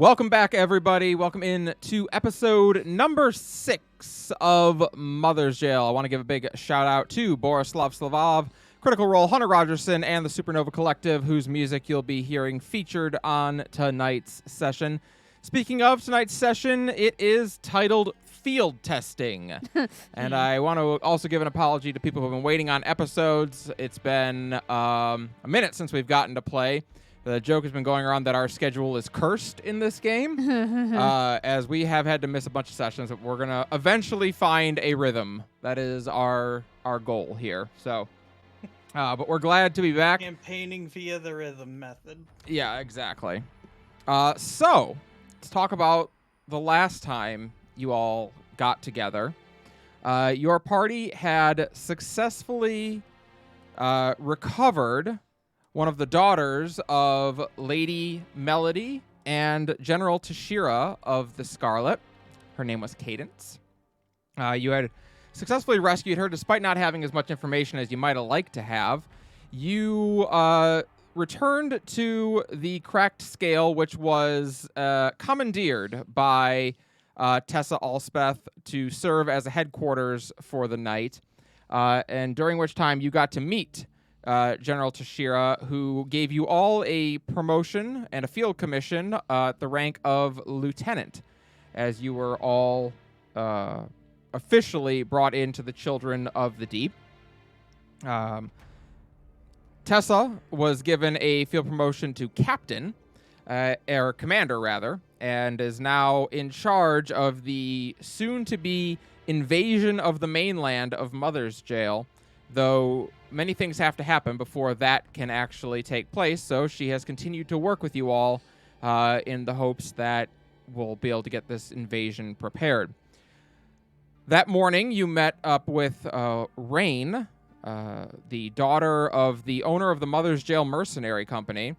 Welcome back, everybody. Welcome in to episode number 6 of Mother's Jail. I want to give a big shout out to Borislav Slavov, Critical Role, Hunter Rogerson, and the Supernova Collective, whose music you'll be hearing featured on tonight's session. Speaking of tonight's session, it is titled Field Testing. And I want to also give an apology to people who have been waiting on episodes. It's been a minute since we've gotten to play. The joke has been going around that our schedule is cursed in this game, as we have had to miss a bunch of sessions. But we're going to eventually find a rhythm. That is our goal here. So, but we're glad to be back. Campaigning via the rhythm method. Yeah, exactly. So, let's talk about the last time you all got together. Your party had successfully recovered one of the daughters of Lady Melody and General Tashira of the Scarlet. Her name was Cadence. You had successfully rescued her despite not having as much information as you might have liked to have. You returned to the cracked scale, which was commandeered by Tessa Alspeth to serve as a headquarters for the night, and during which time you got to meet General Tashira, who gave you all a promotion and a field commission at the rank of lieutenant, as you were all officially brought into the Children of the Deep. Tessa was given a field promotion to captain, or commander rather, and is now in charge of the soon-to-be invasion of the mainland of Mother's Jail, though many things have to happen before that can actually take place, so she has continued to work with you all in the hopes that we'll be able to get this invasion prepared. That morning, you met up with Rain, the daughter of the owner of the Mother's Jail Mercenary Company,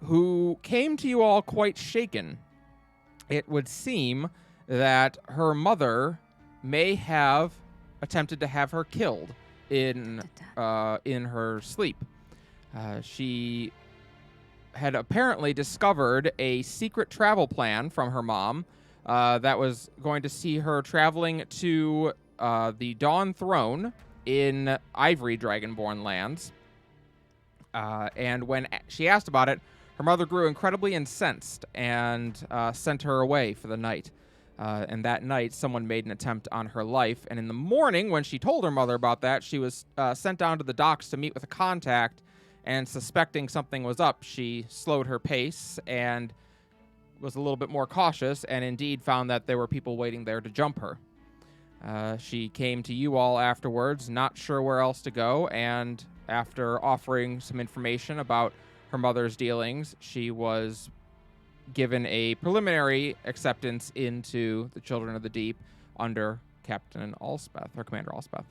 who came to you all quite shaken. It would seem that her mother may have attempted to have her killed in her sleep. She had apparently discovered a secret travel plan from her mom that was going to see her traveling to the Dawn Throne in Ivory Dragonborn lands. And when she asked about it, her mother grew incredibly incensed and sent her away for the night. And that night, someone made an attempt on her life. And in the morning, when she told her mother about that, she was sent down to the docks to meet with a contact. And suspecting something was up, she slowed her pace and was a little bit more cautious, and indeed found that there were people waiting there to jump her. She came to you all afterwards, not sure where else to go, and after offering some information about her mother's dealings, she was given a preliminary acceptance into the Children of the Deep under Captain Alspeth, or Commander Alspeth.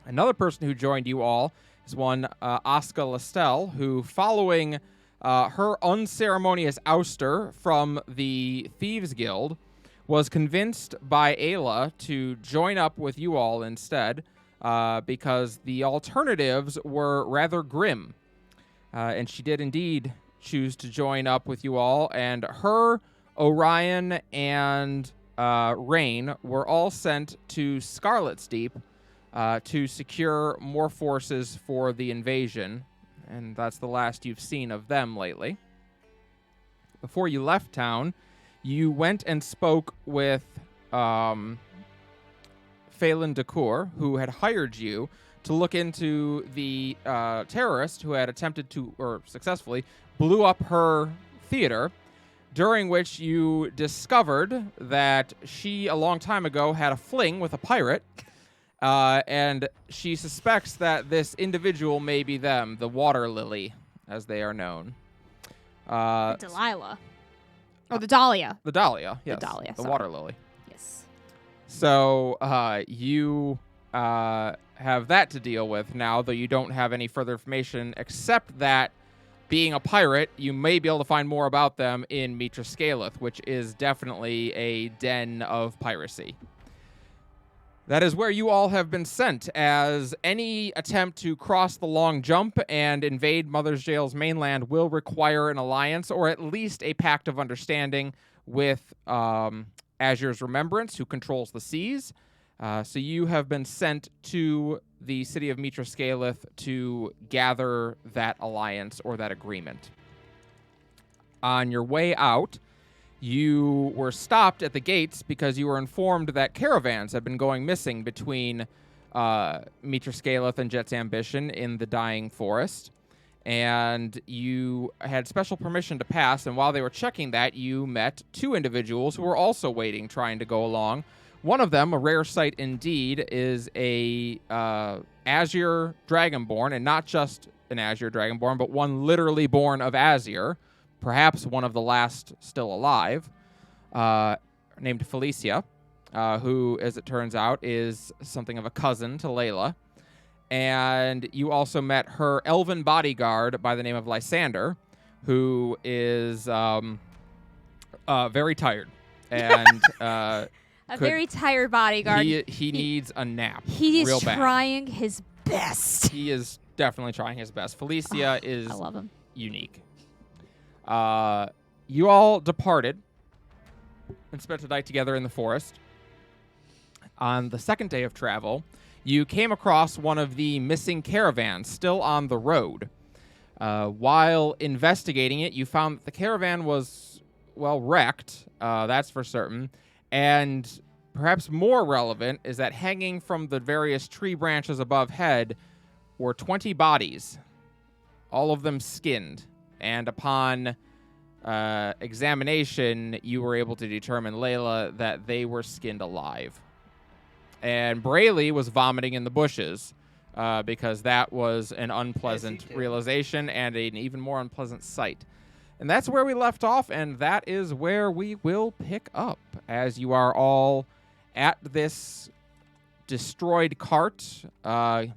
Another person who joined you all is one Aska Lestel, who, following her unceremonious ouster from the Thieves Guild, was convinced by Ayla to join up with you all instead, because the alternatives were rather grim. And she did indeed choose to join up with you all, and her, Orion, and Rain were all sent to Scarlet's Deep to secure more forces for the invasion, and that's the last you've seen of them lately. Before you left town, you went and spoke with Phelan Decour, who had hired you to look into the terrorist who had attempted to, or successfully, blew up her theater, during which you discovered that she, a long time ago, had a fling with a pirate, and she suspects that this individual may be them, the Water Lily, as they are known. The Delilah. Or the Dahlia. The Dahlia, yes. The Dahlia, The sorry. Water Lily. Yes. So you have that to deal with now, though you don't have any further information, except that being a pirate, you may be able to find more about them in Mitra Scaleth, which is definitely a den of piracy. That is where you all have been sent, as any attempt to cross the long jump and invade Mother's Jail's mainland will require an alliance, or at least a pact of understanding with Azure's Remembrance, who controls the seas. So you have been sent to the city of Mitra Scaleth to gather that alliance or that agreement. On your way out, you were stopped at the gates because you were informed that caravans had been going missing between Mitra Scaleth and Jet's Ambition in the Dying Forest. And you had special permission to pass, and while they were checking that, you met two individuals who were also waiting, trying to go along. One of them, a rare sight indeed, is a Azure Dragonborn, and not just an Azure Dragonborn, but one literally born of Azure, perhaps one of the last still alive, named Felicia, who, as it turns out, is something of a cousin to Layla. And you also met her elven bodyguard by the name of Lysander, who is very tired. And very tired bodyguard. He needs a nap. He is real bad. trying his best. He is definitely trying his best. Felicia is I love him. Unique. You all departed and spent the night together in the forest. On the second day of travel, you came across one of the missing caravans still on the road. While investigating it, you found that the caravan was, well, wrecked, that's for certain. And perhaps more relevant is that hanging from the various tree branches above head were 20 bodies, all of them skinned. And upon examination, you were able to determine, Layla, that they were skinned alive. And Brayley was vomiting in the bushes because that was an unpleasant realization and an even more unpleasant sight. And that's where we left off, and that is where we will pick up, as you are all at this destroyed cart. The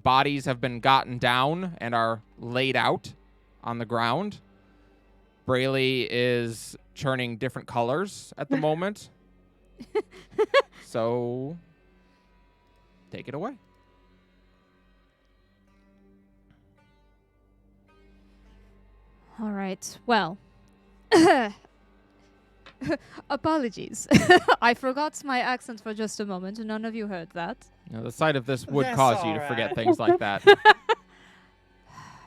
bodies have been gotten down and are laid out on the ground. Brayley is churning different colors at the moment. So, take it away. All right. Well, apologies. I forgot my accent for just a moment. None of you heard that. You know, the sight of this would That's cause you all to forget right. things like that.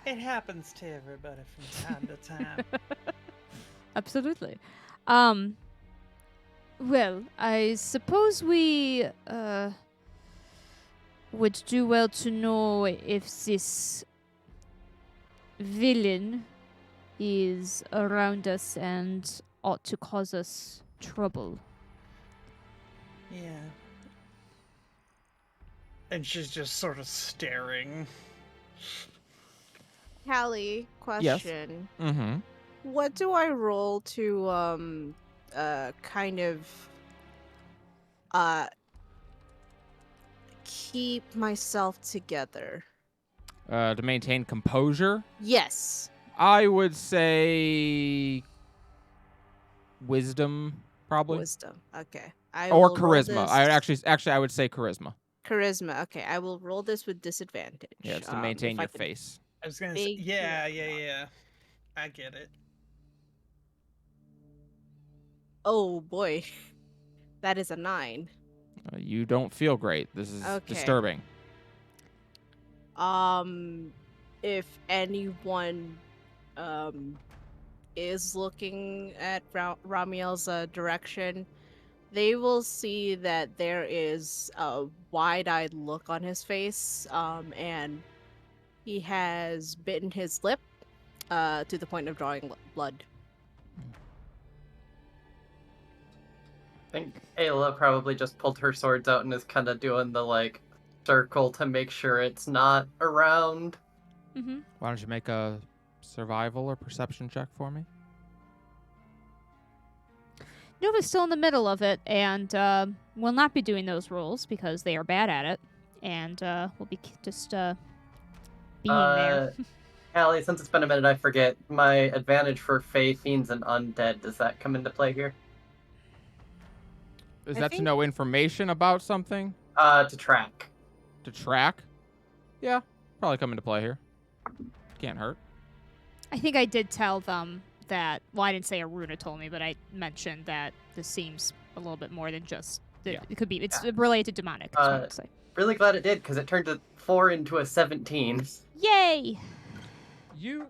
It happens to everybody from time to time. Absolutely. Well, I suppose we would do well to know if this villain is around us and ought to cause us trouble. Yeah. And she's just sort of staring. Callie, question. Mm-hmm. What do I roll to kind of keep myself together? To maintain composure, Yes. I would say wisdom, probably, Wisdom. Okay. I or will roll charisma. this- I would say charisma. Charisma. Okay, I will roll this with disadvantage. Yeah, it's to maintain if I your can- face. I was gonna say, Big yeah. I get it. Oh boy, that is a 9. You don't feel great. This is Okay. disturbing. If anyone is looking at Ramiel's direction, they will see that there is a wide-eyed look on his face, and he has bitten his lip to the point of drawing blood. I think Ayla probably just pulled her swords out and is kind of doing the, like, circle to make sure it's not around. Mm-hmm. Why don't you make a survival or perception check for me? Nova's still in the middle of it, and will not be doing those rolls because they are bad at it, and we'll be just being there. Allie, since it's been a minute, I forget. My advantage for Fey, Fiends, and Undead, does that come into play here? Is I that to think- know information about something? To track. To track? Yeah, probably come into play here. Can't hurt. I think I did tell them that. Well, I didn't say Aruna told me, but I mentioned that this seems a little bit more than just. Yeah. It could be. It's related to demonic. That's what I would say. Really glad it did, because it turned a 4 into a 17. Yay!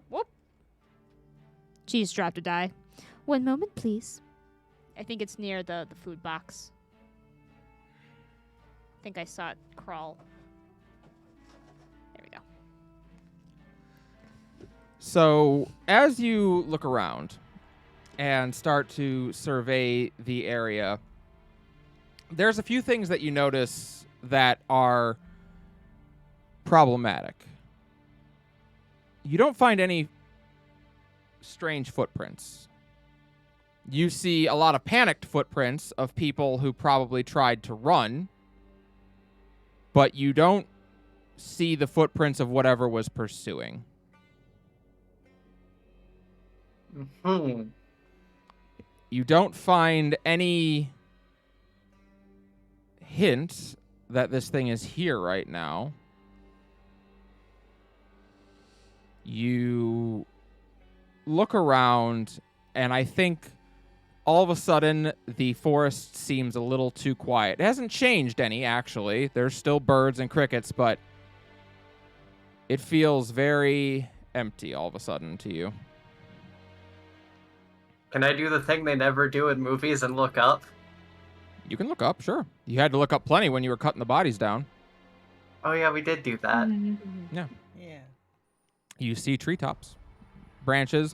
Whoop. Cheese dropped a die. 1 moment, please. I think it's near the food box. I think I saw it crawl. There we go. So, as you look around and start to survey the area, there's a few things that you notice that are problematic. You don't find any strange footprints. You see a lot of panicked footprints of people who probably tried to run, but you don't see the footprints of whatever was pursuing. Hmm. You don't find any hint that this thing is here right now. You look around, and I think all of a sudden the forest seems a little too quiet. It hasn't changed any, actually. There's still birds and crickets, but it feels very empty all of a sudden to you. Can I do the thing they never do in movies and look up? You can look up, sure. You had to look up plenty when you were cutting the bodies down. Oh yeah, we did do that. Yeah. You see treetops, branches.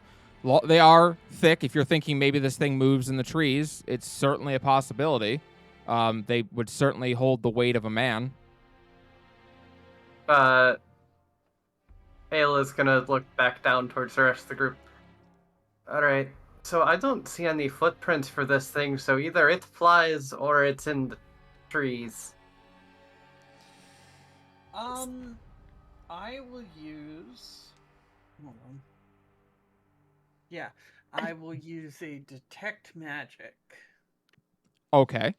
They are thick. If you're thinking maybe this thing moves in the trees, it's certainly a possibility. They would certainly hold the weight of a man. Ayla's gonna look back down towards the rest of the group. Alright, so I don't see any footprints for this thing, so either it flies or it's in the trees. I will use. Hold on. Yeah, I will use a detect magic. Okay.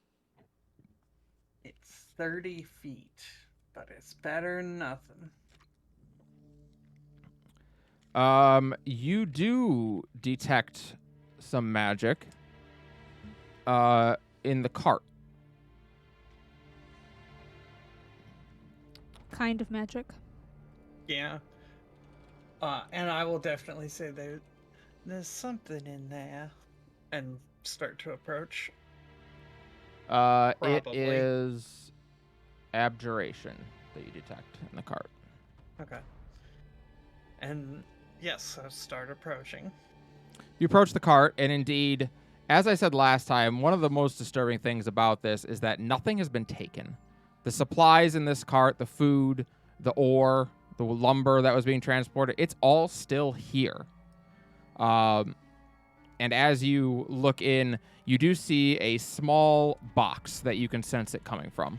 It's 30 feet, but it's better than nothing. You do detect some magic in the cart. Kind of magic. Yeah. And I will definitely say there's something in there, and start to approach. It Probably. is abjuration that you detect in the cart. Okay. And yes, I'll start approaching. You approach the cart, and indeed, as I said last time, one of the most disturbing things about this is that nothing has been taken. The supplies in this cart, the food, the ore, the lumber that was being transported, it's all still here. And as you look in, you do see a small box that you can sense it coming from.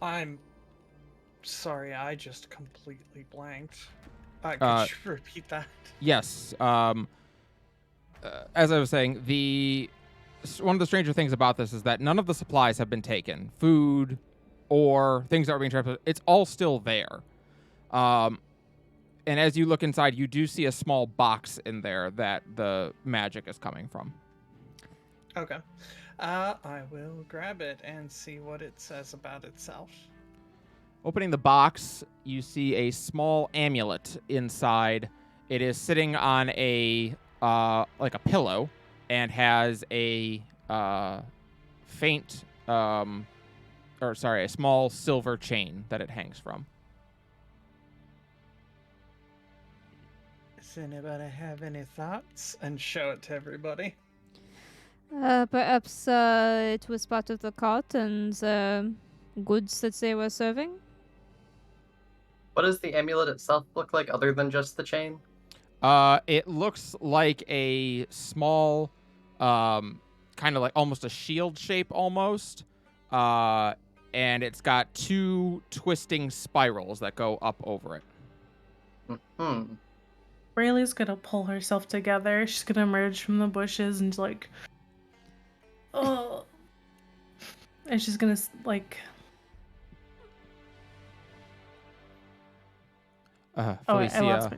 I'm sorry, I just completely blanked. Could you repeat that? Yes. As I was saying, one of the stranger things about this is that none of the supplies have been taken. Food or things that are being transported, it's all still there. And as you look inside, you do see a small box in there that the magic is coming from. Okay. I will grab it and see what it says about itself. Opening the box, you see a small amulet inside. It is sitting on a like a pillow and has a a small silver chain that it hangs from. Does anybody have any thoughts? And show it to everybody. Perhaps it was part of the cart and the goods that they were serving. What does the amulet itself look like other than just the chain? It looks like a small, kind of like almost a shield shape almost. And it's got two twisting spirals that go up over it. Hmm. Rayleigh's gonna pull herself together. She's gonna emerge from the bushes and like, oh, and she's gonna like. Oh, I lost Felicia, my.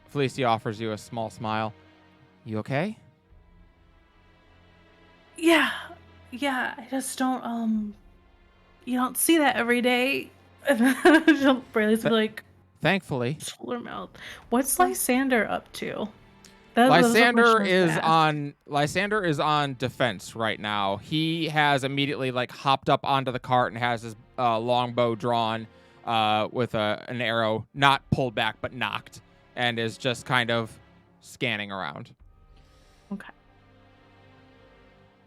Felicia offers you a small smile. You okay? Yeah, I just don't. You don't see that every day. Rayleigh's gonna be like, Thankfully. pull her mouth. What's Lysander up to? That was the question I Lysander was is gonna ask. Lysander is on defense right now. He has immediately like hopped up onto the cart and has his longbow drawn with an arrow not pulled back but knocked, and is just kind of scanning around. Okay.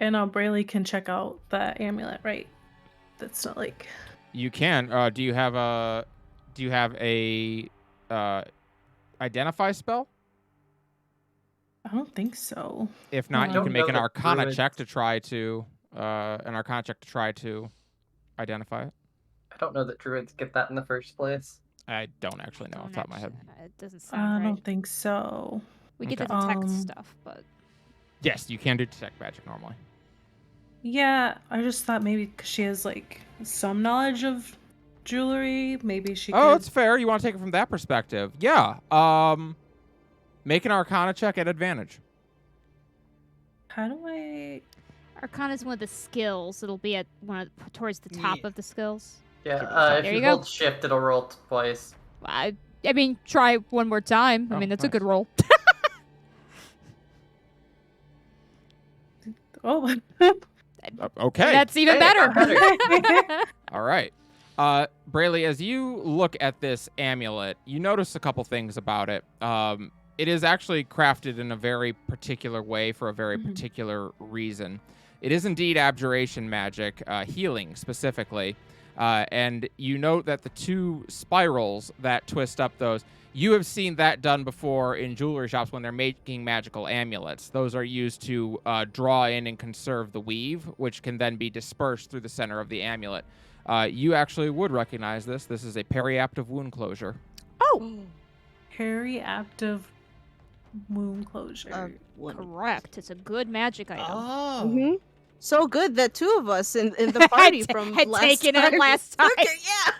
And Brayley can check out the amulet, right? That's not like. You can. Do you have a identify spell? I don't think so. If not, I you don't can make know an that Arcana druids- check to try to identify it. I don't know that druids get that in the first place. I don't actually know off the top of my head. It doesn't I sound don't right. think so. We get to Okay. detect stuff, but Yes, you can do detect magic normally. Yeah, I just thought maybe because she has like some knowledge of jewelry, maybe she Oh, could. it's fair. You want to take it from that perspective? Yeah. Make an Arcana check at advantage. How do I? Arcana is one of the skills. It'll be at towards the top Yeah. of the skills. Yeah, if There you you go. hold shift, it'll roll twice. I mean, try one more time. I Oh, mean, that's a nice. good roll. Oh, Okay. That's even Hey, better. better. All right. Brayley, as you look at this amulet, you notice a couple things about it. It is actually crafted in a very particular way for a very Mhm. particular reason. It is indeed abjuration magic, healing specifically. And you note that the two spirals that twist up those, you have seen that done before in jewelry shops when they're making magical amulets. Those are used to draw in and conserve the weave, which can then be dispersed through the center of the amulet. You actually would recognize this. This is a periaptive wound closure. periaptive wound closure. Correct. It's a good magic item. Oh. Mm-hmm. So good that two of us in the party from had last taken time it last time. took it, yeah.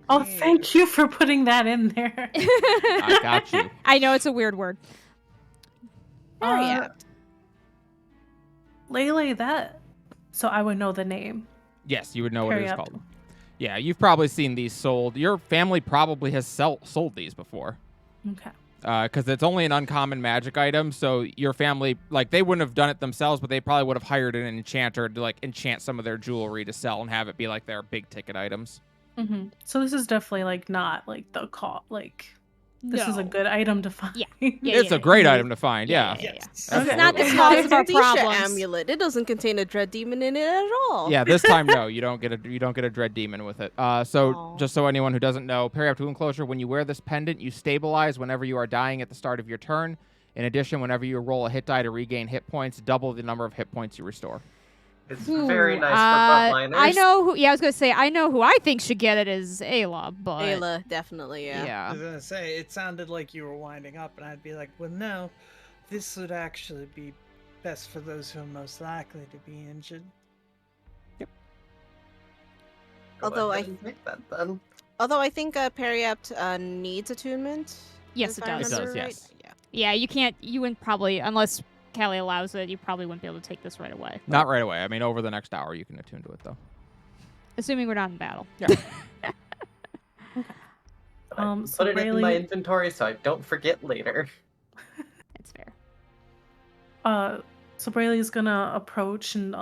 Oh, Yeah. thank you for putting that in there. I got you. I know it's a weird word. Uh, Lele, that. So I would know the name. Yes, you would know what it is Periaptive. called. Yeah, you've probably seen these sold. Your family probably has sold these before. Okay. Because it's only an uncommon magic item, so your family, like, they wouldn't have done it themselves, but they probably would have hired an enchanter to, like, enchant some of their jewelry to sell and have it be, like, their big ticket items. Mm-hmm. So this is definitely like not like the call. Like this is a No. good item to find. Yeah. It's a great item to find, yeah. Yes. This is not the Absolutely. cause of our Anesthesia problems. amulet. It doesn't contain a dread demon in it at all. Yeah, this time no, you don't get a dread demon with it. So Aw. just so anyone who doesn't know, periaptive wound closure, when you wear this pendant, you stabilize whenever you are dying at the start of your turn. In addition, whenever you roll a hit die to regain hit points, double the number of hit points you restore. It's very nice for frontliners. I know who. Yeah, I was gonna say I know who I think should get it is Ayla, but Ayla, definitely, yeah. I yeah. was gonna say it sounded like you were winding up, and I'd be like, well, no, this would actually be best for those who are most likely to be injured. Go Although ahead I- and make that then. Although I think Periapt needs attunement. Yes, if it I does. It does, remember right. yes. Yeah. Yeah, you can't. You wouldn't probably, unless Callie allows it. You probably wouldn't be able to take this right away. Not right away. I mean, over the next hour, you can attune to it, though. Assuming we're not in battle. I So put it in my Rayleigh- inventory so I don't forget later. It's fair. So Brayley's gonna approach and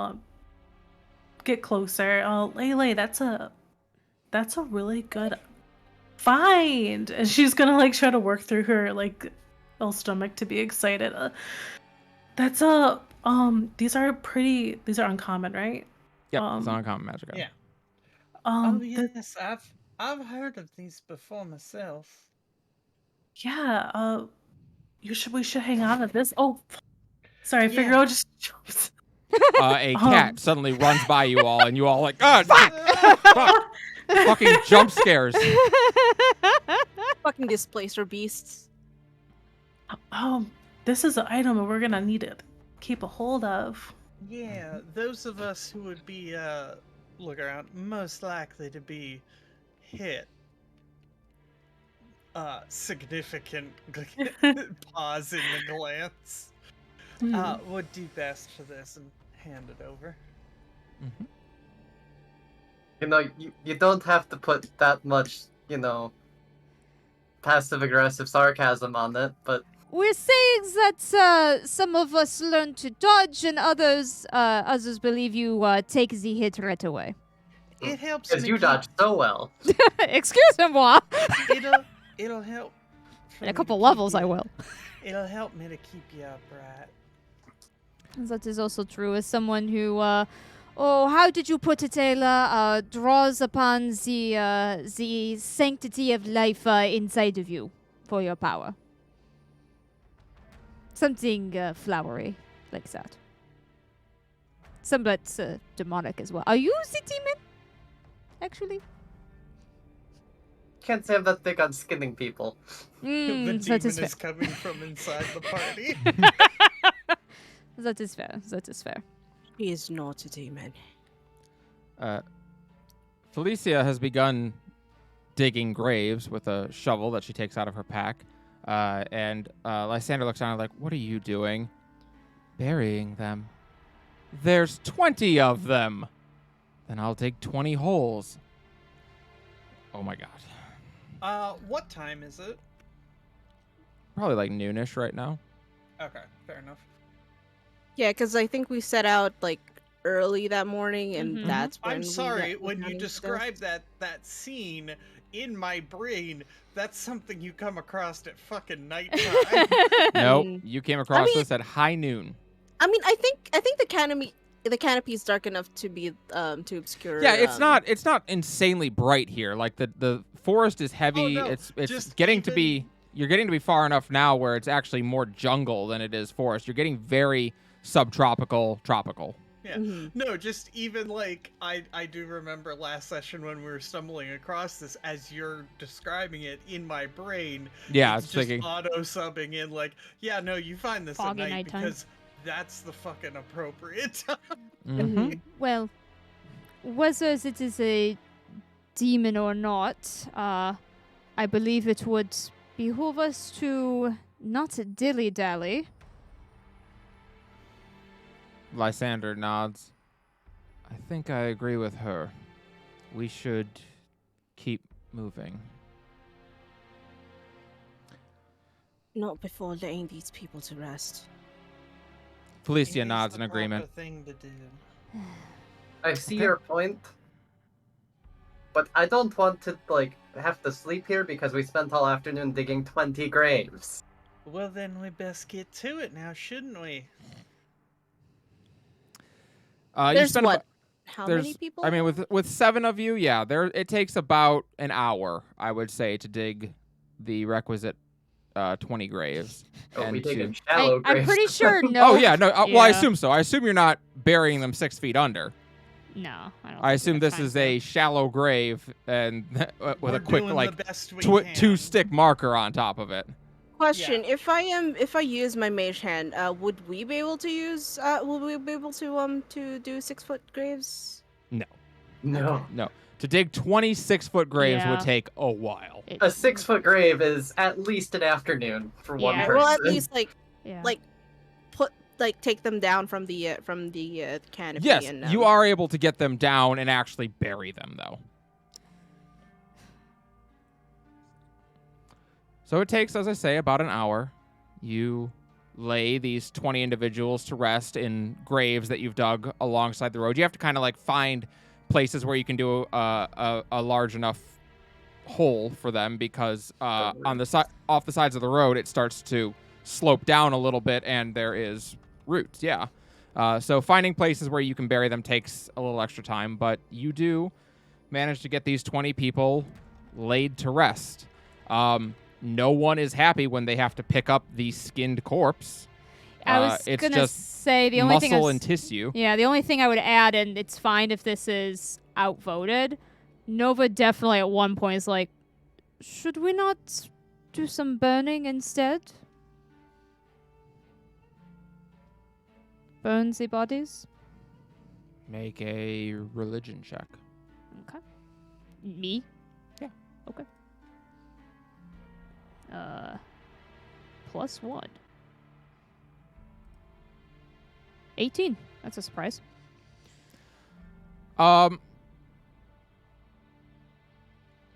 get closer. Lele, that's a really good find. And she's gonna like try to work through her like little stomach to be excited. These are uncommon, right? Yep, Um, it's an uncommon magic item. Yeah. Um, Oh the- yes, I've heard of these before myself. yeah. We should hang on to this. Oh, sorry, Yeah. Figaro just jumps. A cat Um. suddenly runs by you all, and you all like, ah, fuck! Fuck! Fucking jump scares. Fucking displacer beasts. This is an item that we're gonna need to keep a hold of. Yeah, those of us who would be look around most likely to be hit. Significant pause in the glance. Would do best for this and hand it over. Mm-hmm. You know, you don't have to put that much, passive-aggressive sarcasm on it, but We're saying that some of us learn to dodge, and others believe you take the hit right away. It helps because me you keep- dodge so well. Excuse-moi. It'll help. for In a me to couple keep levels, you- I will. It'll help me to keep you upright. That is also true. As someone who, how did you put it, Ayla? Draws upon the sanctity of life inside of you for your power. Something flowery like that. Somewhat demonic as well. Are you the demon? Actually? Can't say I'm that big on skinning people. The That demon is fair. is coming from inside the party. That is fair. That is fair. He is not a demon. Felicia has begun digging graves with a shovel that she takes out of her pack. And Lysander looks down and like, what are you doing? Burying them. There's 20 of them. Then I'll dig 20 holes. Oh my god. What time is it? Probably like noonish right now. Okay, fair enough. Yeah, because I think we set out like early that morning, and Mhm. that's when I'm we sorry, got when you down into describe that scene in my brain, that's something you come across at fucking nighttime. Nope. Mm. You came across mean- this at high noon. I mean, I think the canopy is dark enough to be to obscure. Yeah, it's not insanely bright here. Like the forest is heavy. no, It's just getting to even- be you're getting to be far enough now where it's actually more jungle than it is forest. You're getting very subtropical, tropical. Yeah. Mhm. No, just even like I do remember last session when we were stumbling across this as you're describing it in my brain. Yeah, it's it's just thinking. auto subbing in like, yeah, no, you find this Foggy at night nighttime. because that's the fucking appropriate time. Mhm. Well, whether it is a demon or not, I believe it would behoove us to not dilly-dally. Lysander nods. I think I agree with her. We should keep moving. Not before laying these people to rest. Felicia It is nods the in agreement. proper thing to do. I see Okay. your point, but I don't want to have to sleep here because we spent all afternoon digging 20 graves. Well, then we best get to it now, shouldn't we? You There's spend what? How many there's- people? I mean, with 7 of you, yeah, it takes about an hour, I would say, to dig the requisite 20 graves. Oh, we And dig to- in shallow I'm graves. pretty sure no. Oh yeah, no. Well, I Yeah. assume so. I assume you're not burying them 6 feet under. No, I don't. I think assume we have this time is to. a shallow grave and with We're a quick doing like the best we can. 2-stick marker on top of it. Question: If I use my mage hand, would we be able to use? Will we be able to do 6-foot graves? No. No, to dig 26-foot graves Yeah. would take a while. It- A 6-foot grave is at least an afternoon for one Yeah. person. Well, at least Yeah. like take them down from the canopy. Yes, and, you are able to get them down and actually bury them, though. So it takes, as I say, about an hour. You lay these 20 individuals to rest in graves that you've dug alongside the road. You have to kind of like find places where you can do a large enough hole for them because on the off the sides of the road it starts to slope down a little bit and there is roots. Yeah. So finding places where you can bury them takes a little extra time, but you do manage to get these 20 people laid to rest. No one is happy when they have to pick up the skinned corpse. I was it's gonna just say the only thing. muscle and tissue. Yeah, the only thing I would add, and it's fine if this is outvoted. Nova definitely at one point is like, should we not do some burning instead? Burn the bodies? Make a religion check. Okay. Me? Yeah. Okay. +1. 18. That's a surprise.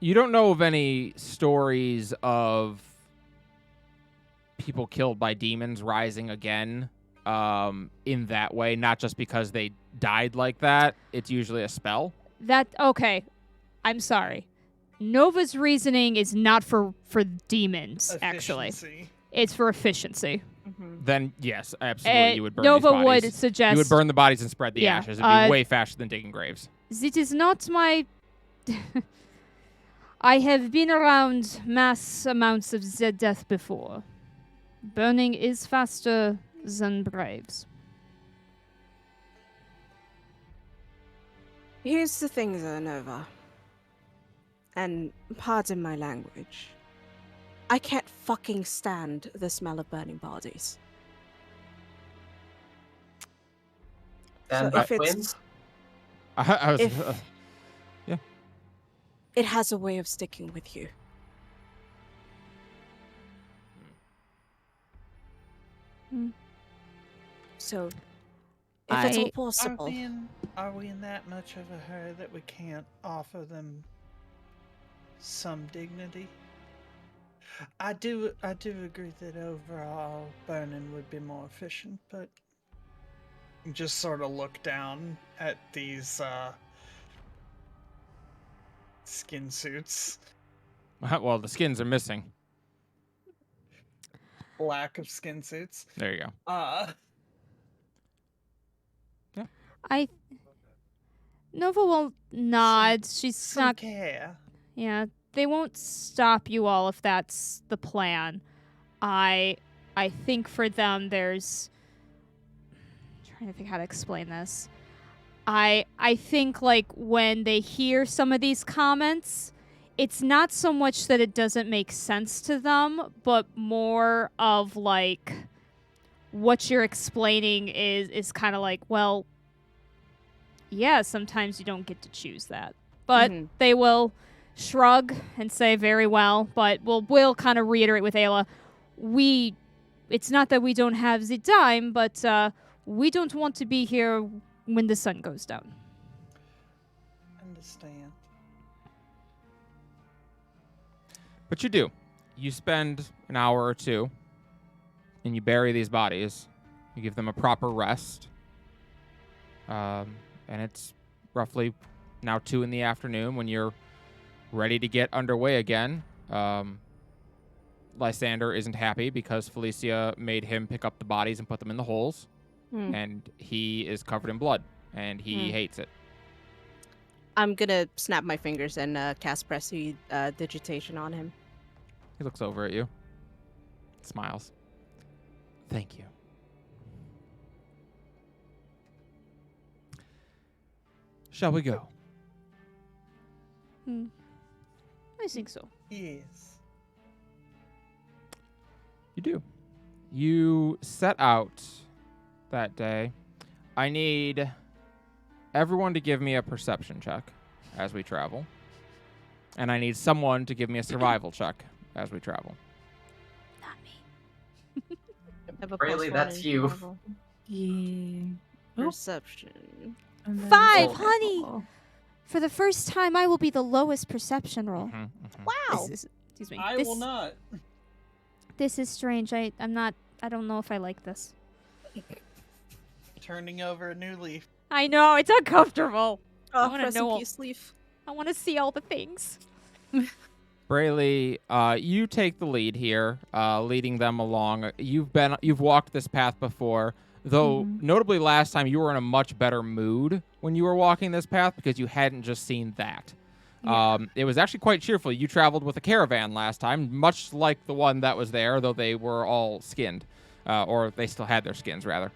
You don't know of any stories of people killed by demons rising again in that way, not just because they died like that. It's usually a spell. Okay. I'm sorry. Nova's reasoning is not for demons, actually. Efficiency. It's for efficiency. Then, yes, absolutely, you would burn Nova these bodies. would suggest... You would burn the bodies and spread the Yeah, ashes. It'd be way faster than digging graves. It is not my... I have been around mass amounts of the death before. Burning is faster than graves. Here's the thing, though, Nova. And pardon my language. I can't fucking stand the smell of burning bodies. And So by if it's... twins? I was, If- yeah. It has a way of sticking with you. Hmm. So, if it's all I- possible... Are we in that much of a hurry that we can't offer them some dignity? I do agree that overall burning would be more efficient, but just sort of look down at these skin suits. Well, the skins are missing. Lack of skin suits. There you go. Nova will nod. She's Some not... care. Yeah, they won't stop you all if that's the plan. I think for them there's... I'm trying to think how to explain this. I think like when they hear some of these comments, it's not so much that it doesn't make sense to them, but more of like what you're explaining is kind of like, well, yeah, sometimes you don't get to choose that. But they will shrug and say very well, but we'll kind of reiterate with Ayla, it's not that we don't have the time, but we don't want to be here when the sun goes down. Understand. But you do. You spend an hour or two, and you bury these bodies. You give them a proper rest. And it's roughly now 2 in the afternoon when you're ready to get underway again. Lysander isn't happy because Felicia made him pick up the bodies and put them in the holes. And he is covered in blood, and he hates it. I'm gonna snap my fingers and cast Prestidigitation on him. He looks over at you, smiles. Thank you. Shall we go? I think so. Yes. You do. You set out that day. I need everyone to give me a perception check as we travel. And I need someone to give me a survival check as we travel. Not me. I have a Really, +1 that's in you. survival. Yeah. Perception. And then- 5, Oh. honey! For the first time, I will be the lowest perception roll. Wow. Excuse me. I will not. This is strange. I don't know if I like this. Turning over a new leaf. I know, it's uncomfortable. I wanna Rest in know- peace, Leaf. I want to see all the things. Brayley, you take the lead here, leading them along. You've walked this path before, though notably last time you were in a much better mood when you were walking this path because you hadn't just seen that. It was actually quite cheerful. You traveled with a caravan last time, much like the one that was there, though they were all skinned, or they still had their skins rather.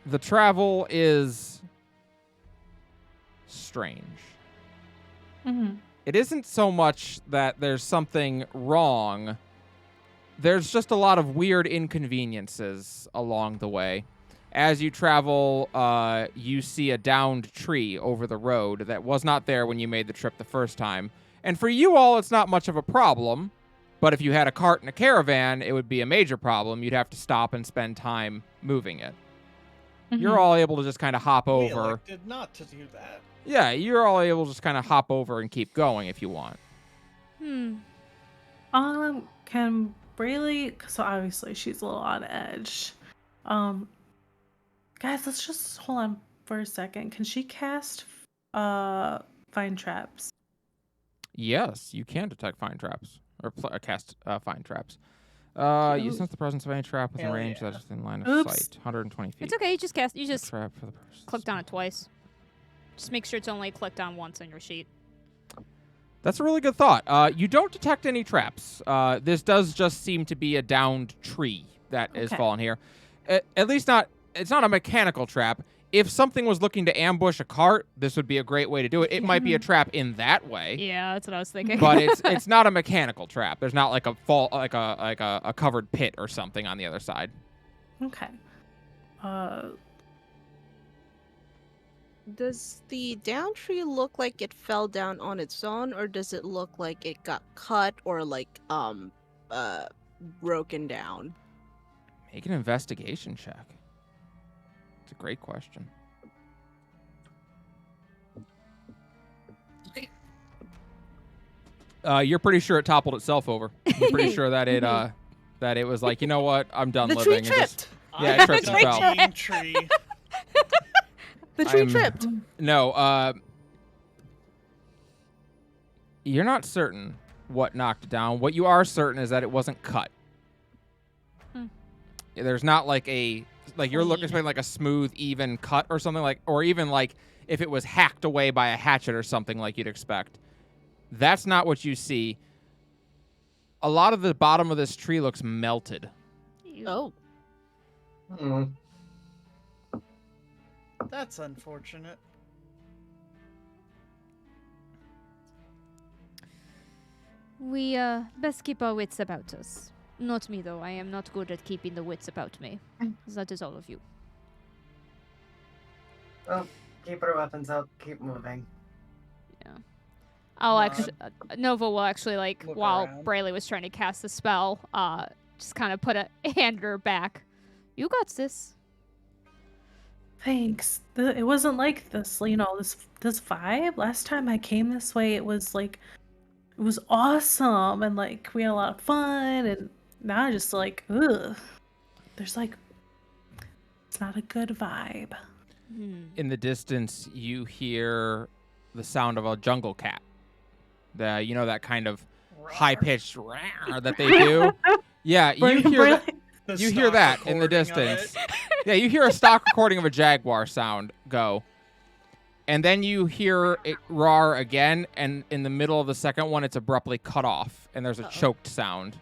The travel is strange. It isn't so much that there's something wrong. There's just a lot of weird inconveniences along the way. As you travel, you see a downed tree over the road that was not there when you made the trip the first time. And for you all, it's not much of a problem. But if you had a cart and a caravan, it would be a major problem. You'd have to stop and spend time moving it. You're all able to just kind of hop We over. elected not to do that. Yeah, you're all able to just kind of hop over and keep going if you want. Can Braylee, so obviously she's a little on edge. Guys, let's just hold on for a second. Can she cast find traps? Yes, you can detect fine traps. Or cast fine traps. You sense the presence of any trap within Hell range yeah. that is in line of Oops. sight. 120 feet. It's okay. You just cast. You A just trap for the person. clicked on it twice. Just make sure it's only clicked on once on your sheet. That's a really good thought. You don't detect any traps. This does just seem to be a downed tree that is Okay. fallen here. At least not. It's not a mechanical trap. If something was looking to ambush a cart, this would be a great way to do it. It might be a trap in that way. Yeah, that's what I was thinking. But it's not a mechanical trap. There's not like a covered pit or something on the other side. Okay. Does the down tree look like it fell down on its own, or does it look like it got cut or like broken down? Make an investigation check. It's a great question. You're pretty sure it toppled itself over. You're pretty sure that it was like, you know what, I'm done The living. tree tripped. Yeah, it tripped and fell. Fucking tree. The tree I'm- tripped. No, you're not certain what knocked it down. What you are certain is that it wasn't cut. There's not like you're looking for like a smooth, even cut or something like, or even like if it was hacked away by a hatchet or something like you'd expect. That's not what you see. A lot of the bottom of this tree looks melted. Oh. Hmm. That's unfortunate. We best keep our wits about us. Not me though. I am not good at keeping the wits about me. That is all of you. Well, keep our weapons out. Keep moving. I'll Nod. actually Nova will actually like Look while around. Brayley was trying to cast the spell, just kind of put a hand her back. You got this. Thanks. It wasn't like this, this vibe. Last time I came this way, it was like, it was awesome, and like we had a lot of fun. And now I just like, ugh. There's like, it's not a good vibe. In the distance, you hear the sound of a jungle cat. That kind of high-pitched roar that they do. Yeah, you hear that. The You hear stock that in the recording of distance. it. Yeah, you hear a stock recording of a jaguar sound go. And then you hear it roar again, and in the middle of the second one, it's abruptly cut off, and there's a choked sound.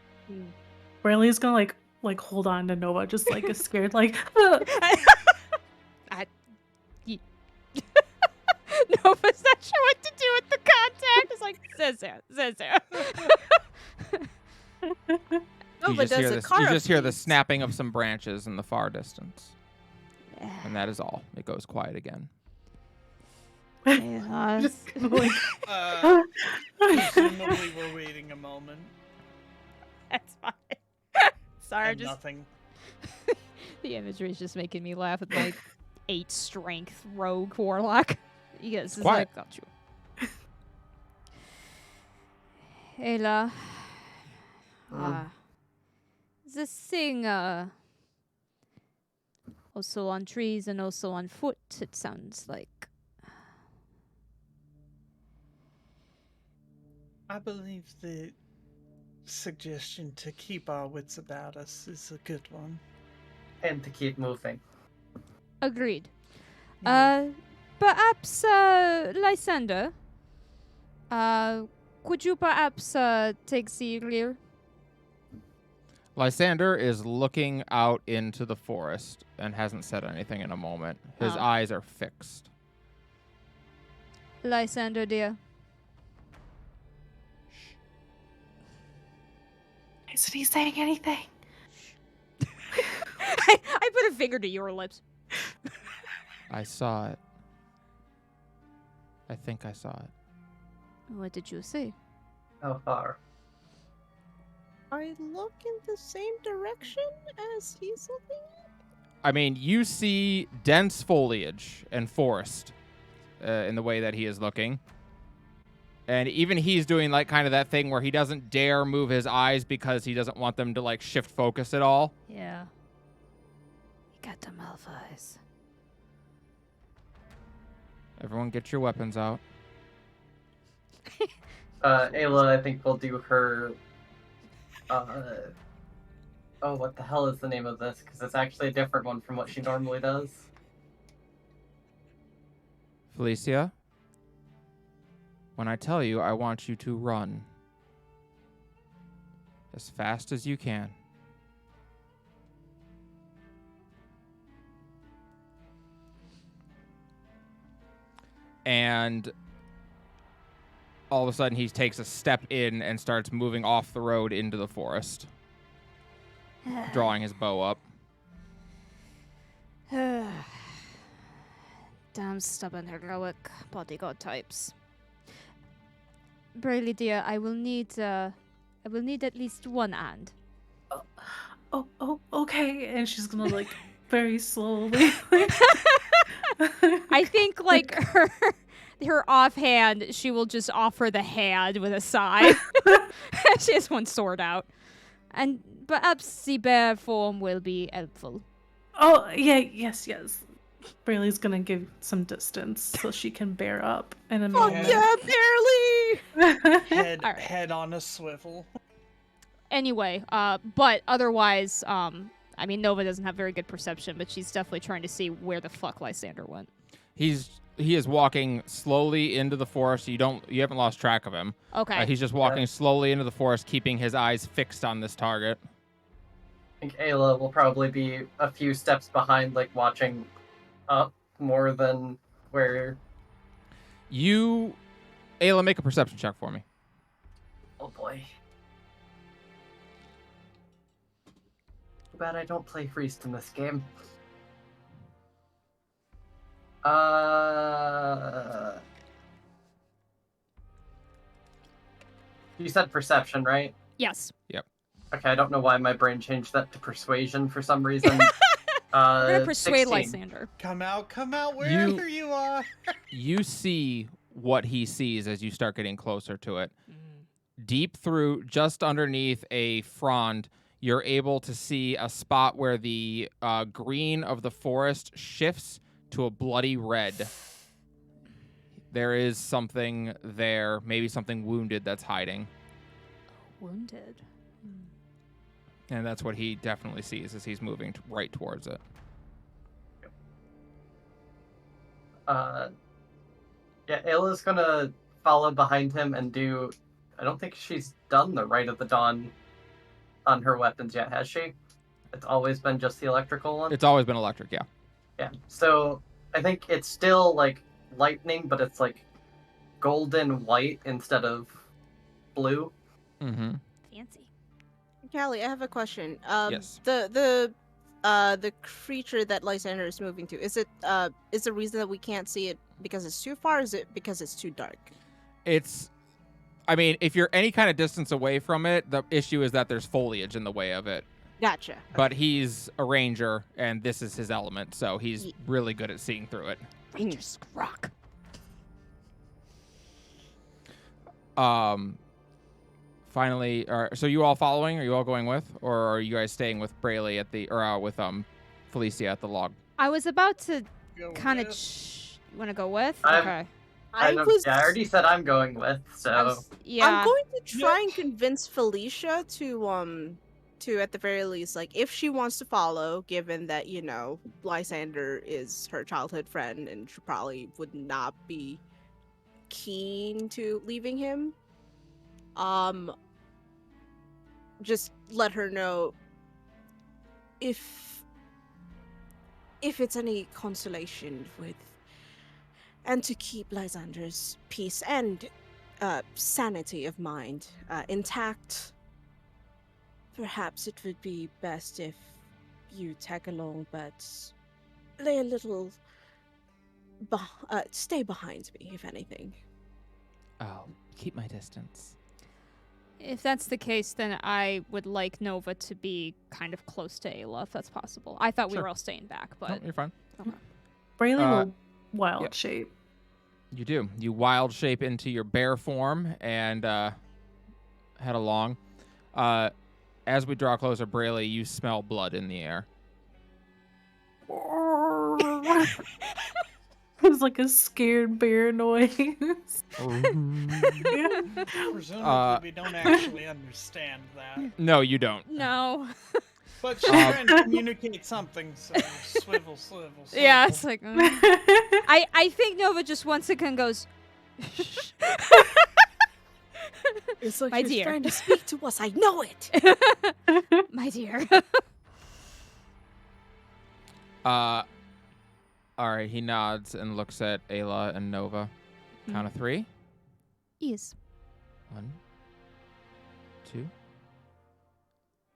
Brayley's gonna like hold on to Nova, just like is scared, like. Nova's not sure what to do with the contact. It's like Zizzer. No, you but just does hear a this, car you just hear the appease? snapping of some branches in the far distance. And that is all. It goes quiet again. Yes. Like, Presumably we're waiting a moment. That's fine. Sorry, And just nothing. the imagery is just making me laugh at my 8 strength rogue warlock. Yes, it's Quiet. like got you. Ayla. This thing, also on trees and also on foot, it sounds like. I believe the suggestion to keep our wits about us is a good one. And to keep moving. Agreed. Yeah. Perhaps, Lysander, could you perhaps take the rear? Lysander is looking out into the forest and hasn't said anything in a moment. His Oh. eyes are fixed. Lysander, dear. Isn't he saying anything? I put a finger to your lips. I saw it. I think I saw it. What did you see? How far? I look in the same direction as he's looking. I mean, you see dense foliage and forest in the way that he is looking. And even he's doing like kind of that thing where he doesn't dare move his eyes because he doesn't want them to like shift focus at all. Yeah. You got them elf eyes. Everyone get your weapons out. Ayla, I think will do her. Oh, what the hell is the name of this? Because it's actually a different one from what she normally does. Felicia, when I tell you, I want you to run as fast as you can. And all of a sudden, he takes a step in and starts moving off the road into the forest, drawing his bow up. Damn stubborn heroic bodyguard types. Brayley dear, I will need at least one hand. Oh, okay. And she's gonna like very slowly. I think like her offhand, she will just offer the hand with a sigh. She has one sword out. And perhaps the bear form will be helpful. Oh yeah, yes. Brayley's gonna give some distance so she can bear up in a Oh moment. yeah, barely. All right. Head on a swivel. Anyway, but otherwise, I mean, Nova doesn't have very good perception, but she's definitely trying to see where the fuck Lysander went. He is walking slowly into the forest. You haven't lost track of him. Okay. He's just walking slowly into the forest, keeping his eyes fixed on this target. I think Ayla will probably be a few steps behind, like watching up more than where. Ayla, make a perception check for me. Oh boy. Too bad I don't play Priest in this game. You said perception, right? Yes. Okay, I don't know why my brain changed that to persuasion for some reason. We're gonna persuade 16. Lysander. Come out, wherever you are. You see what he sees as you start getting closer to it. Deep through, just underneath a frond, you're able to see a spot where the green of the forest shifts to a bloody red. There is something there, maybe something wounded that's hiding. Wounded. And that's what he definitely sees as he's moving right towards it. Yeah, Ayla's gonna follow behind him and do. I don't think she's done the Rite of the Dawn on her weapons yet, has she? It's always been just the electrical one? It's always been electric, yeah. Yeah, so I think it's still like lightning, but it's like golden white instead of blue. Mm-hmm. Fancy. Callie, I have a question. Yes. The creature that Lysander is moving to, is the reason that we can't see it because it's too far, or is it because it's too dark? I mean, if you're any kind of distance away from it, the issue is that there's foliage in the way of it. Gotcha. But he's a ranger, and this is his element, so he's really good at seeing through it. Rangers rock. Finally, so you all following? Are you all going with, or are you guys staying with Brayley with Felicia at the log? I was about to Go kind of. with. You want to go with? I'm- Okay. I already said I'm going with, so. Yeah. I'm going to try and convince Felicia to at the very least, like, if she wants to follow, given that, you know, Lysander is her childhood friend and she probably would not be keen to leaving him. Just let her know if it's any consolation with, and to keep Lysander's peace and sanity of mind intact, Perhaps it would be best if you tag along, but lay a little. Stay behind me, if anything. I'll keep my distance. If that's the case, then I would like Nova to be kind of close to Ayla, if that's possible. I thought we Sure. were all staying back, No, but you're fine. Brayley Uh, will wild yep. shape. You do. You wild shape into your bear form and head along. As we draw closer, Brayley, you smell blood in the air. It's like a scared bear noise. Presumably, we don't actually understand that. No, you don't. no. But she's trying to communicate something, so swivel, swivel, swivel. Yeah, it's like I think Nova just once again goes. It's like My she's dear. trying to speak to us. I know it. My dear. All right, he nods and looks at Ayla and Nova. Count of 3. Yes. 1, 2,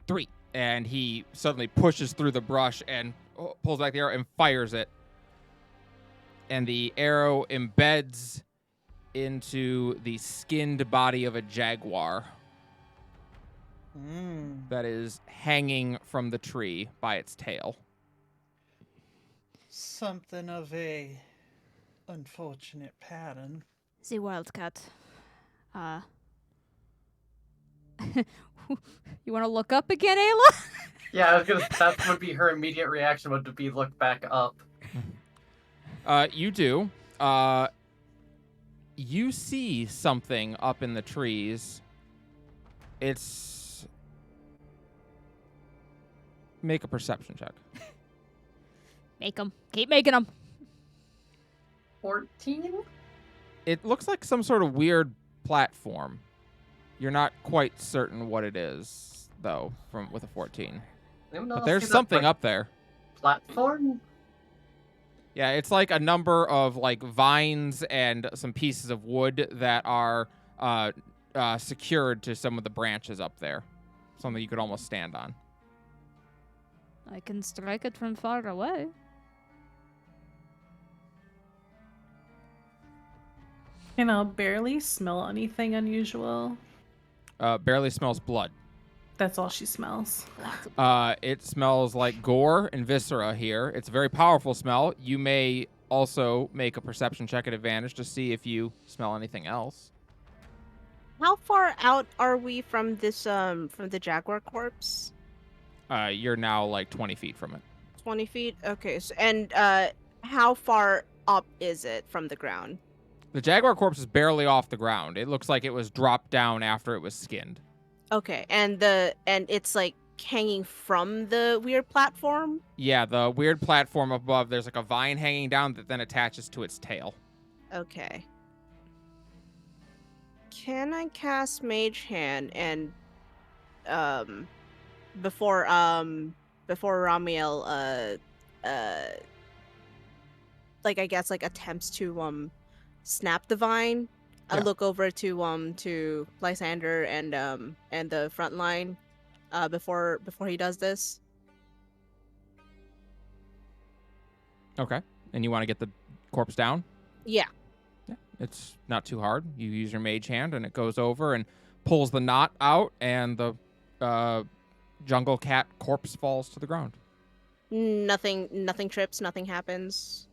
3. And he suddenly pushes through the brush and pulls back the arrow and fires it. And the arrow embeds into the skinned body of a jaguar that is hanging from the tree by its tail. Something of a unfortunate pattern. The wildcat. You want to look up again, Ayla? Yeah, I was gonna. That would be her immediate reaction. Would be look back up. You do. You see something up in the trees. It's... Make a perception check. Make them. Keep making them. 14. It looks like some sort of weird platform. You're not quite certain what it is, though, with a 14. But there's something up there. Platform. Yeah, it's like a number of like vines and some pieces of wood that are secured to some of the branches up there. Something you could almost stand on. I can strike it from far away. Can I barely smell anything unusual? Barely smells blood. That's all she smells. It smells like gore and viscera here. It's a very powerful smell. You may also make a perception check at advantage to see if you smell anything else. How far out are we from this from the jaguar corpse? You're now like 20 feet from it. 20 feet? Okay. So, and how far up is it from the ground? The jaguar corpse is barely off the ground. It looks like it was dropped down after it was skinned. Okay. And it's like hanging from the weird platform? Yeah, the weird platform above, there's like a vine hanging down that then attaches to its tail. Okay. Can I cast Mage Hand and before Ramiel like I guess like attempts to snap the vine? I Yeah. look over to Lysander and the front line before he does this. Okay. And you want to get the corpse down? Yeah. Yeah. It's not too hard. You use your mage hand and it goes over and pulls the knot out and the jungle cat corpse falls to the ground. Nothing trips, nothing happens.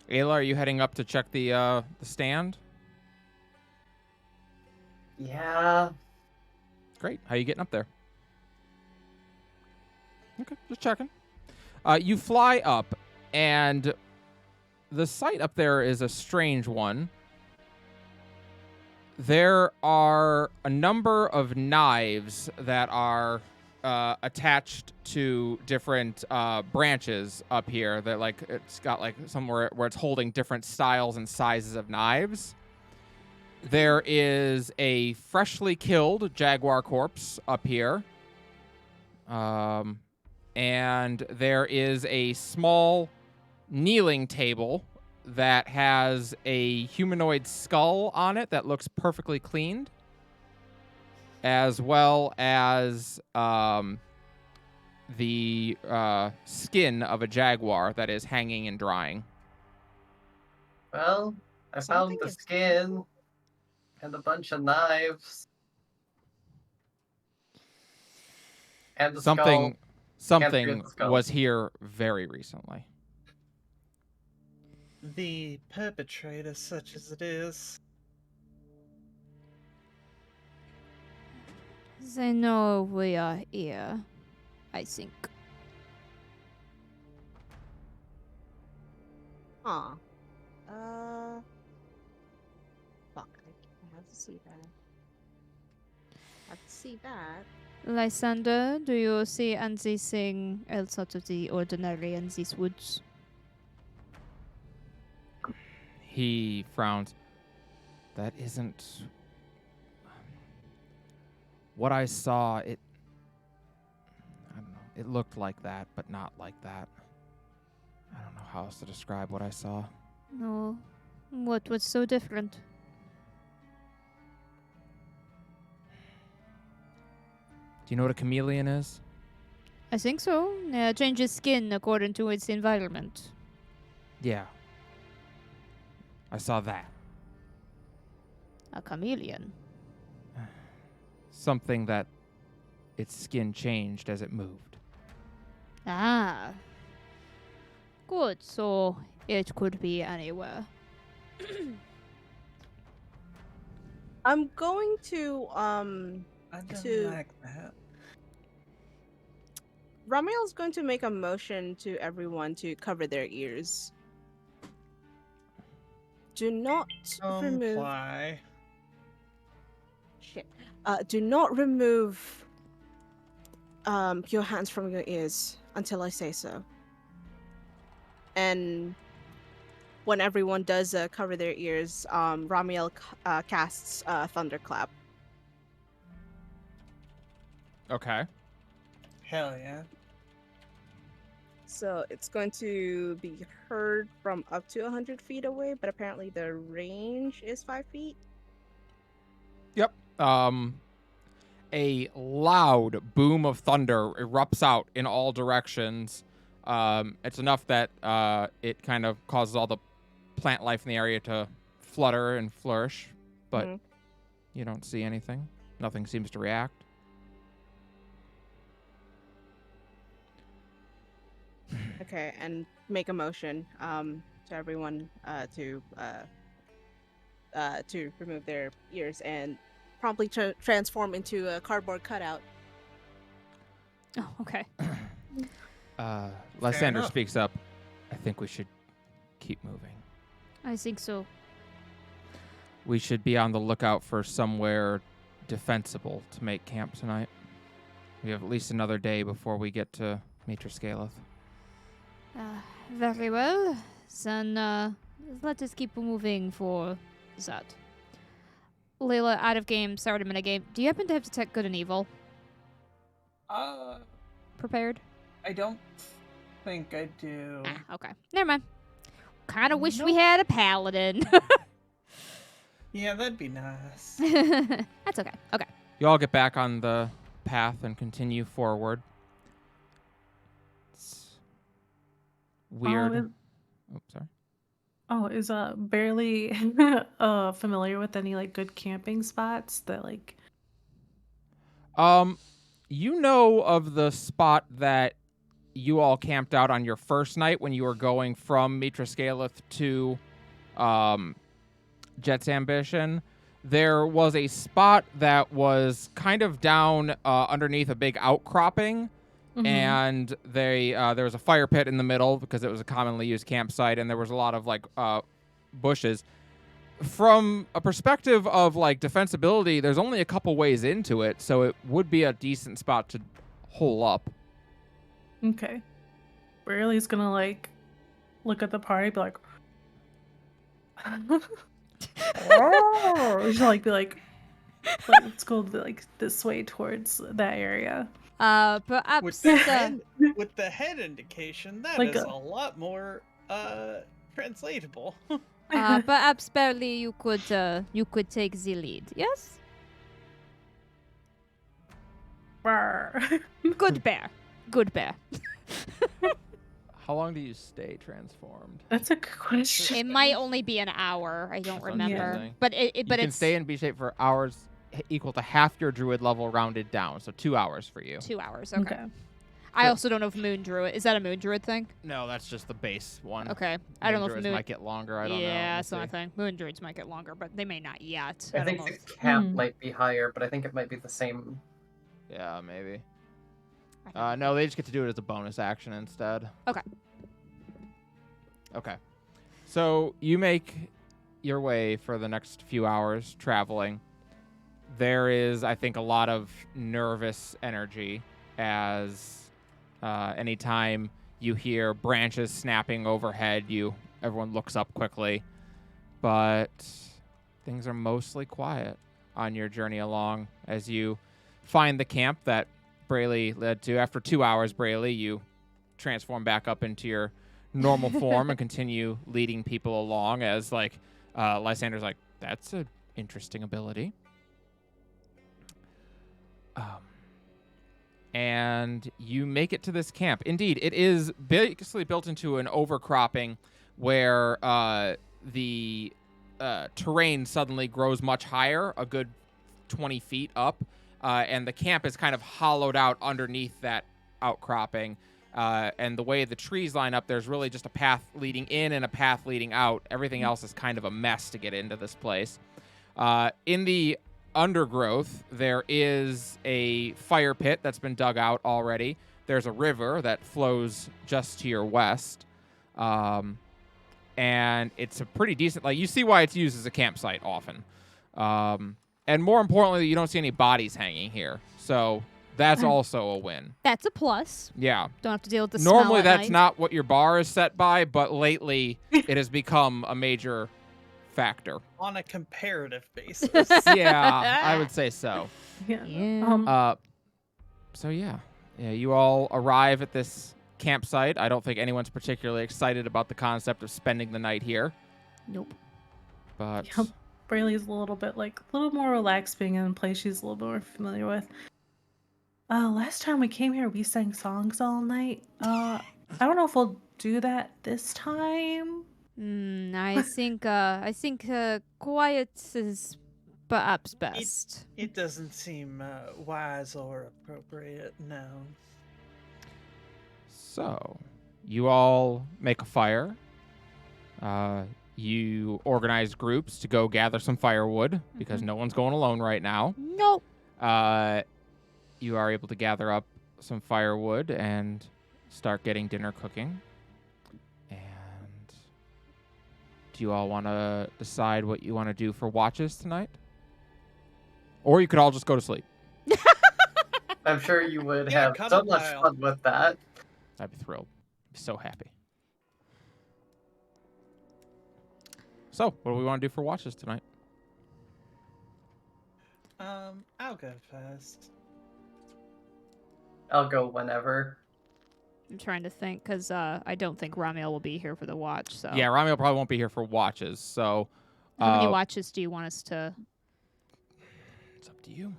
Ayla, are you heading up to check the stand? Yeah. Great. How are you getting up there? Okay, just checking. You fly up, and the sight up there is a strange one. There are a number of knives that are attached to different branches up here. That like it's got like somewhere where it's holding different styles and sizes of knives. There is a freshly killed jaguar corpse up here. And there is a small kneeling table that has a humanoid skull on it that looks perfectly cleaned. as well as the skin of a jaguar that is hanging and drying. Well, I Something found the is- skin and a bunch of knives and the Something skull. Can't forget something the skull. was here very recently. The perpetrator, such as it is. They know we are here, I think. Huh. Fuck. I have to see that. Lysander, do you see anything else out of the ordinary in these woods? He frowns. That isn't what I saw. I don't know. It looked like that, but not like that. I don't know how else to describe what I saw. No. What was so different? Do you know what a chameleon is? I think so. Changes skin according to its environment. Yeah. I saw that. A chameleon. Something that its skin changed as it moved. Ah. Good, so it could be anywhere. I'm going to I don't To- like that. Ramiel's going to make a motion to everyone to cover their ears. Do not remove Comply. shit. Do not remove your hands from your ears until I say so. And when everyone does cover their ears, Ramiel casts Thunderclap. Okay. Hell yeah. So it's going to be heard from up to 100 feet away, but apparently the range is 5 feet. Yep. A loud boom of thunder erupts out in all directions. It's enough that it kind of causes all the plant life in the area to flutter and flourish, but Mhm. you don't see anything. Nothing seems to react. Okay, and make a motion to everyone to remove their ears and promptly transform into a cardboard cutout. Oh, okay. Lysander enough. speaks up. I think we should keep moving. I think so. We should be on the lookout for somewhere defensible to make camp tonight. We have at least another day before we get to Mitrascaleth. Very well. Then let us keep moving for that. Layla, out of game, start a minute game. Do you happen to have Detect Good and Evil prepared? I don't think I do. Ah, okay. Never mind. Kind of wish we Nope. had a paladin. Yeah, that'd be nice. That's okay. Okay. You all get back on the path and continue forward. It's weird. Sorry. Is barely familiar with any like good camping spots that like. You know of the spot that you all camped out on your first night when you were going from Mitrascaleth to Jet's Ambition. There was a spot that was kind of down underneath a big outcropping, and there was a fire pit in the middle because it was a commonly used campsite, and there was a lot of like bushes. From a perspective of like defensibility, there's only a couple ways into it, so it would be a decent spot to hole up. Okay. Barely's gonna like look at the party, be like, she'll like be like, let's go like this way towards that area. Perhaps. With the head indication, that Like is a- a lot more translatable. Perhaps barely you could take the lead. Yes. Brr. Good bear. Good bear. How long do you stay transformed? That's a good question. It might only be an hour. I don't That's what I'm remember. saying. But You but can it's stay in B shape for hours equal to half your druid level rounded down, so 2 hours for you. 2 hours. Okay. Okay. I So- also don't know if moon druid is that a moon druid thing. No, that's just the base one. Okay. I don't know if Druids moon. might get longer. I don't know. Yeah, We'll that's the only see. thing. Moon druids might get longer, but they may not yet. I don't think know. the if- cap Hmm. might be higher, but I think it might be the same. Yeah, maybe. I think- No, they just get to do it as a bonus action instead. Okay. Okay. So you make your way for the next few hours traveling. There is, I think, a lot of nervous energy as anytime you hear branches snapping overhead, everyone looks up quickly. But things are mostly quiet on your journey along as you find the camp that Brayley led to. After 2 hours, Brayley, you transform back up into your normal form and continue leading people along as Lysander's like, that's an interesting ability. And you make it to this camp. Indeed, it is basically built into an overcropping where the terrain suddenly grows much higher, a good 20 feet up, and the camp is kind of hollowed out underneath that outcropping. And the way the trees line up, there's really just a path leading in and a path leading out. Everything else is kind of a mess to get into this place. In the undergrowth, there is a fire pit that's been dug out already. There's a river that flows just to your west. And it's a pretty decent, you see why it's used as a campsite often. And more importantly, you don't see any bodies hanging here. So that's also a win. That's a plus. Yeah. Don't have to deal with the smell Normally at that's night. not what your bar is set by, but lately it has become a major factor. On a comparative basis. Yeah, I would say so. Yeah. Yeah. So yeah, you all arrive at this campsite. I don't think anyone's particularly excited about the concept of spending the night here, Nope. but Yep. Brayley's a little bit a little more relaxed being in a place she's a little bit more familiar with. Last time we came here, we sang songs all night. I don't know if we'll do that this time. I think quiet is perhaps best. It doesn't seem wise or appropriate, no. So you all make a fire. You organize groups to go gather some firewood because no one's going alone right now. Nope. You are able to gather up some firewood and start getting dinner cooking. And do you all want to decide what you want to do for watches tonight? Or you could all just go to sleep. I'm sure you would Yeah, have cuddle so much pile. fun with that. I'd be thrilled. Be so happy. So, what do we want to do for watches tonight? I'll go first. I'll go whenever. I'm trying to think because I don't think Ramiel will be here for the watch. So Yeah, Ramiel probably won't be here for watches, so How many watches do you want us to? it's up to you.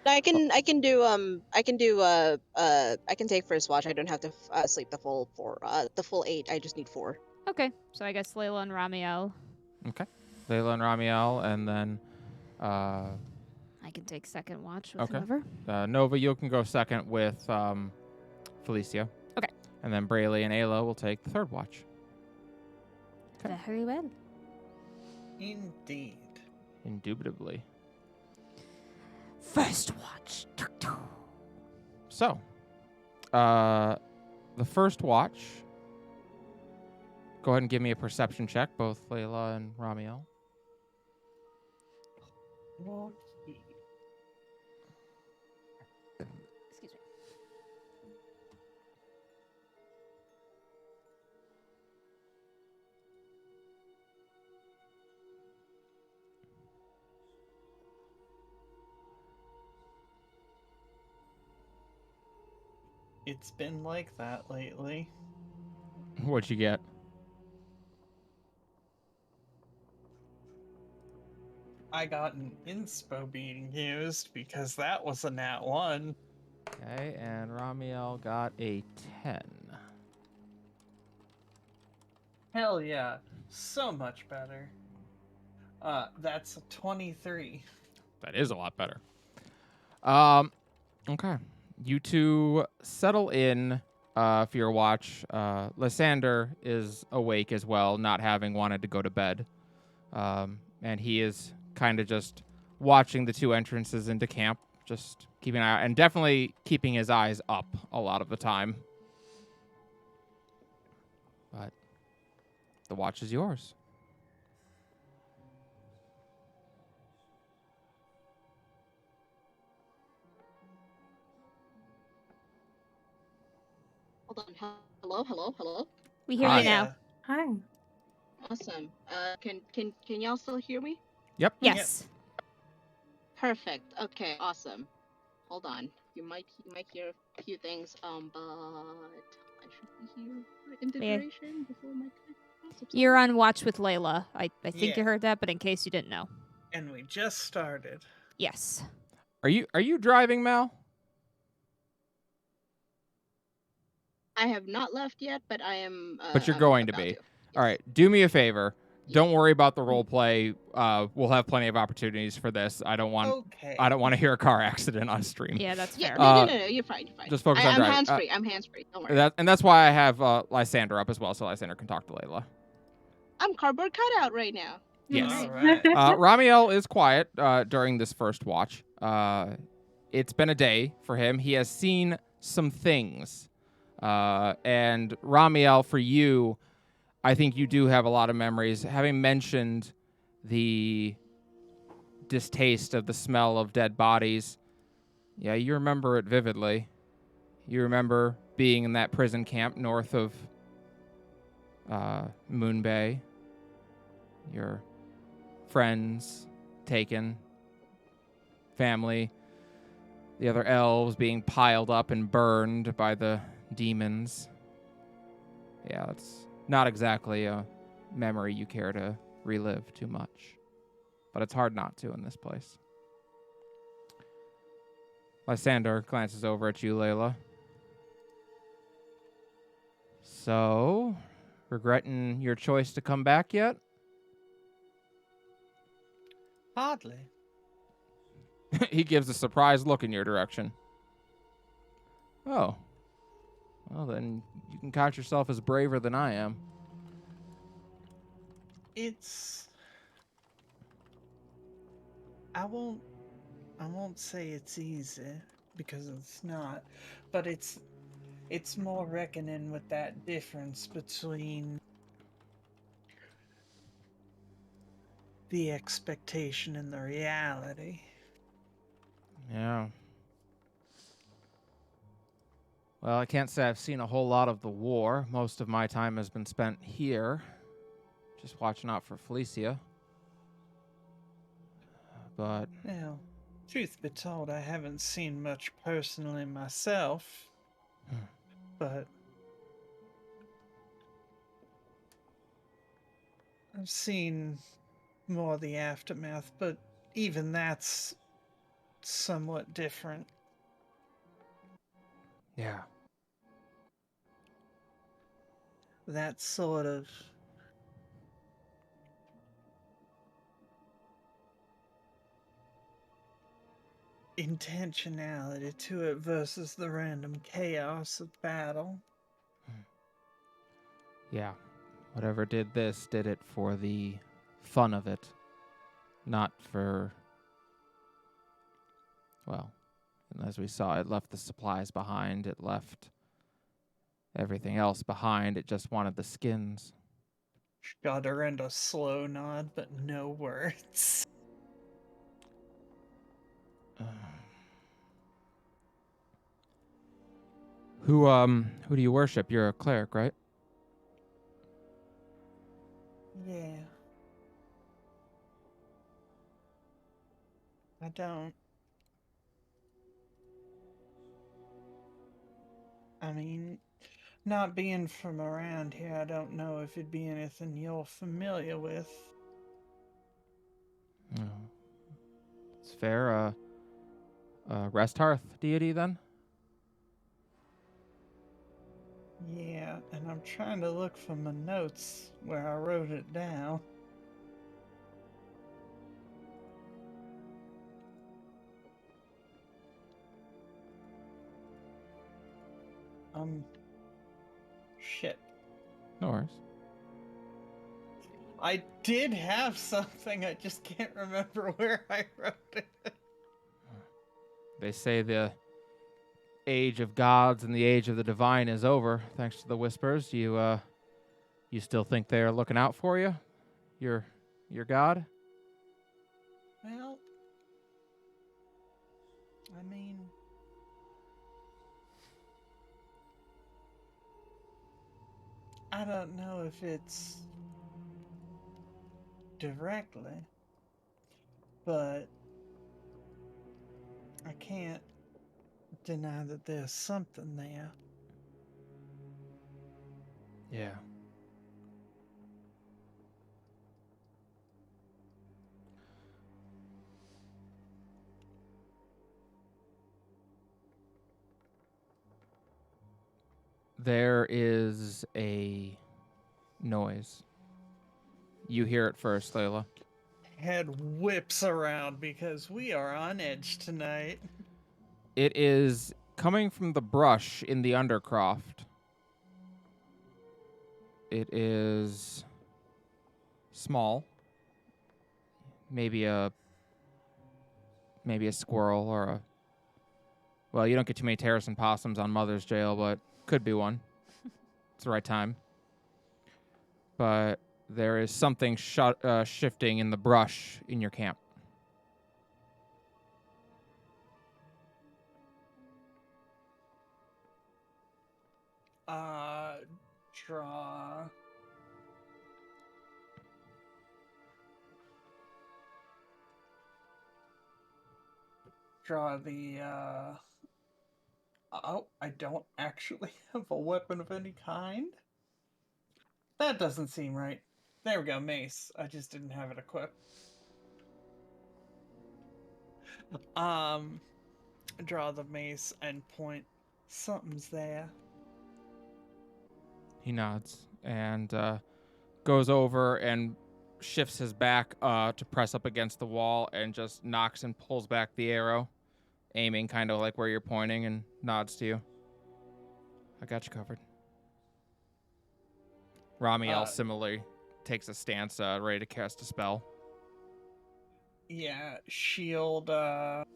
I can take first watch. I don't have to sleep the full 8. I just need 4. Okay, so I guess Layla and Ramiel. Okay. Layla and Ramiel, and then I can take second watch with Okay. whoever. Nova, you can go second with Felicia. Okay. And then Brayley and Ayla will take the third watch. Okay. Very well. Indeed. Indubitably. First watch. So, the first watch. Go ahead and give me a perception check, both Layla and Ramiel. Okay. Excuse me. It's been like that lately. What'd you get? I I got an inspo being used because that was a nat 1. Okay, and Ramiel got a 10. Hell yeah. So much better. That's a 23. That is a lot better. Okay. You two settle in for your watch. Lysander is awake as well, not having wanted to go to bed. And he is kind of just watching the two entrances into camp, just keeping an eye out, and definitely keeping his eyes up a lot of the time. But the watch is yours. Hold on. Hello. We hear Hi. you now. Hi. Awesome. Can y'all still hear me? Yep. Yes. Perfect. Okay. Awesome. Hold on. You might hear a few things. But I should be here in the Yeah. duration before my time. You're on watch with Layla. I think Yeah. you heard that, but in case you didn't know. And we just started. Yes. Are you driving, Mal? I have not left yet, but I am. But you're I'm going to about be. Yes. All right. Do me a favor. Yeah. Don't worry about the role play. We'll have plenty of opportunities for this. I don't want Okay. to hear a car accident on stream. Yeah, that's Yeah. fair. No. You're fine. You're fine. Just focus on I'm driving. hands free. I'm hands free. Don't worry. And that's why I have Lysander up as well, so Lysander can talk to Layla. I'm cardboard cutout right now. Yes. All right. Ramiel is quiet during this first watch. It's been a day for him. He has seen some things. And Ramiel, for you, I think you do have a lot of memories. Having mentioned the distaste of the smell of dead bodies, yeah, you remember it vividly. You remember being in that prison camp north of Moon Bay. Your friends taken, family, the other elves being piled up and burned by the demons. Yeah, it's not exactly a memory you care to relive too much, but it's hard not to in this place. Lysander glances over at you, Layla. So, regretting your choice to come back yet? Hardly. He gives a surprised look in your direction. Oh. Well, then you can count yourself as braver than I am. I won't say it's easy because it's not, but it's more reckoning with that difference between the expectation and the reality. Yeah. Well, I can't say I've seen a whole lot of the war. Most of my time has been spent here, just watching out for Felicia. But Now, truth be told, I haven't seen much personally myself, but I've seen more of the aftermath, but even that's somewhat different. yeah. That sort of intentionality to it versus the random chaos of battle. Yeah. Whatever did this did it for the fun of it, not for, well, and as we saw, it left the supplies behind. It left everything else behind. It just wanted the skins. Shudder and a slow nod, but no words. Who do you worship? You're a cleric, right? Yeah. I don't. I mean, not being from around here, I don't know if it'd be anything you're familiar with. fair. Rest Hearth deity then? Yeah, and I'm trying to look for my notes where I wrote it down. Shit. No worries. I did have something, I just can't remember where I wrote it. They say the age of gods and the age of the divine is over, thanks to the whispers. You still think they're looking out for you? Your god? Well, I mean, I don't know if it's directly, but I can't deny that there's something there. Yeah. There is a noise. You hear it first, Layla. Head whips around because we are on edge tonight. It is coming from the brush in the undercroft. It is small. Maybe a squirrel or a... Well, you don't get too many Terracin possums on Mother's Jail, but could be one. It's the right time. But there is something shifting in the brush in your camp. Draw. Draw the, Oh, I don't actually have a weapon of any kind? That doesn't seem right. There we go, mace. I just didn't have it equipped. Draw the mace and point. Something's there. He nods and goes over and shifts his back to press up against the wall and just knocks and pulls back the arrow, aiming kind of like where you're pointing, and nods to you. I got you covered. Ramiel similarly takes a stance, ready to cast a spell. Yeah, shield up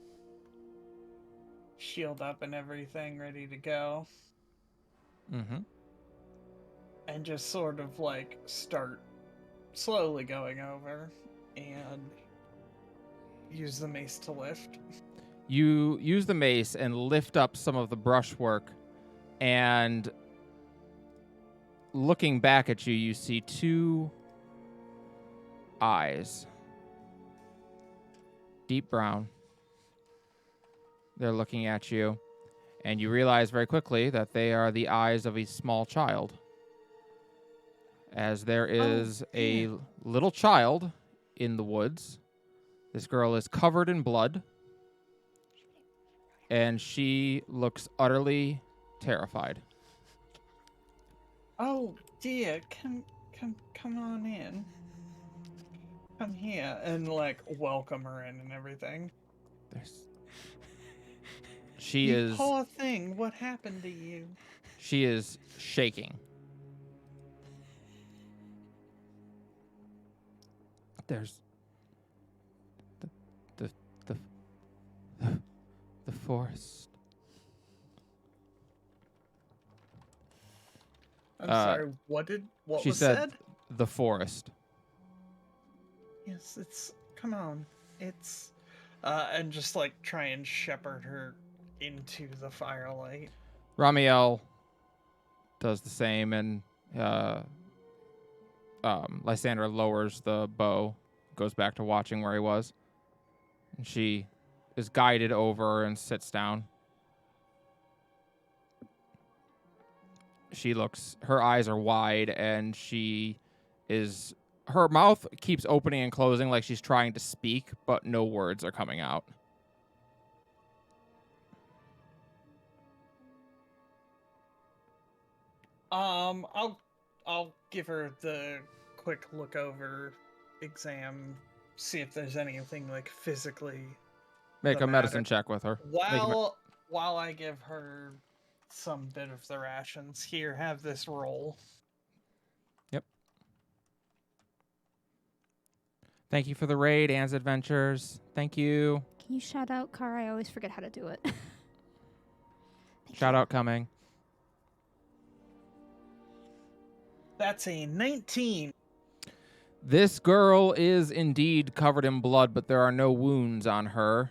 and everything ready to go. Mm-hmm. And just sort of like start slowly going over and use the mace to lift. You use the mace and lift up some of the brushwork, and looking back at you, you see two eyes. Deep brown. They're looking at you, and you realize very quickly that they are the eyes of a small child. As there is a little child in the woods. This girl is covered in blood, and she looks utterly terrified. Oh dear, come on in. Come here and like welcome her in and everything. She You is poor thing, what happened to you? She is shaking. There's the forest. I'm sorry, what she was said? The forest. Yes, come on. It's and just like try and shepherd her into the firelight. Ramiel does the same, and Lysandra lowers the bow, goes back to watching where he was, and she is guided over and sits down. Her eyes are wide, and her mouth keeps opening and closing like she's trying to speak, but no words are coming out. I'll give her the quick look over exam, see if there's anything like physically Make the a medicine matter. check with her. Make a While I give her some bit of the rations, here, have this roll. Yep. Thank you for the raid, Anne's Adventures. Thank you. Can you shout out Kara? I always forget how to do it. Thank Shout you. out coming. That's a 19. This girl is indeed covered in blood, but there are no wounds on her.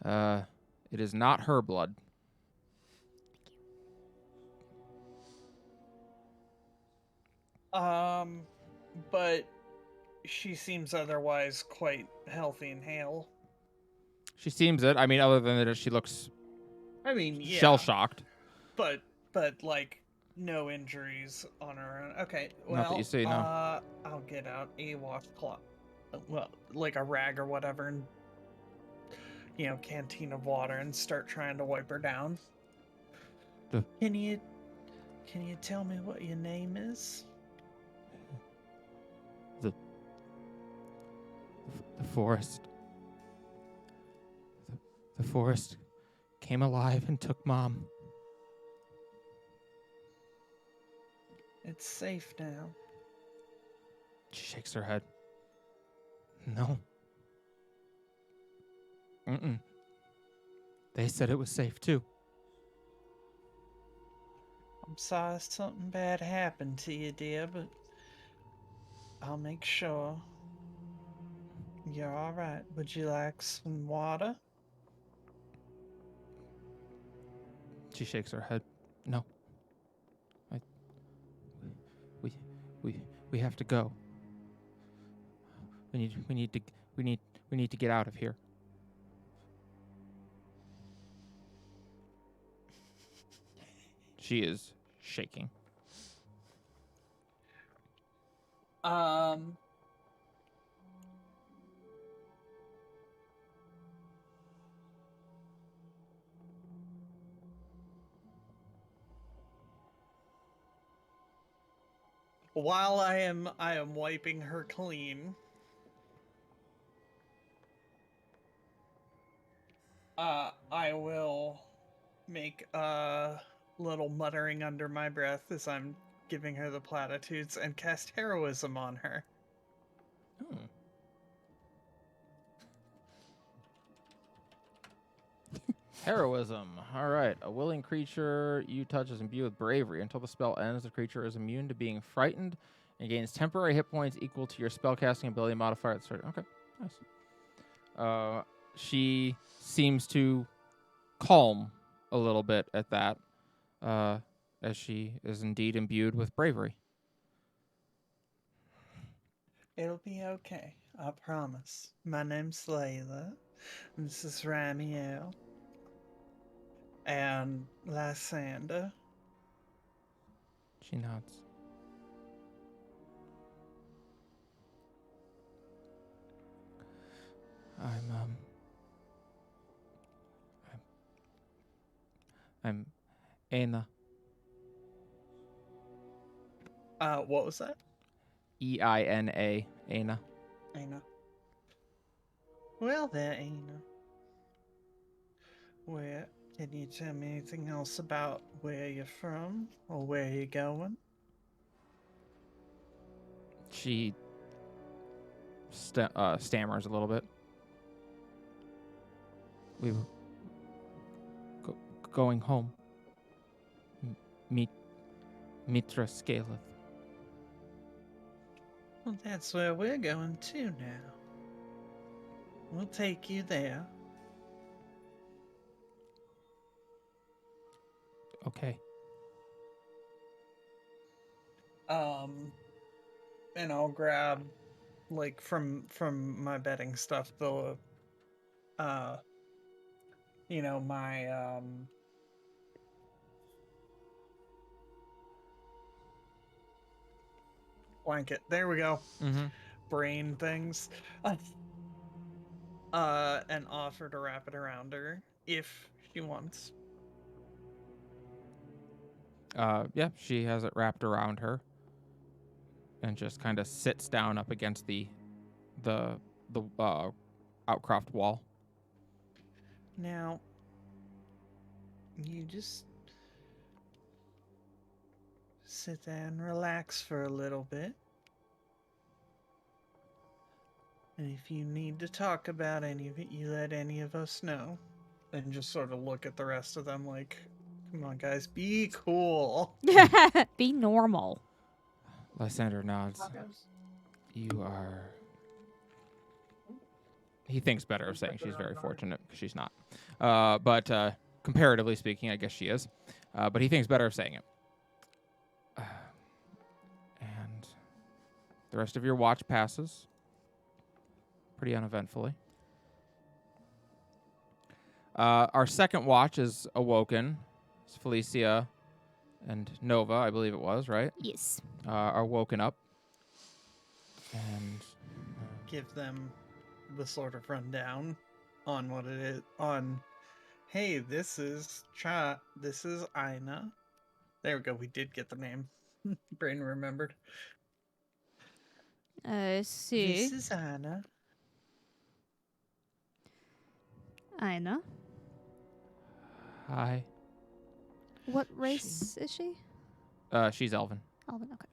It is not her blood. But she seems otherwise quite healthy and hale. She seems it. I mean, other than that, she looks I mean, yeah, shell-shocked. but like no injuries on her own. Okay, well, Not that you see, no. I'll get out a washcloth, well, like a rag or whatever, and canteen of water, and start trying to wipe her down. Can you tell me what your name is? The forest. The forest came alive and took Mom. It's safe now. She shakes her head. No. Mm-mm. They said it was safe, too. I'm sorry something bad happened to you, dear, but I'll make sure you're all right. Would you like some water? She shakes her head. No. We have to go. We need to get out of here. She is shaking. While I am wiping her clean, I will make a little muttering under my breath as I'm giving her the platitudes and cast heroism on her. Hmm. Heroism. All right. A willing creature you touch is imbued with bravery. Until the spell ends, the creature is immune to being frightened and gains temporary hit points equal to your spellcasting ability modifier at the start. Okay. Nice. She seems to calm a little bit at that, as she is indeed imbued with bravery. It'll be okay. I promise. My name's Layla. This is Ramiel. And Lysander. She nods. I'm Aina. What was that? Eina. Aina. Aina. Well there, Aina. Where can you tell me anything else about where you're from or where you're going? She stammers a little bit. We were going home. Mitra Scaleth. Well, that's where we're going to now. We'll take you there. Okay. And I'll grab, like, from my bedding stuff, the, my, blanket. There we go. Mm-hmm. Brain things. And offer to wrap it around her if she wants. Yeah, she has it wrapped around her, and just kind of sits down up against the outcropped wall. Now, you just sit there and relax for a little bit. And if you need to talk about any of it, you let any of us know. And just sort of look at the rest of them like, come on, guys, be cool. Be normal. Lysander nods. You are... He thinks better of saying she's very fortunate, because she's not. But comparatively speaking, I guess she is. But he thinks better of saying it. And the rest of your watch passes pretty uneventfully. Our second watch is awoken. It's Felicia and Nova, I believe it was, right? Yes. Are woken up. And Give them the sort of rundown on what it is. On, hey, this is Ina. There we go. We did get the name. Brain remembered. I see. This is Ina. Ina. hi. What race is she? She's Elven. Alvin, okay.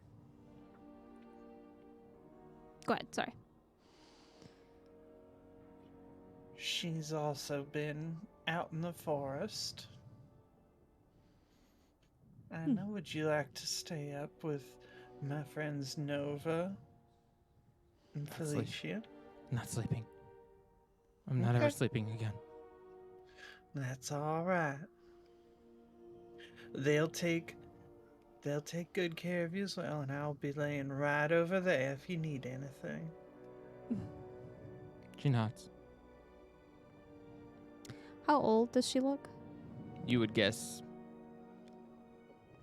Go ahead, sorry. She's also been out in the forest. Ina, would you like to stay up with my friends Nova and That's like- Felicia? Not sleeping. I'm not ever Okay. sleeping again. That's all right. They'll take good care of you as well, and I'll be laying right over there if you need anything. She nods. How old does she look? You would guess.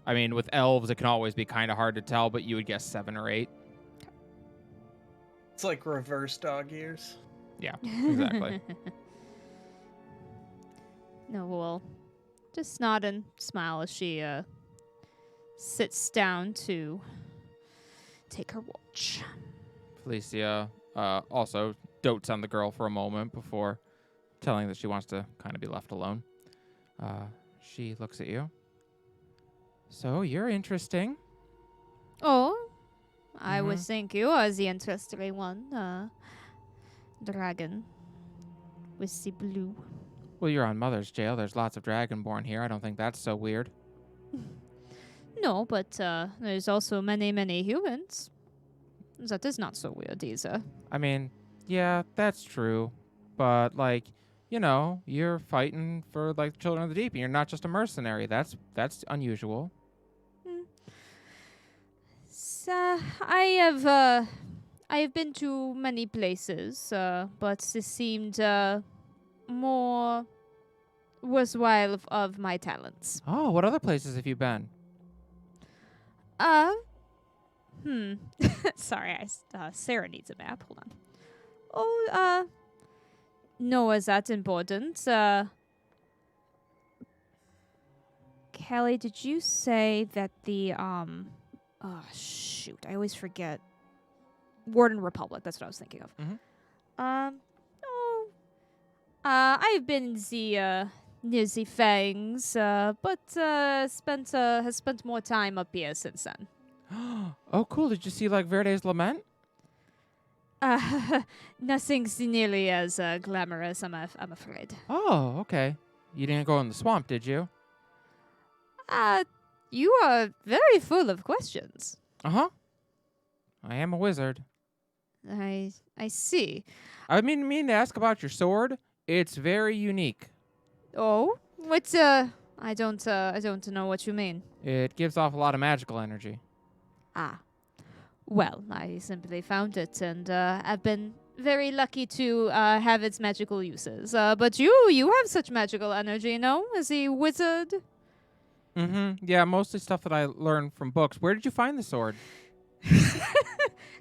I mean, with elves, it can always be kind of hard to tell, but you would guess 7 or 8. It's like reverse dog ears. Yeah, exactly. No, well, just nod and smile as she sits down to take her watch. Felicia also dotes on the girl for a moment before telling that she wants to kind of be left alone. She looks at you. So, you're interesting. Oh, I would Mhm. think you are the interesting one. Dragon with the blue. Well, you're on Mother's Jail. There's lots of dragonborn here. I don't think that's so weird. No, but there's also many, many humans. That is not so weird either. I mean, yeah, that's true. But, like, you know, you're fighting for, like, Children of the Deep, and you're not just a mercenary. That's unusual. So, I have been to many places, but this seemed more worthwhile of my talents. Oh, what other places have you been? Sorry, Sarah needs a map. Hold on. Oh, no, is that important? Kelly, did you say that the, oh, shoot, I always forget. Warden Republic, that's what I was thinking of. I've been near the Fangs, but has spent more time up here since then. Oh, cool. Did you see, like, Verde's Lament? Nothing's nearly as glamorous, I'm afraid. Oh, okay. You didn't go in the swamp, did you? You are very full of questions. Uh-huh. I am a wizard. I see. I mean to ask about your sword. It's very unique. Oh, what? I don't know what you mean. It gives off a lot of magical energy. Ah, well, I simply found it, and I've been very lucky to have its magical uses. But you have such magical energy, no? As a wizard. Mm-hmm. Yeah, mostly stuff that I learned from books. Where did you find the sword?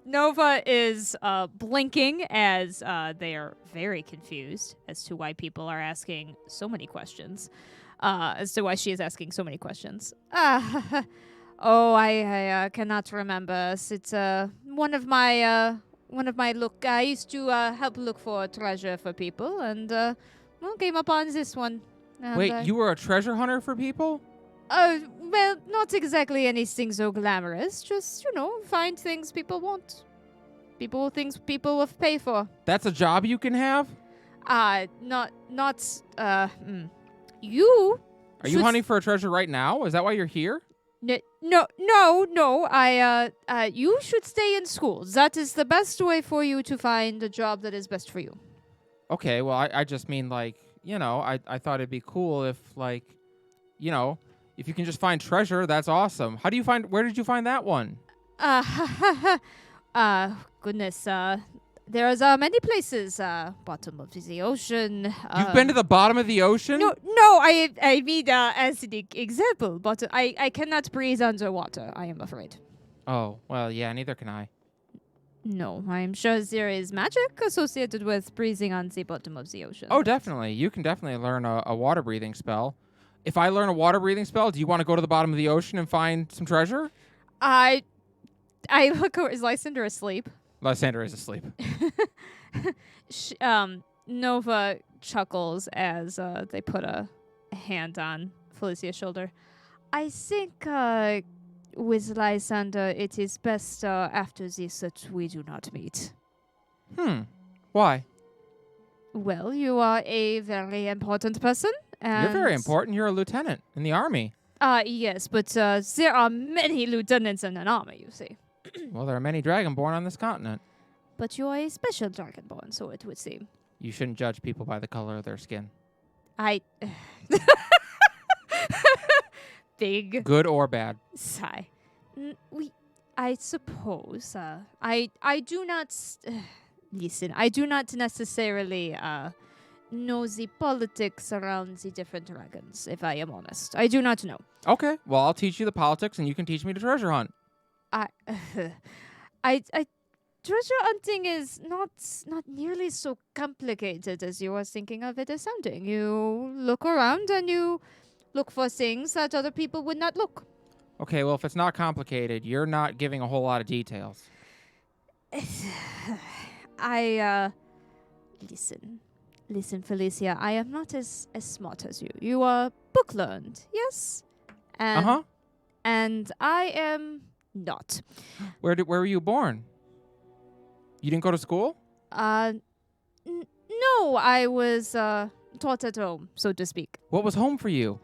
Nova is blinking as they are very confused as to why people are asking so many questions. as to why she is asking so many questions. I cannot remember. It's one of my look. I used to help look for treasure for people, and came upon this one. And, Wait, you were a treasure hunter for people? Well, not exactly anything so glamorous. Just find things people want. Things people will pay for. That's a job you can have? You. Are you hunting for a treasure right now? Is that why you're here? No. You should stay in school. That is the best way for you to find a job that is best for you. Okay, well, I just mean, like, I thought it'd be cool if, like, if you can just find treasure, that's awesome. Where did you find that one? Goodness, there's many places, bottom of the ocean. You've been to the bottom of the ocean? No, I mean, as an example, but I cannot breathe underwater, I am afraid. Oh, well, yeah, neither can I. No, I'm sure there is magic associated with breathing on the bottom of the ocean. Oh, definitely. You can definitely learn a water breathing spell. If I learn a water breathing spell, do you want to go to the bottom of the ocean and find some treasure? I look over. Is Lysander asleep? Lysander is asleep. Nova chuckles as they put a hand on Felicia's shoulder. I think with Lysander, it is best after this that we do not meet. Why? Well, you are a very important person. And You're very important. You're a lieutenant in the army. Yes, but there are many lieutenants in an army, you see. Well, there are many dragonborn on this continent. But you are a special dragonborn, so it would seem. You shouldn't judge people by the color of their skin. Big Good or bad. sigh. I suppose. I do not listen. I do not necessarily know the politics around the different dragons. If I am honest, I do not know. Okay, well, I'll teach you the politics, and you can teach me to treasure hunt. Treasure hunting is not nearly so complicated as you are thinking of it as sounding. You look around and you look for things that other people would not look. Okay, well, if it's not complicated, you're not giving a whole lot of details. Listen, Felicia, I am not as smart as you. You are book-learned, yes? And I am not. Where were you born? You didn't go to school? No, I was taught at home, so to speak. What was home for you?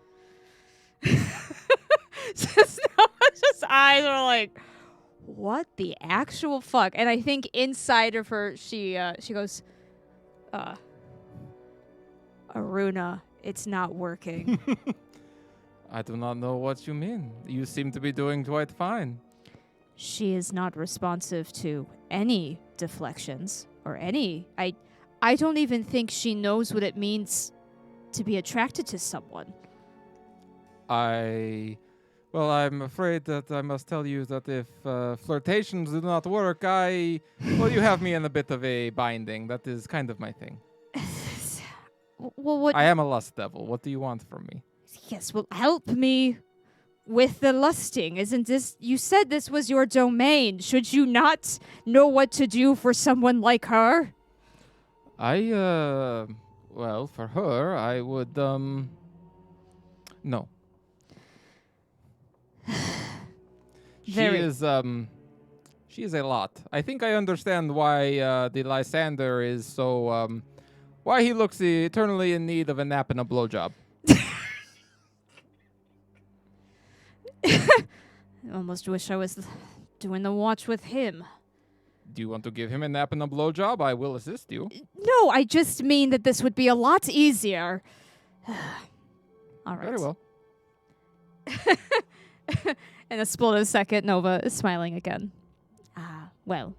just eyes are like, what the actual fuck? And I think inside of her, she goes, Aruna, it's not working. I do not know what you mean. You seem to be doing quite fine. She is not responsive to any deflections or any. I don't even think she knows what it means to be attracted to someone. Well, I'm afraid that I must tell you that if flirtations do not work, you have me in a bit of a binding. That is kind of my thing. Well, what? I am a lust devil. What do you want from me? Yes, well, help me with the lusting. Isn't this? You said this was your domain. Should you not know what to do for someone like her? Well, for her, I would, no. She is a lot. I think I understand why the Lysander is so, why he looks eternally in need of a nap and a blowjob. I almost wish I was doing the watch with him. Do you want to give him a nap and a blowjob? I will assist you. No, I just mean that this would be a lot easier. All right. Very well. In a split of a second, Nova is smiling again. Well,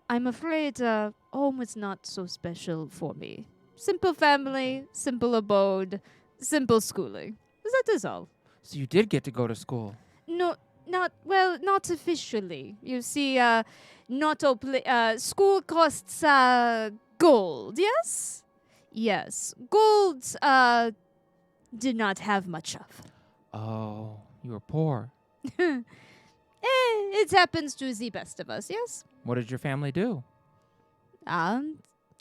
I'm afraid home is not so special for me. Simple family, simple abode, simple schooling. That is all. So you did get to go to school. No, not officially. You see, school costs gold, yes? Yes. Gold, did not have much of. Oh, you were poor. It happens to the best of us, yes? What did your family do?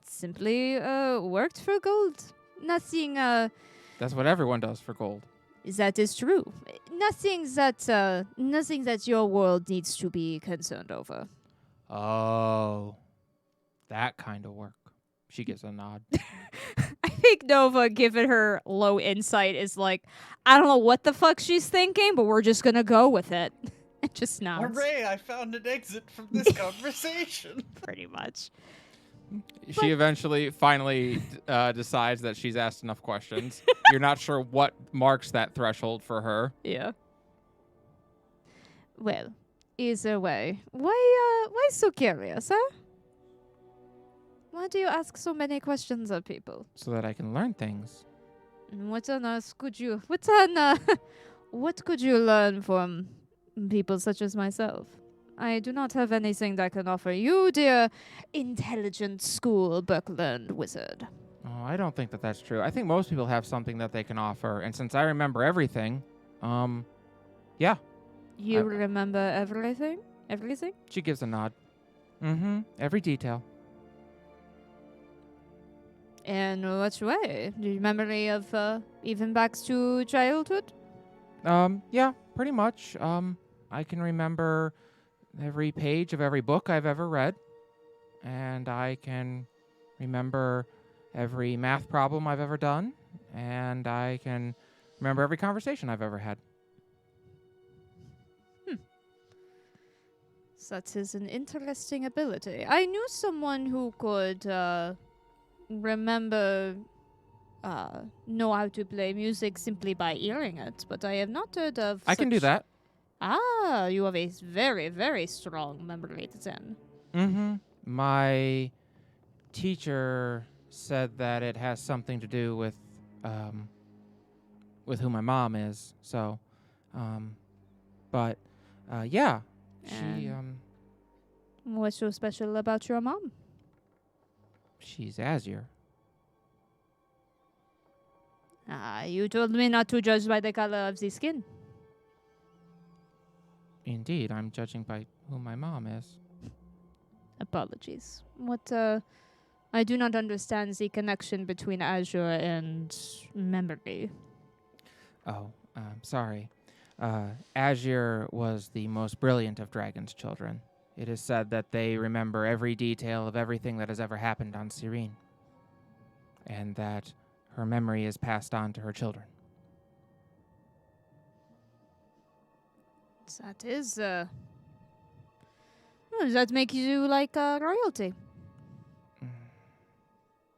Simply worked for gold. Nothing, That's what everyone does for gold. that is true. Nothing that your world needs to be concerned over. Oh, that kind of work. She gives a nod. I think Nova, given her low insight, is like, I don't know what the fuck she's thinking, but we're just gonna go with it. It just nods. Hooray, I found an exit from this conversation. Pretty much. She eventually, finally decides that she's asked enough questions. You're not sure what marks that threshold for her. Yeah. Well, either way, why so curious, huh? Why do you ask so many questions of people? So that I can learn things. What on earth could you? What could you learn from people such as myself? I do not have anything that can offer you, dear intelligent school book-learned wizard. Oh, I don't think that that's true. I think most people have something that they can offer, and since I remember everything, yeah. You remember everything? Everything? She gives a nod. Mm-hmm. Every detail. In what way? Do you memory of even back to childhood? Yeah, pretty much. I can remember every page of every book I've ever read, and I can remember every math problem I've ever done, and I can remember every conversation I've ever had. That is an interesting ability. I knew someone who could remember, know how to play music simply by hearing it, but I have not heard of. I can do that. Ah, you have a very, very strong memory then. Mm-hmm. My teacher said that it has something to do with who my mom is. So, yeah, she What's so special about your mom? she's Azure. You told me not to judge by the color of the skin. Indeed, I'm judging by who my mom is. Apologies. What, I do not understand the connection between Azure and memory. Oh, sorry. Azure was the most brilliant of Dragon's children. It is said that they remember every detail of everything that has ever happened on Serene, and that her memory is passed on to her children. That is, does that make you like royalty?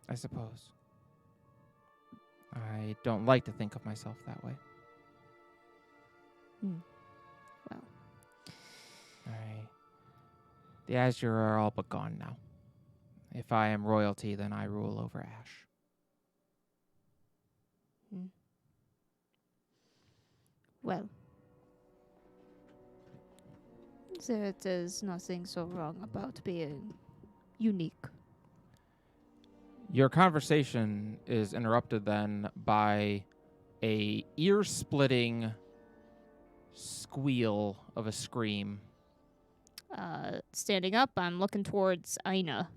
I suppose. I don't like to think of myself that way. Well. The Azure are all but gone now. If I am royalty, then I rule over Ash. Well. There is nothing so wrong about being unique. Your conversation is interrupted then by a ear-splitting squeal of a scream. Standing up, I'm looking towards Aina.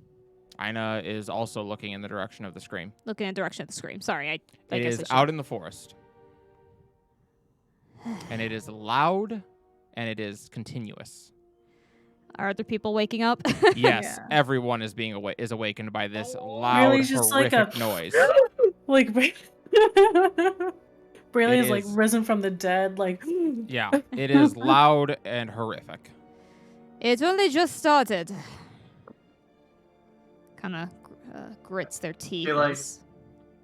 Aina is also looking in the direction of the scream. Looking in the direction of the scream. Sorry, I It guess is I should- out in the forest. And it is loud, and it is continuous. Are other people waking up? Yes, Yeah. everyone is being is awakened by this loud, Really just like horrific a- noise. Like, Braylon It is like is- risen from the dead, like. Yeah, it is loud and horrific. It only just started. Kind of grits their teeth. She, like, as-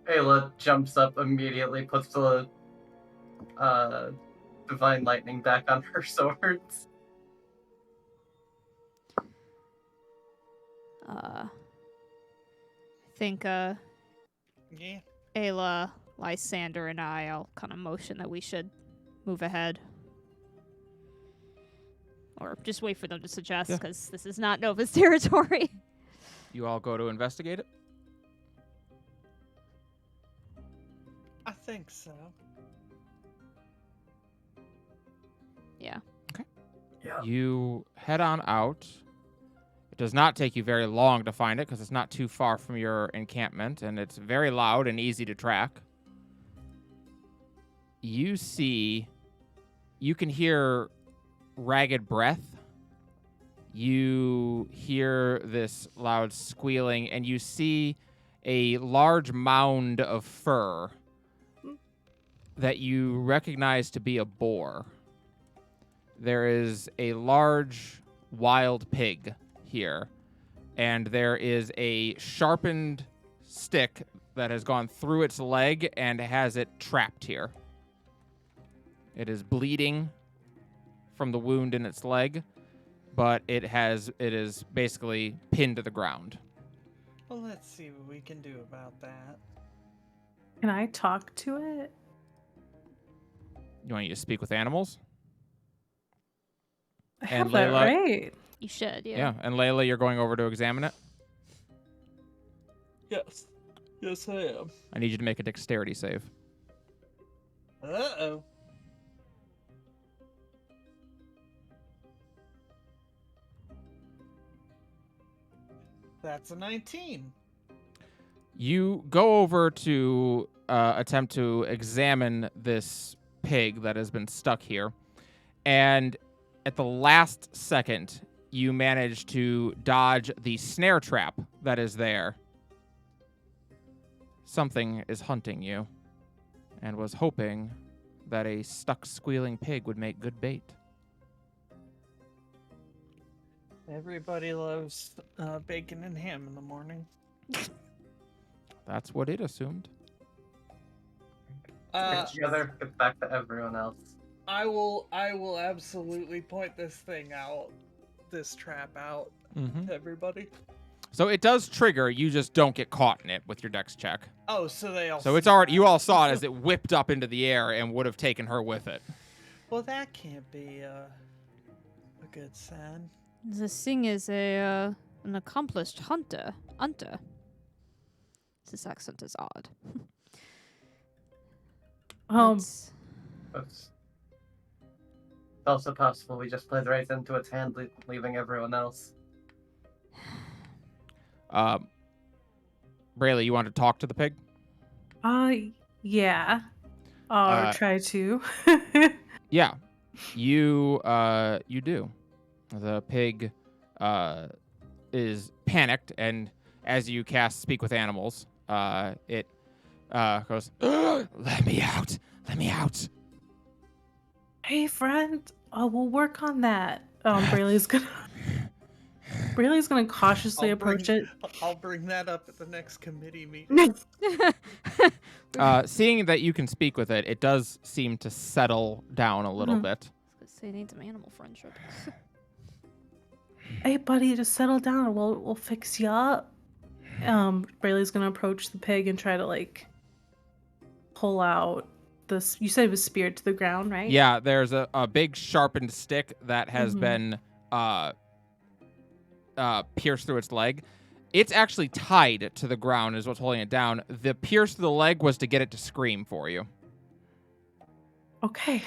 Ayla jumps up immediately, puts the divine lightning back on her swords. I think Yeah. Ayla, Lysander, and I'll kind of motion that we should move ahead. Or just wait for them to suggest, Yeah. because this is not Nova's territory. You all go to investigate it? I think so. Yeah. Yeah. You head on out. It does not take you very long to find it because it's not too far from your encampment, and it's very loud and easy to track. You can hear ragged breath. You hear this loud squealing, and you see a large mound of fur that you recognize to be a boar. There is a large wild pig here, and there is a sharpened stick that has gone through its leg and has it trapped here. It is bleeding from the wound in its leg, but it is basically pinned to the ground. Well, let's see what we can do about that. Can I talk to it? You want you to speak with animals? I And have that Layla- right. You should, yeah. Yeah, and Layla, you're going over to examine it? Yes. Yes, I am. I need you to make a dexterity save. Uh-oh. That's a 19. You go over to attempt to examine this pig that has been stuck here, and at the last second, you manage to dodge the snare trap that is there. Something is hunting you, and was hoping that a stuck, squealing pig would make good bait. Everybody loves bacon and ham in the morning. That's what it assumed. Get together, get back to everyone else. I will absolutely point this thing out, this trap out Mm-hmm. to everybody. So it does trigger. You just don't get caught in it with your dex check. Oh, so they all. So it's see already. that. You all saw it as it whipped up into the air and would have taken her with it. Well, that can't be a good sign. This thing is an accomplished hunter. This accent is odd. That's- It's also possible we just played right into its hand, leaving everyone else. Brayley, you want to talk to the pig? Yeah. I'll try to. Yeah, you do. The pig is panicked, and as you cast Speak with Animals, it goes, "Let me out! Let me out!" Hey, friend. We'll work on that. Brayley's gonna cautiously approach it. I'll bring that up at the next committee meeting. Seeing that you can speak with it, it does seem to settle down a little bit. I was gonna say, need some animal friendship. Hey, buddy, just settle down. We'll fix you up. Brayley's gonna approach the pig and try to like pull out this. You said it was speared to the ground, right? Yeah, there's a big sharpened stick that has been pierced through its leg. It's actually tied to the ground is what's holding it down. The pierce to the leg was to get it to scream for you. Okay.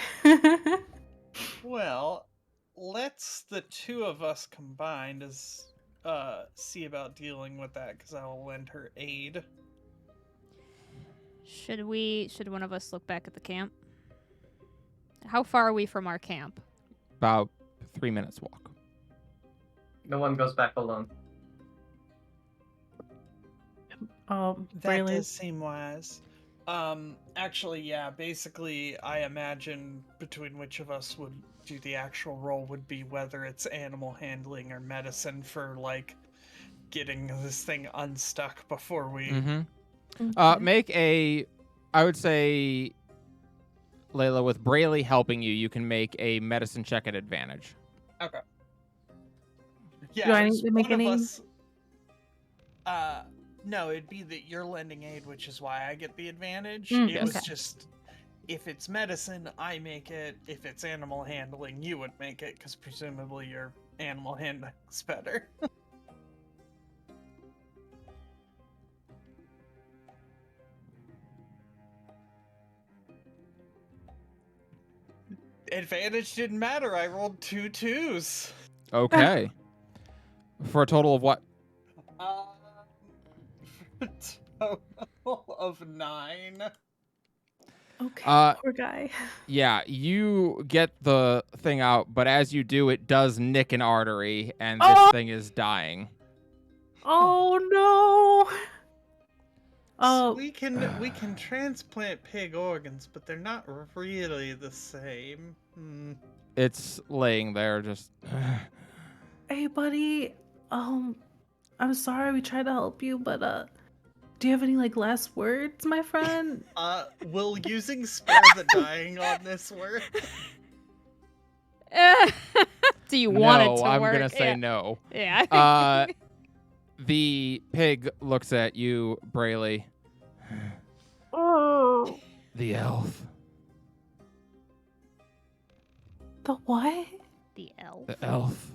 Well, let's the two of us combined see about dealing with that, because I will lend her aid. Should one of us look back at the camp? How far are we from our camp? About 3 minutes walk. No one goes back alone. That Brayley. does seem wise. Actually, yeah, basically, I imagine between which of us would do the actual role would be whether it's animal handling or medicine for, like, getting this thing unstuck before we... Mm-hmm. Make a, I would say, Layla, with Brayley helping you, you can make a medicine check at advantage. Okay. Yeah, Do I it need was to make one of any- us... No, it'd be that you're lending aid, which is why I get the advantage. Mm, It was okay. just, if it's medicine, I make it. If it's animal handling, you would make it, because presumably your animal handling's better. Advantage didn't matter. I rolled 2 2s. Okay. For a total of what? Total of 9. Okay, poor guy. Yeah, you get the thing out, but as you do, it does nick an artery, and this Oh! thing is dying. Oh no! Oh, We can transplant pig organs, but they're not really the same. It's laying there just... hey buddy. I'm sorry we tried to help you, but do you have any like last words, my friend? Will using spare the dying on this work? Do you want it No, to I'm work? gonna say Yeah. no. Yeah. The pig looks at you, Brayley. Oh. The elf. The what? The elf. The elf.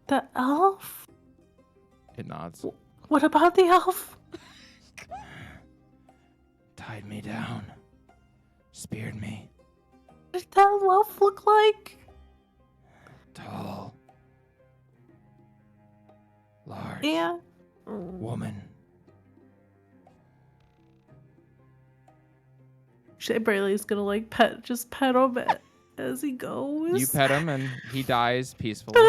The elf? It nods. What about the elf? Tied me down. Speared me. What did that elf look like? Tall. Large. Yeah. Woman. Brayley's gonna like pet him as he goes. You pet him, and he dies peacefully.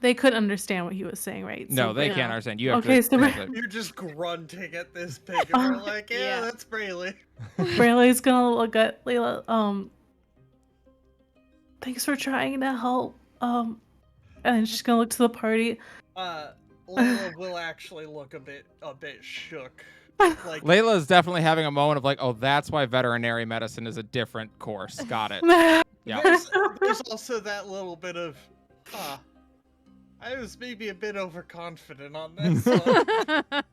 They couldn't understand what he was saying, right? No, So they Bra- can't understand. You have Okay, to so translate. You're just grunting at this pig, and we're like, yeah, Yeah. that's Brayley. Brayley's gonna look at Layla. Thanks for trying to help. And then she's gonna look to the party. Layla will actually look a bit shook. Like, Layla is definitely having a moment of like, oh, that's why veterinary medicine is a different course. Got it. Yeah. there's also that little bit of, I was maybe a bit overconfident on this one.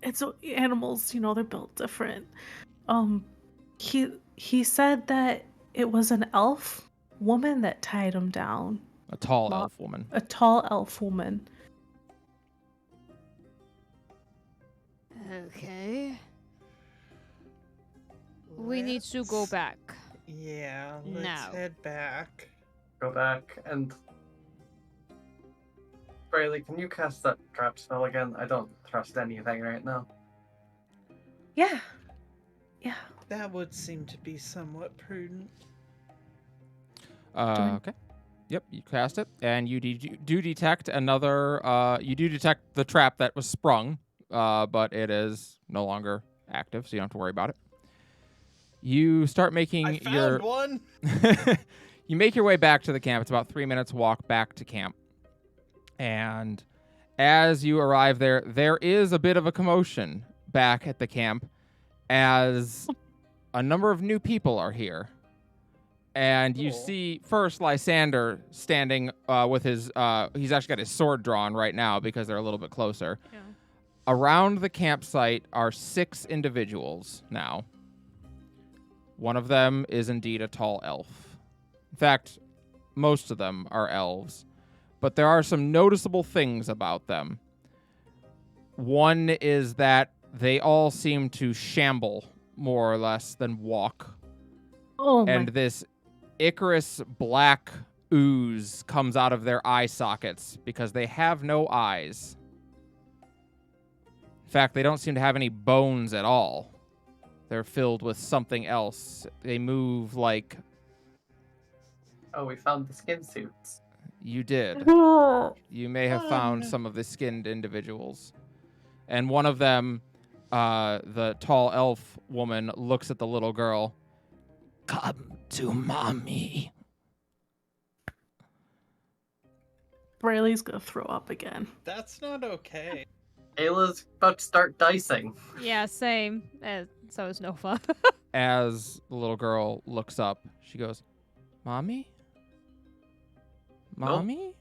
It's animals, they're built different. He said that it was an elf woman that tied him down. A tall elf woman. A tall elf woman. Okay. We need to go Let's- back. Yeah, let's Now. head back. Go back and Brayley, can you cast that trap spell again? I don't trust anything right now. Yeah. That would seem to be somewhat prudent. Okay. Yep, you cast it, and you do detect another. You do detect the trap that was sprung, but it is no longer active, so you don't have to worry about it. You start making I found your. one! You make your way back to the camp. It's about 3 minutes walk back to camp, and as you arrive there, there is a bit of a commotion back at the camp, as a number of new people are here. And you Cool. see first Lysander standing with his, he's actually got his sword drawn right now because they're a little bit closer. Yeah. Around the campsite are 6 individuals now. One of them is indeed a tall elf. In fact, most of them are elves. But there are some noticeable things about them. One is that they all seem to shamble more or less than walk. Oh And my. this Icarus black ooze comes out of their eye sockets because they have no eyes. In fact, they don't seem to have any bones at all. They're filled with something else. They move like Oh, we found the skin suits. you did. You may have Oh, found no. some of the skinned individuals. And one of them, the tall elf woman, looks at the little girl. Come to mommy. Brayley's gonna throw up again. That's not okay. Ayla's about to start dicing. Yeah, same. So is Nova. As the little girl looks up, she goes, Mommy? Mommy?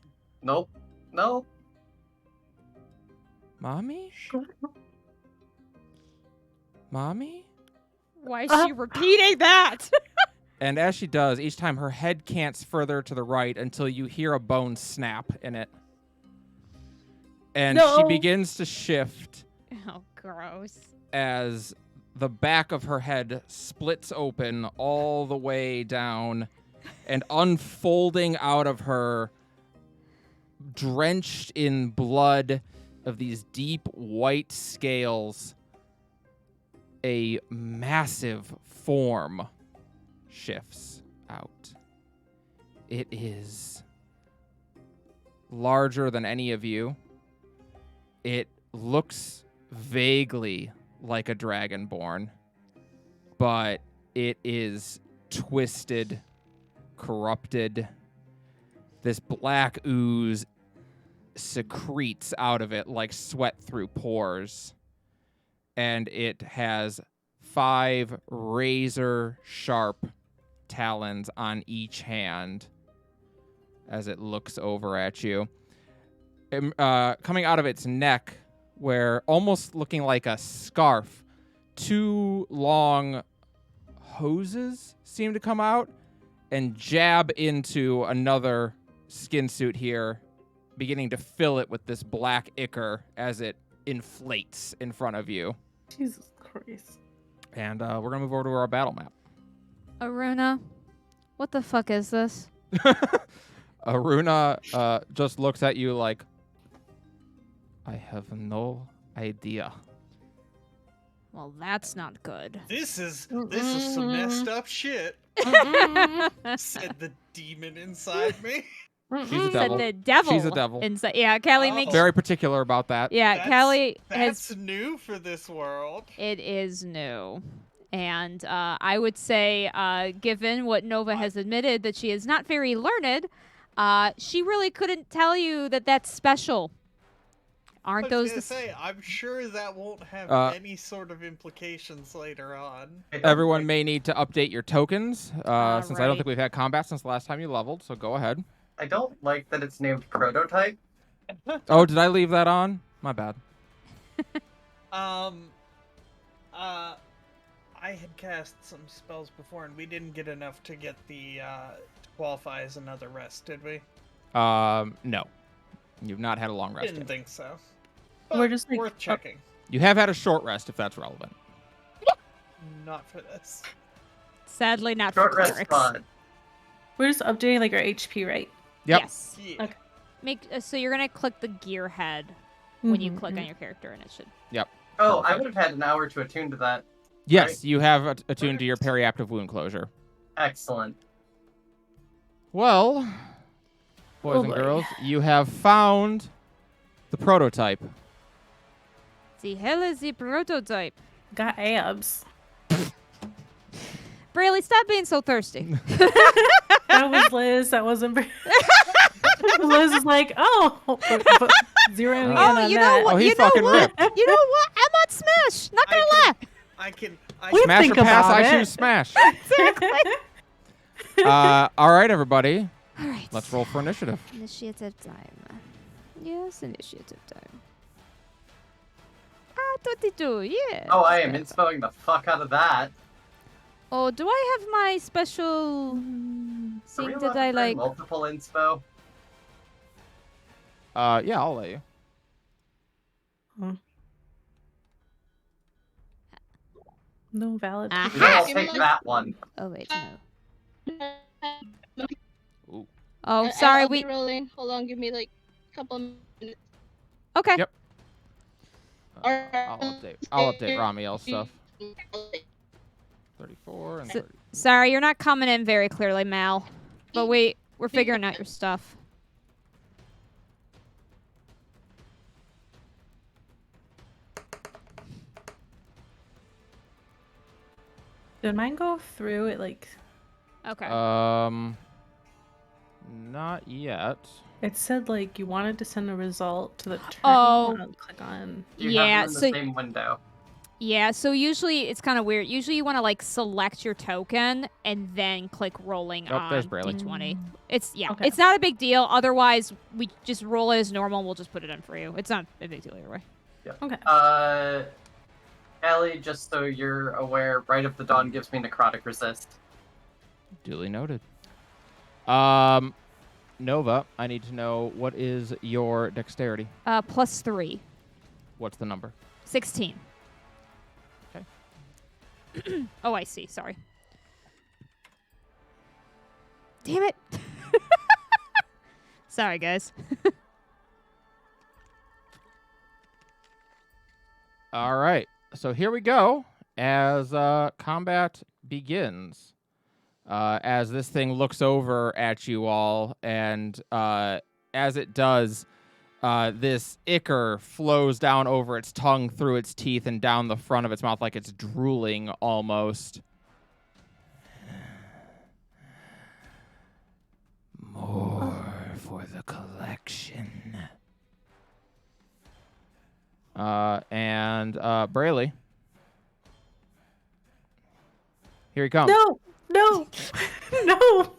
Nope. Nope. Mommy? Mommy? Why is she repeating that? And as she does, each time her head cants further to the right until you hear a bone snap in it. And she No. begins to shift Oh, gross. as the back of her head splits open all the way down, and unfolding out of her, drenched in blood of these deep white scales, a massive form shifts out. It is larger than any of you. It looks vaguely like a dragonborn, but it is twisted, corrupted. This black ooze secretes out of it like sweat through pores, and it has 5 razor-sharp talons on each hand as it looks over at you. Coming out of its neck, where almost looking like a scarf, 2 long hoses seem to come out and jab into another skin suit here, beginning to fill it with this black ichor as it inflates in front of you. Jesus Christ. And we're going to move over to our battle map. Aruna, what the fuck is this? Aruna just looks at you like, I have no idea. Well, that's not good. This is some messed up shit. Said the demon inside me. She's a Said devil. the devil. She's a devil. Inside. Yeah, Callie Oh. makes. Very particular about that. Yeah, Callie has. That's new for this world. It is new. And I would say, given what Nova has admitted, that she is not very learned, she really couldn't tell you that that's special. Aren't I those was the gonna say, I'm sure that won't have any sort of implications later on. Everyone may need to update your tokens, since I don't right. think we've had combat since the last time you leveled, so go ahead. I don't like that it's named Prototype. Oh, did I leave that on? My bad. I had cast some spells before, and we didn't get enough to get the to qualify as another rest, did we? No. You've not had a long rest Didn't yet. think so. We're But just like, worth checking. You have had a short rest, if that's relevant. Not for this. sadly not for Short rest clerics. pod. we're just updating like our HP, right? Yep. Yes. Yeah. Okay. So you're gonna click the gear head when you Mhm, click on mhm. your character, and it should. Oh, I would have had an hour to attune to that. Yes, Right. you have attuned to your periactive wound closure. Excellent. Well, boys Oh and boy. girls, you have found the prototype. The hell is the prototype? Got abs. Brayley, stop being so thirsty. That was Liz. That wasn't. Liz is like, oh, but zeroing in Oh, on you know that. what? Oh, he you know fucking what? ripped. You know what? I'm on Smash. Not gonna lie. I can. We Smash think or pass, about I it. choose smash. All right, everybody. All right. Let's roll for initiative. Initiative time. Yes, initiative time. Ah, 22. Yeah. Oh, I am inspoing the fuck out of that. Oh, do I have my special Are we thing allowed that I to bring like? multiple inspo? Yeah, I'll let you. No valid. Ah. We don't all Give me take like- that one. Oh wait, no. Ooh. Oh, sorry. I'll We be rolling. Hold on, give me like a couple minutes. okay. Yep. I'll update Ramiel's stuff. 34 and So- 30. Sorry, you're not coming in very clearly, Mal. But we're figuring out your stuff. Did mine go through it? Like, Okay. Not yet. it said like you wanted to send a result to the turn. Oh. Click on. You Yeah, have them in so- the same window. Yeah, so usually it's kind of weird. Usually you want to like select your token and then click rolling Oh, on there's Brayley. D20. It's Okay. it's not a big deal. Otherwise, we just roll it as normal. We'll just put it in for you. It's not a big deal either way. Okay. Ellie, just so you're aware, Right of the Dawn gives me necrotic resist. Duly noted. Nova, I need to know what is your dexterity. +3, What's the number? 16. Oh, I see. Sorry. Damn it. Sorry, guys. All right. So here we go as combat begins. As this thing looks over at you all, and as it does, this ichor flows down over its tongue, through its teeth, and down the front of its mouth like it's drooling almost. More for the collection. And Brayley. Here he comes. No, no, no.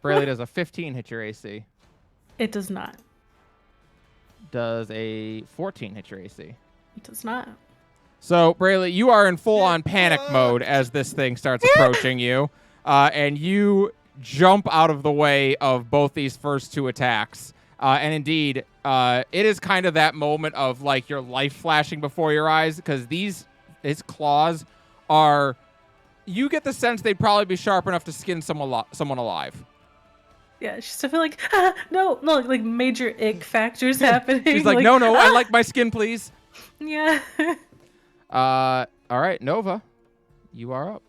Brayley does a 15 hit your AC. It does not. Does a 14 hit your AC. It does not. So, Brayley, you are in full-on panic mode as this thing starts approaching you. And you jump out of the way of both these first two attacks. And indeed, it is kind of that moment of, like, your life flashing before your eyes, because his claws are... You get the sense they'd probably be sharp enough to skin someone alive. Yeah, she's still feel like, no, like major ick factors happening. She's like, no, I like my skin, please. Yeah. All right, Nova, you are up.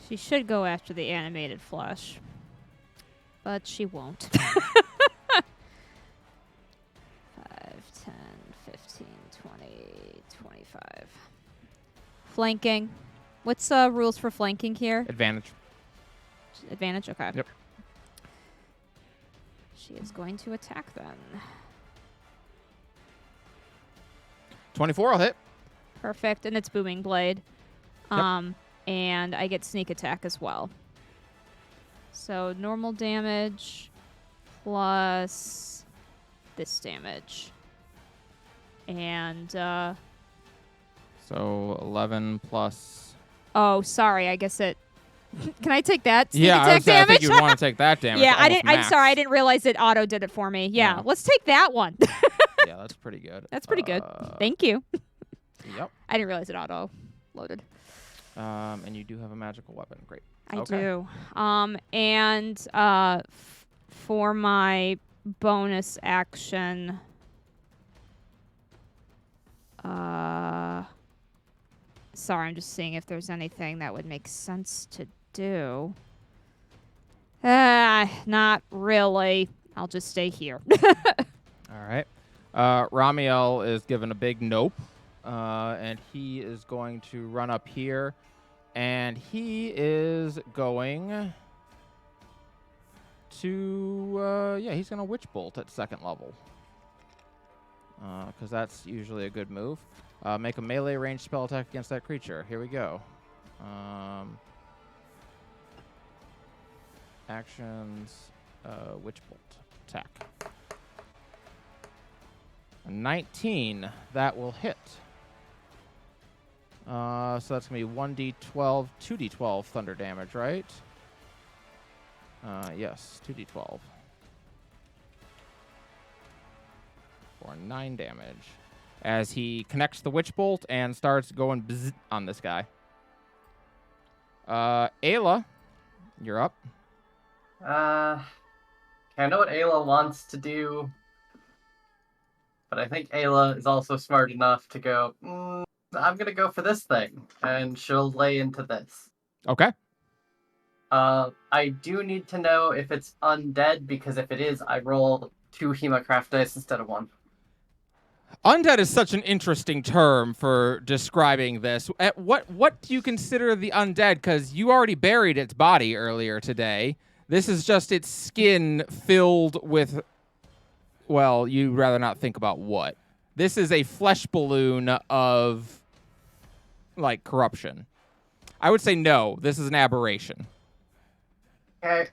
She should go after the animated flesh, but she won't. 5, 10, 15, 20, 25. Flanking. What's rules for flanking here? Advantage. Advantage? Okay. Yep. She is going to attack then. 24 will hit. Perfect, and it's Booming Blade. Yep. And I get sneak attack as well. So normal damage plus this damage. And, So 11 plus... oh, sorry, I guess it... Can I take that sneak Yeah, attack I damage? think you'd want to take that damage. Yeah, I almost didn't. I'm max. sorry, I didn't realize that auto did it for me. Yeah, Yeah. let's take that one. Yeah, that's pretty good. That's pretty good. Thank you. Yep. I didn't realize it auto loaded. And you do have a magical weapon. Great. I Okay. do. And for my bonus action, sorry, I'm just seeing if there's anything that would make sense to do. Not really. I'll just stay here. All right. Ramiel is given a big nope. And he is going to run up here. And he is going to, he's going to Witch Bolt at second level. Because that's usually a good move. Make a melee range spell attack against that creature. Here we go. Actions, Witch Bolt attack. A 19, that will hit. So that's going to be 1d12, 2d12 thunder damage, right? Yes, 2d12. For 9 damage. As he connects the Witch Bolt and starts going bzz on this guy. Ayla, you're up. I know what Ayla wants to do, but I think Ayla is also smart enough to go, I'm going to go for this thing, and she'll lay into this. Okay. I do need to know if it's undead, because if it is, I roll 2 Hemocraft dice instead of 1. Undead is such an interesting term for describing this. What do you consider the undead? Because you already buried its body earlier today. This is just its skin filled with, well, you'd rather not think about what. This is a flesh balloon of, like, corruption. I would say no, this is an aberration. Okay.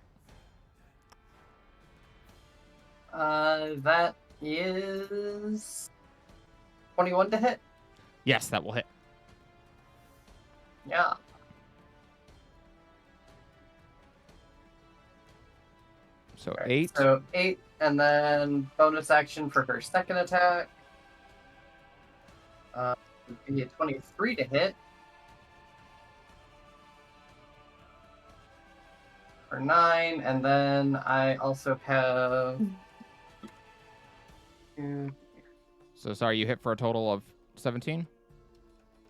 That is 21 to hit. Yes, that will hit. Yeah. So Alright, 8. So 8, and then bonus action for her second attack. Would be a 23 to hit. For 9, and then I also have... So sorry, you hit for a total of 17?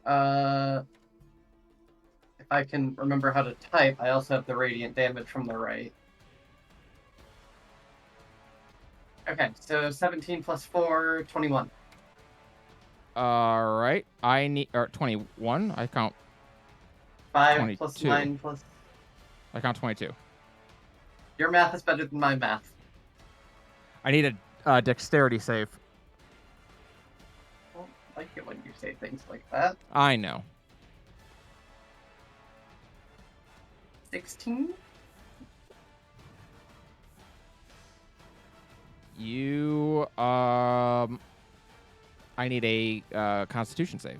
If I can remember how to type, I also have the radiant damage from the right. Okay, so 17 plus 4, 21. All right. I need 21. I count 5 plus 22. 9 plus... I count 22. Your math is better than my math. I need a dexterity save. I don't like it when you say things like that. I know. 16? You I need a Constitution save.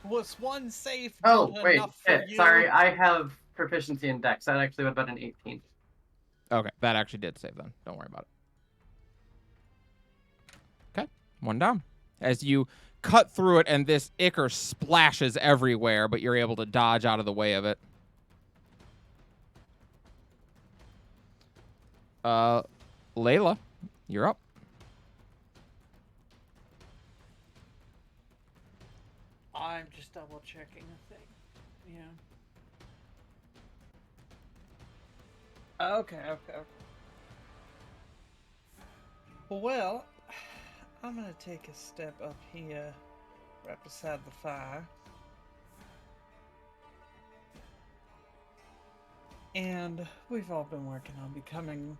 Was one safe Oh, good wait, enough for you? sorry, I have proficiency in Dex. That actually would have been an 18. Okay, that actually did save then. Don't worry about it. Okay, one down. As you cut through it, and this ichor splashes everywhere, but you're able to dodge out of the way of it. Layla, you're up. I'm just double checking a thing. Yeah. Okay. Well, I'm gonna take a step up here, right beside the fire. And we've all been working on becoming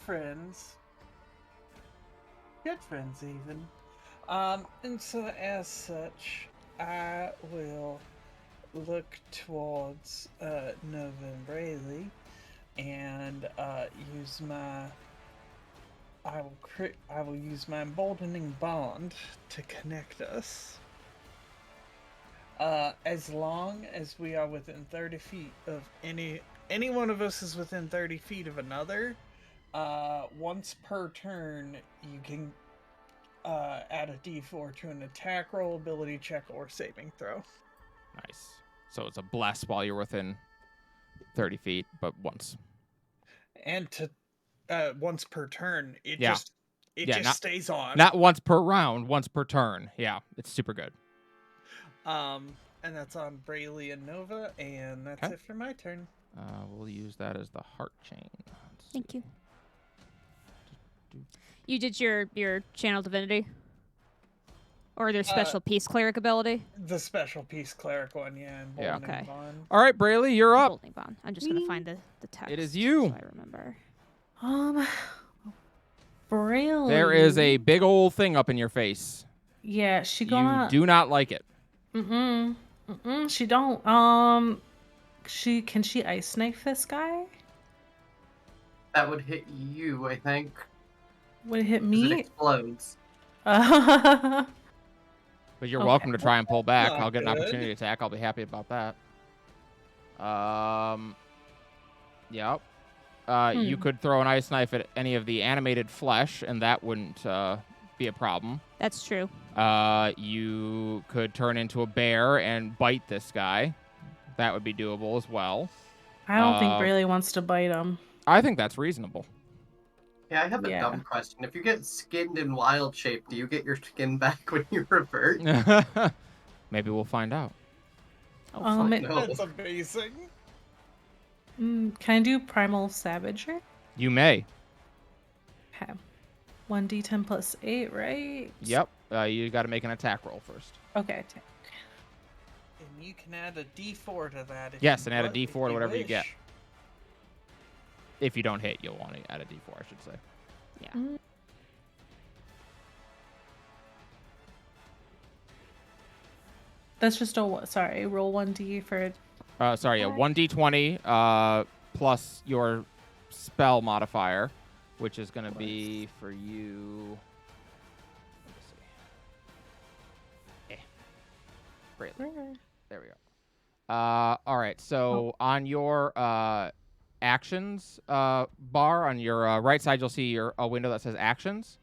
friends. Good friends, even. And so as such, I will look towards Nova and Braley and use my I will use my emboldening bond to connect us. As long as we are within 30 feet of any one of us is within 30 feet of another, once per turn you can add a d4 to an attack roll, ability check, or saving throw. Nice. So it's a bless while you're within 30 feet, but once. And to once per turn, it Yeah. just Not, stays on. Not once per round, once per turn. Yeah, it's super good. And that's on Braley and Nova, and that's Okay. it for my turn. We'll use that as the heart chain. Thank you. You did your channel divinity? Or their special peace cleric ability? The special peace cleric one, yeah. And Yeah. Okay. bond. All right, Braley, you're up. Holding bond. I'm just gonna find the text. It is you. So I remember. Braille. There is a big old thing up in your face. Yeah, she You gonna. do not like it. She don't. Can she ice knife this guy? That would hit you, I think. Would it hit 'Cause me? it explodes. But you're Okay. welcome to try and pull back. Not I'll get an good. opportunity attack. I'll be happy about that. Yep. You could throw an ice knife at any of the animated flesh, and that wouldn't be a problem. That's true. You could turn into a bear and bite this guy. That would be doable as well. I don't think Braille wants to bite him. I think that's reasonable. Yeah, I have a Yeah. dumb question. If you get skinned in wild shape, do you get your skin back when you revert? Maybe we'll find out. No. That's amazing. Can I do primal savagery? You may. Okay. 1d10 plus 8, right? Yep. You got to make an attack roll first. Okay. Attack. And you can add a d4 to that. If Yes, you and add a want- if d4 to whatever you get. wish. If you don't hit, you'll want to add a d4, I should say. Yeah. That's just a sorry. Roll 1d for. Sorry, yeah, 1d20 plus your spell modifier, which is going to be for you. Let me see. Great. There we go. All right. So on your actions bar on your right side. You'll see a window that says actions.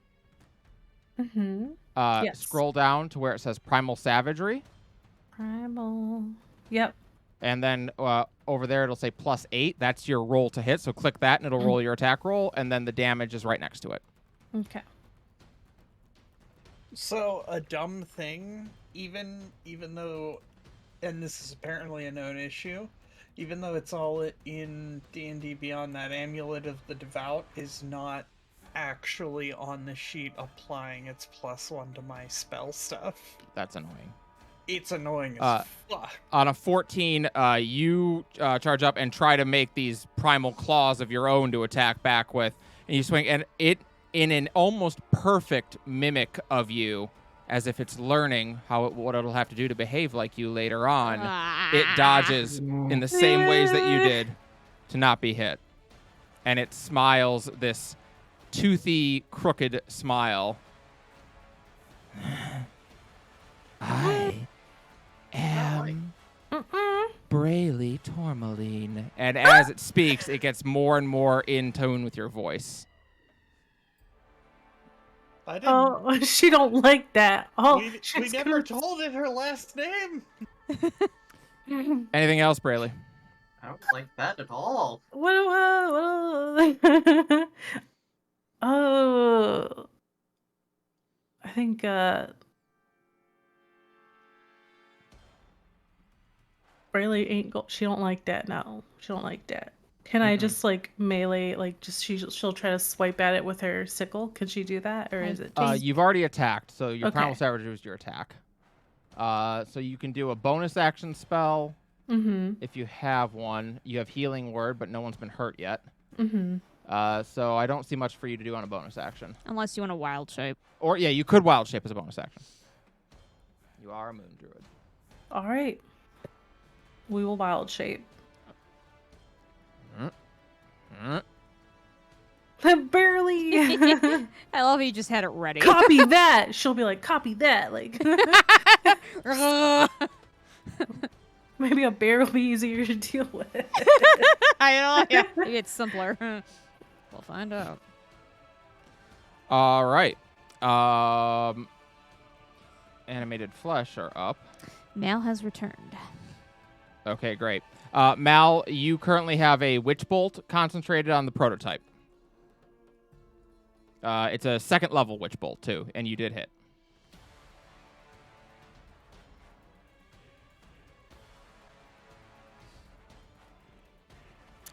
Mm-hmm. Yes. Scroll down to where it says Primal Savagery. Primal. Yep. And then over there, it'll say +8. That's your roll to hit. So click that, and it'll roll your attack roll. And then the damage is right next to it. Okay. So a dumb thing, even though, and this is apparently a known issue, even though it's all in D&D Beyond, that Amulet of the Devout is not actually on the sheet applying its +1 to my spell stuff. That's annoying. It's annoying as fuck. On a 14, you charge up and try to make these primal claws of your own to attack back with. And you swing, and it, in an almost perfect mimic of you, as if it's learning what it'll have to do to behave like you later on, it dodges in the same ways that you did to not be hit. And it smiles this toothy, crooked smile. I am Brayley Tourmaline. And as it speaks, it gets more and more in tune with your voice. I didn't. Oh, she don't like that. Oh, we never told it her last name. Anything else, Brayley? I don't like that at all. What? Oh, I think Brayley ain't she don't like that. No, she don't like that. Can I just like melee, like just she'll try to swipe at it with her sickle? Could she do that, or is it just... You've already attacked, so your Okay. Primal Savagery was your attack. So you can do a bonus action spell if you have one. You have Healing Word, but no one's been hurt yet. So I don't see much for you to do on a bonus action. Unless you want a wild shape. Or, yeah, you could Wild Shape as a bonus action. You are a Moon Druid. All right, we will wild shape. Barely. I love how you just had it ready. Copy that. She'll be like, copy that. Like, maybe a bear will be easier to deal with. I know. Yeah, maybe it's simpler. We'll find out. All right. Animated Flesh are up. Mal has returned. Okay, great. Mal, you currently have a Witch Bolt concentrated on the prototype. It's a 2nd level Witch Bolt, too, and you did hit.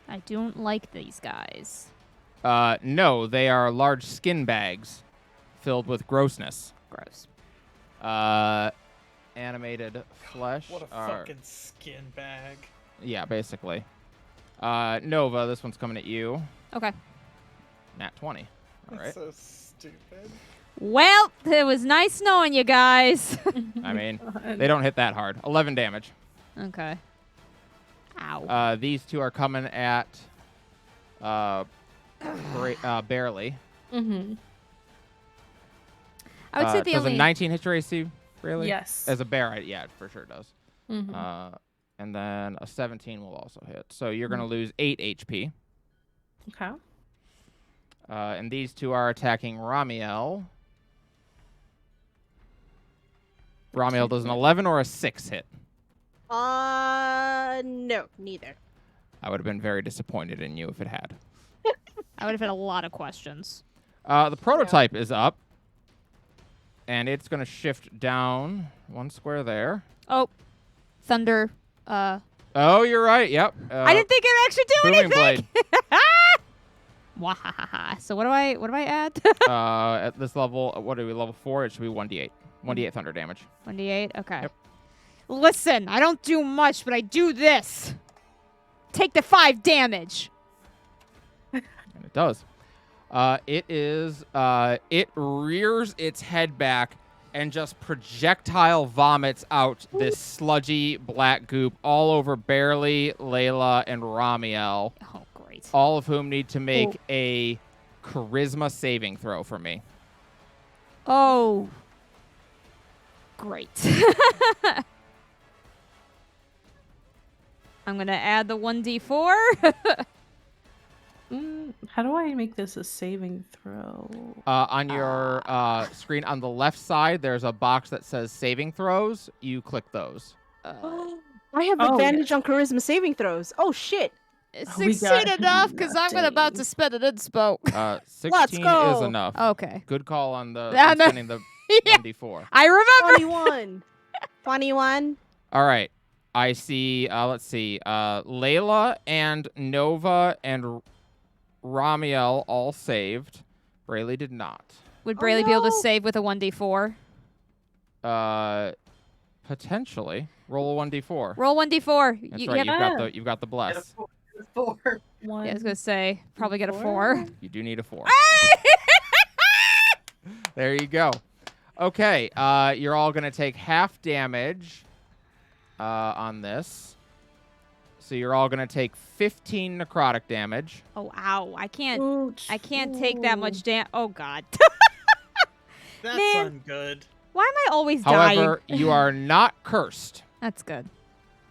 I don't like these guys. No, they are large skin bags filled with grossness. Gross. Animated Flesh What a are... fucking skin bag. Yeah, basically. Nova, this one's coming at you. Okay. Nat 20. All right. That's so stupid. Well, it was nice knowing you guys. I mean, they don't hit that hard. 11 damage. Okay. Ow. These two are coming at barely. I would say the does only... a 19 hit your AC, really? Yes. As a bear, yeah, it for sure does. And then a 17 will also hit. So you're going to lose 8 HP. Okay. And these two are attacking Ramiel. Ramiel does an 11 or a 6 hit. No, neither. I would have been very disappointed in you if it had. I would have had a lot of questions. The prototype is up. And it's going to shift down 1 square there. Oh, thunder. Oh, you're right. Yep. I didn't think it'd actually do Booming anything. Blade. Wahahaha. So what do I add? At this level, what are we, level 4? It should be 1d8. 1d8 thunder damage. 1d8? Okay. Yep. Listen, I don't do much, but I do this. Take the 5 damage. And it does. It rears its head back and just projectile vomits out this sludgy black goop all over Barely, Layla, and Ramiel, Oh, great. all of whom need to make a charisma saving throw for me. Oh. Great. I'm going to add the 1d4. How do I make this a saving throw? On your screen on the left side, there's a box that says saving throws. You click those. I have Oh, advantage on charisma saving throws. Oh shit! We Succeed got enough, because I'm about to nothing. spend an inspo. 16 is go. enough. Okay. Good call on the Yeah, on no. spending the Yeah, 1d4. I remember. 21. 21. All right. I see, let's see, Layla and Nova and Ramiel all saved. Braylee did not. Would Oh, Braylee be able to no. save with a 1d4? Potentially. Roll a 1d4. Roll 1d4. That's You right. have- You've got the bless. Get a 4. yeah, I was gonna say probably get a 4. You do need a 4. There you go. Okay. You're all gonna take half damage on this. So you're all gonna take 15 necrotic damage. Oh, ow! I can't. Ouch. I can't take that much damage. Oh God. That's Man. ungood. Why am I always dying? However, you are not cursed. That's good.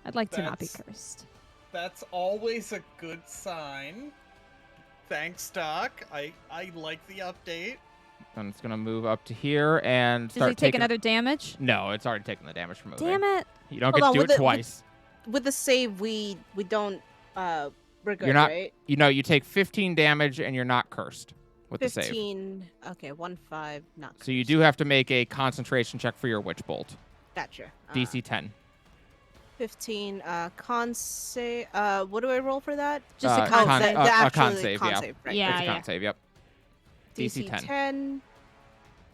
I'd like to not be That's- cursed. That's always a good sign. Thanks, Doc. I like the update. And it's gonna move up to here and Does start he take taking. another damage? No, it's already taken the damage from moving. Damn it! You don't Hold get on, to do with it it- twice. With the save, we don't. We're good, You're not- right? You know, you take 15 damage and you're not cursed with the save. 15. Okay, 1-5. Not. So you cursed. do have to make a concentration check for your witch bolt. Gotcha. DC 10. 15. Con save. What do I roll for that? Just a Uh, con con- save. a actually con save, con yeah. save, right? Yeah, It's a yeah. con save, yep. DC 10. 10.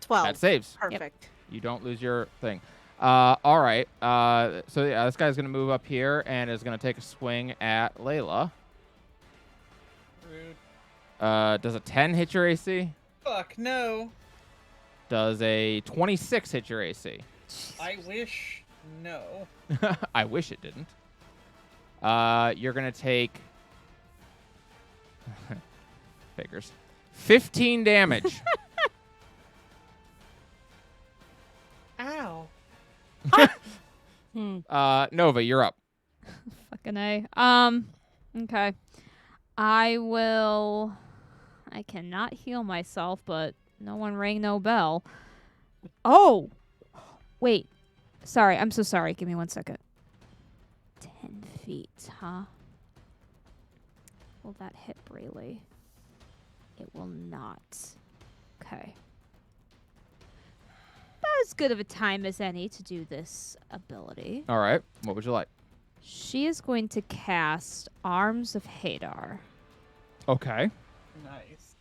12. That saves. Perfect. You don't lose your thing. All right. So yeah, this guy's gonna move up here and is gonna take a swing at Layla. Rude. Does a 10 hit your AC? Fuck no. Does a 26 hit your AC? I wish no. I wish it didn't. You're gonna take figures 15 damage. Ow. Nova, you're up. Fucking A. Okay. I cannot heal myself, but no one rang no bell. Oh! Wait. Sorry, I'm so sorry. Give me 1 second. 10 feet, huh? Will that hit Braylee? It will not. Okay. About as good of a time as any to do this ability. All right. What would you like? She is going to cast Arms of Hadar. Okay. Nice.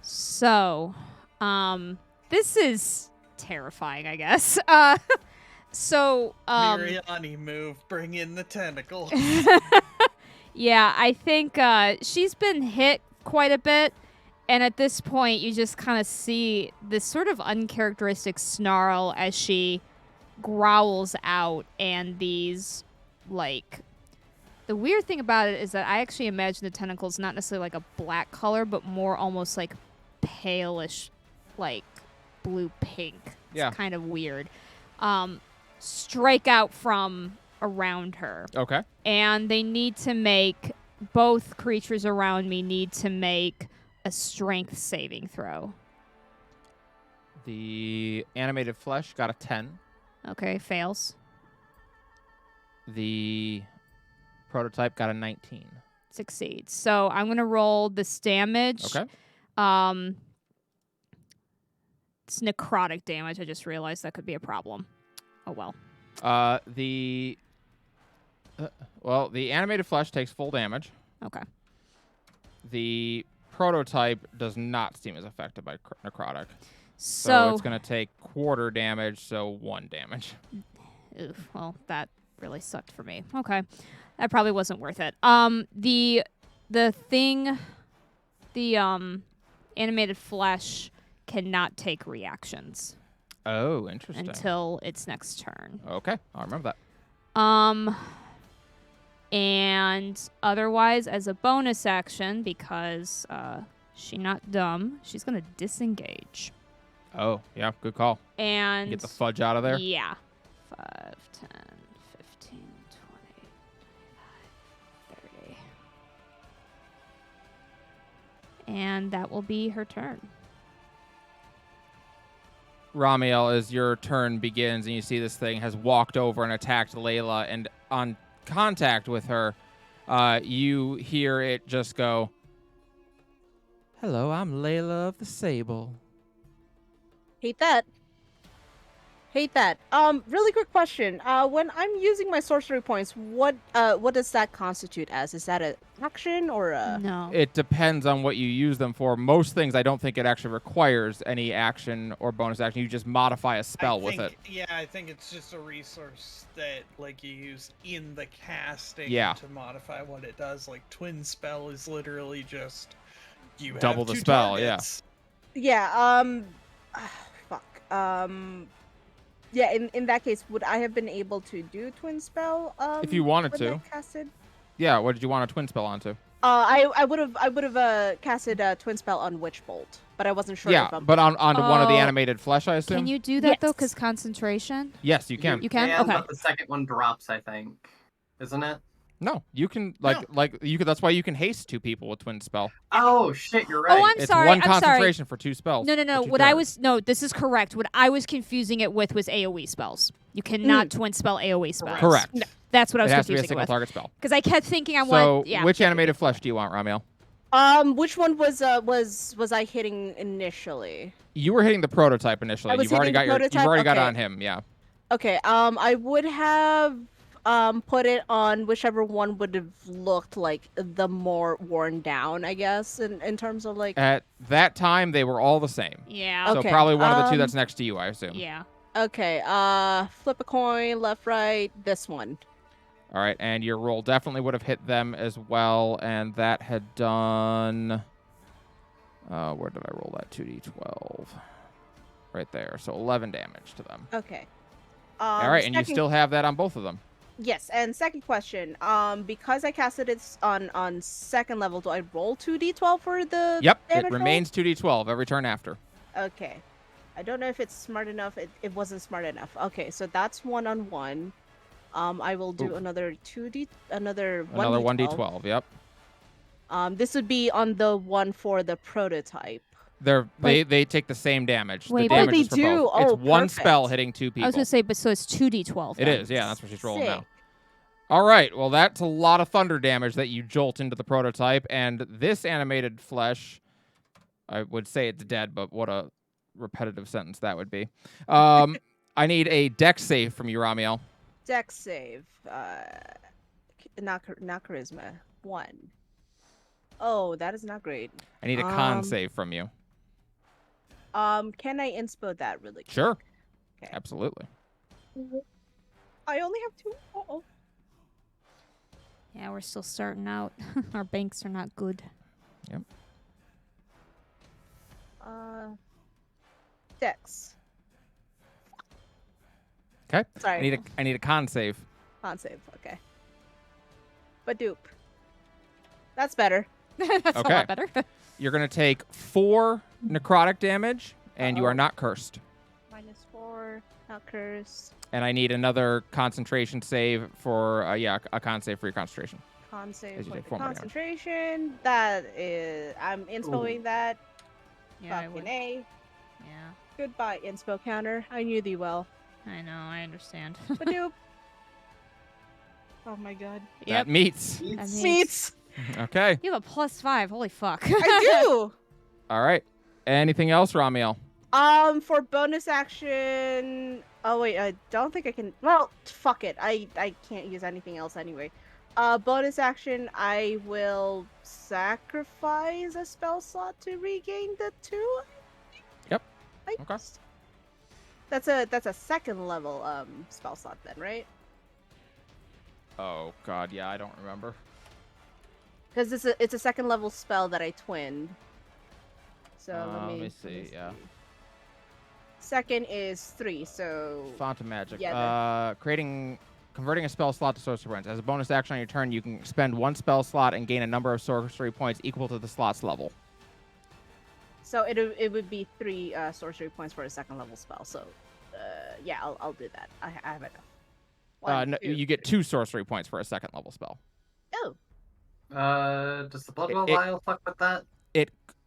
So, this is terrifying, I guess. Miriani move. Bring in the tentacles. Yeah, I think she's been hit quite a bit, and at this point, you just kind of see this sort of uncharacteristic snarl as she growls out, and these, like, the weird thing about it is that I actually imagine the tentacles not necessarily like a black color, but more almost like palish, like blue pink. Yeah. It's kind of weird. Strike out from around her. Okay. And they need to make, both creatures around me need to make a strength saving throw. The animated flesh got a 10. Okay, fails. The prototype got a 19. Succeeds. So I'm going to roll this damage. Okay. It's necrotic damage. I just realized that could be a problem. Oh, well. The animated flesh takes full damage. Okay. The prototype does not seem as affected by necrotic. So So, it's going to take quarter damage, so 1 damage. oof, well, that really sucked for me. Okay. That probably wasn't worth it. The animated flesh cannot take reactions Oh, interesting. until its next turn. Okay, I'll remember that. And otherwise, as a bonus action, because she's not dumb, she's gonna disengage. Oh, yeah, good call. And Get the fudge out of there. Yeah. 5, 10, 15, 20, 30. And that will be her turn. Ramiel, as your turn begins and you see this thing has walked over and attacked Layla, and on contact with her, you hear it just go, "Hello, I'm Layla of the Sable." Hate that. Hate that. Really quick question. When I'm using my sorcery points, what does that constitute as? Is that an action or a? No. It depends on what you use them for. Most things, I don't think it actually requires any action or bonus action. You just modify a spell with it. Yeah, I think it's just a resource that like you use in the casting Yeah. to modify what it does. Like twin spell is literally just you Double have the two spell, yeah. targets. Yeah. Fuck. Yeah. In that case, would I have been able to do twin spell? If you wanted when to. I casted? Yeah, what did you want a twin spell onto? I would have casted a twin spell on Witch Bolt, but I wasn't sure. Yeah, if but onto one of the Oh. animated flesh, I assume? Can you do that though? Yes. Because concentration. Yes, you can. You can? Okay. But the second one drops, I think. Isn't it? No, you can No. you could. That's why you can haste two people with twin spell. Oh, shit, you're right. Oh, I'm It's sorry. one I'm sorry. concentration for two spells. No. for two What I characters. was this is correct. What I was confusing it with was AOE spells. You cannot twin spell AOE spells. Correct. No. That's what I It was has to be a confusing it single with. target spell. Because I kept thinking I So, want. Yeah. which animated flesh do you want, Ramiel? Which one was I hitting initially? You were hitting the prototype initially. I was You've already hitting got the you've prototype? already got Okay. on him. Yeah. Okay. I would have put it on whichever one would have looked like the more worn down, I guess, in terms of like. At that time, they were all the same. Yeah. So Okay, probably one of the two um, that's next to you, I assume. Yeah. Okay. Flip a coin, left, right. This one. All right, and your roll definitely would have hit them as well, and that had done. Where did I roll that? 2d12. Right there. So 11 damage to them. Okay. All right, and you second- still have that on both of them. Yes, and second question. Because I casted it on second level, do I roll 2d12 for the Yep, damage it roll? remains 2d12 every turn after. Okay. I don't know if it's smart enough. It wasn't smart enough. Okay, so that's 1-on-1. I will do Ooh. another 2d another 1d12. Another 1d12. Yep. This would be on the one for the prototype. They take the same damage. Wait, the but- damage they is for do? both. Oh, It's one spell perfect. hitting two people. I was gonna say, but so it's 2d12. It then. is, yeah. That's what she's rolling now. Sick. All right, well, that's a lot of thunder damage that you jolt into the prototype, and this animated flesh, I would say it's dead, but what a repetitive sentence that would be. I need a dex save from you, Ramiel. Dex save. Not charisma. 1. Oh, that is not great. I need a con Um, save from you. Can I inspo that really quick? Sure. Okay. Absolutely. I only have 2. Uh-oh. Yeah, we're still starting out. Our banks are not good. Dex. Okay. Sorry. I need a con save. Con save. Okay. Badoop. That's better. That's a Okay. lot better. You're going to take 4 necrotic damage, and you Uh-oh. are not cursed. -4. Not cursed. And I need another concentration save for, a con save for your concentration. Con save. As you for take the 4 more damage. concentration. That is. I'm inspoing that. Yeah, I Fucking would. A. Yeah, Goodbye, inspo counter. I knew thee well. I know. I understand. Badoop. Oh my god. That meets. That means- Meats. Okay. You have a +5. Holy fuck. I do. All right. Anything else, Ramiel? For bonus action. Oh wait, I don't think I can. Well, fuck it. I can't use anything else anyway. Bonus action. I will sacrifice a spell slot to regain the 2. Yep. I Okay. guess. That's a second level spell slot then, right? Oh, God. Yeah, I don't remember. Because it's a second level spell that I twinned. So Let me see, yeah. Second is 3, so Font of Magic. Yeah, Converting a spell slot to sorcery points. As a bonus action on your turn, you can expend 1 spell slot and gain a number of sorcery points equal to the slot's level. so it would be 3 sorcery points for a second level spell. So yeah, I'll do that. I have enough. One, No, two, you get 2 sorcery points for a second level spell. Oh, Does the blood well It- vial fuck with that?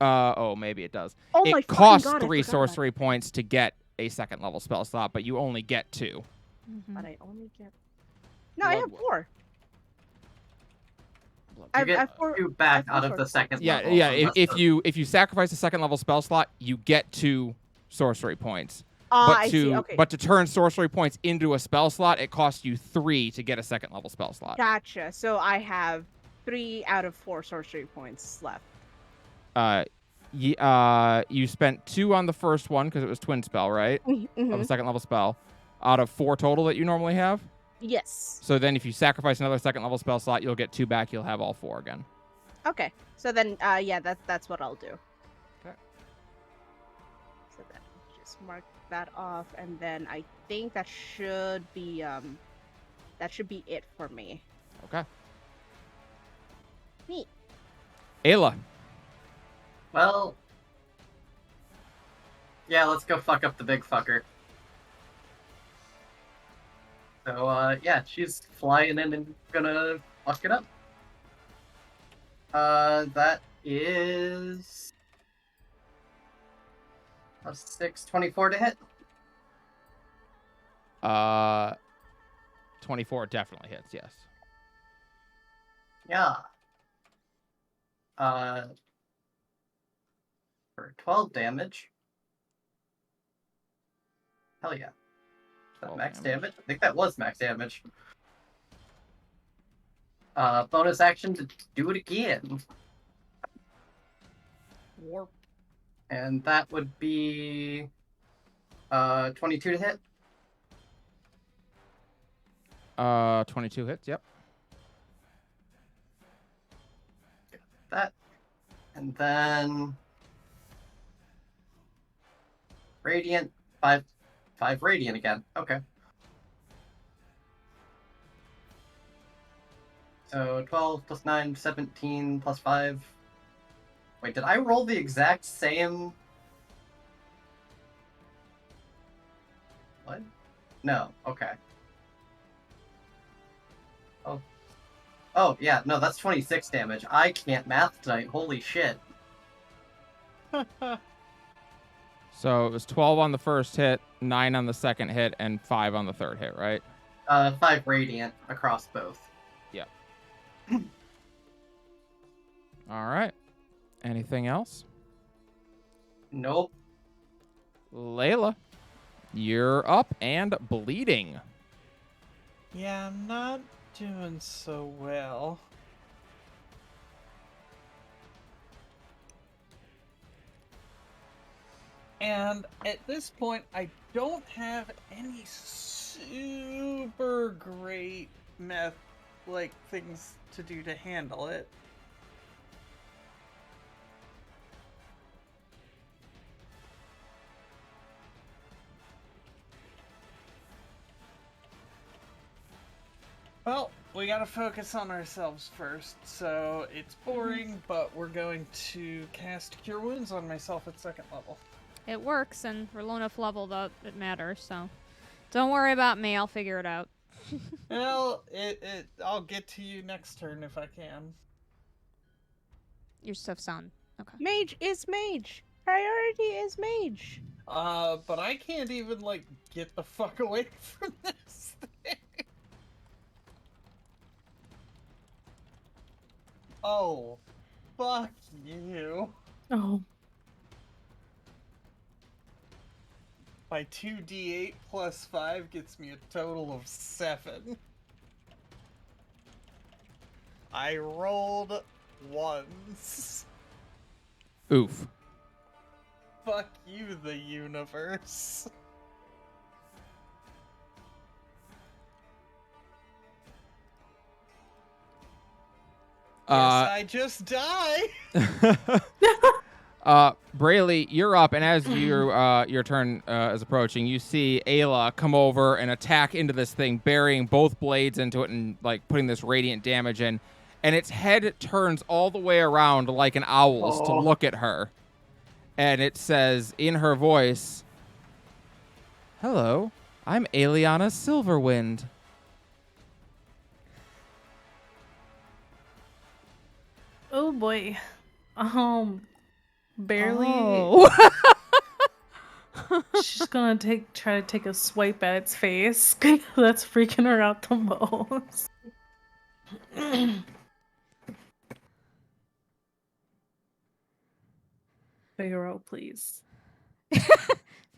Maybe it does. Oh my It fucking costs God, I 3 forgot about sorcery points to get a second level spell slot, but you only get 2. But I only get. No, I have Blood- 4. You I get have 4. 2 back I have out of four the second Yeah, level. yeah. unless If the- you sacrifice a second level spell slot, you get 2 sorcery points. I see. Okay. But to turn sorcery points into a spell slot, it costs you 3 to get a second level spell slot. Gotcha. So I have 3 out of 4 sorcery points left. You spent 2 on the first one because it was twin spell, right? Of a Mhm. second level spell, out of 4 total that you normally have. Yes. So then, if you sacrifice another second level spell slot, you'll get 2 back. You'll have all 4 again. Okay. So then, yeah, that's what I'll do. Okay. So then, just mark that off, and then I think that should be it for me. Okay. Neat. Ayla. Well, yeah, let's go fuck up the big fucker. So, yeah, she's flying in and gonna fuck it up. That is a 6/24 to hit. 24 definitely hits. Yes. Yeah. For 12 damage. Hell yeah. Is that 12 max damage. damage? I think that was max damage. Bonus action to do it again. Warp. And that would be 22 to hit. 22 hits. Yep. That. And then Radiant, 5 Radiant again. Okay. So 12 plus 9, 17 plus 5. Wait, did I roll the exact same? What? No, okay. Oh, yeah, no, that's 26 damage. I can't math tonight. Holy shit. So it was 12 on the first hit, 9 on the second hit, and 5 on the third hit, right? 5 Radiant across both. All right. Anything else? Nope. Layla, you're up and bleeding. Yeah, I'm not doing so well. And at this point, I don't have any super great things to do to handle it. Well, we gotta focus on ourselves first, so it's boring, but we're going to cast Cure Wounds on myself at 2nd level. It works, and we're low enough level that it matters, so don't worry about me. I'll figure it out. Well, I'll get to you next turn if I can. Your stuff's on. Okay. Mage is mage. Priority is mage. But I can't even, get the fuck away from this thing. Oh, fuck you. Oh. My 2d8 plus 5 gets me a total of 7. I rolled once. Oof. Fuck you, the universe. Yes, I just die. Brayley, you're up, and as your turn is approaching, you see Ayla come over and attack into this thing, burying both blades into it and putting this radiant damage in. And its head turns all the way around like an owl's to look at her, and it says in her voice, "Hello, I'm Aliana Silverwind." Oh boy. barely. Oh. She's gonna try to take a swipe at its face. That's freaking her out the most. Figaro, please.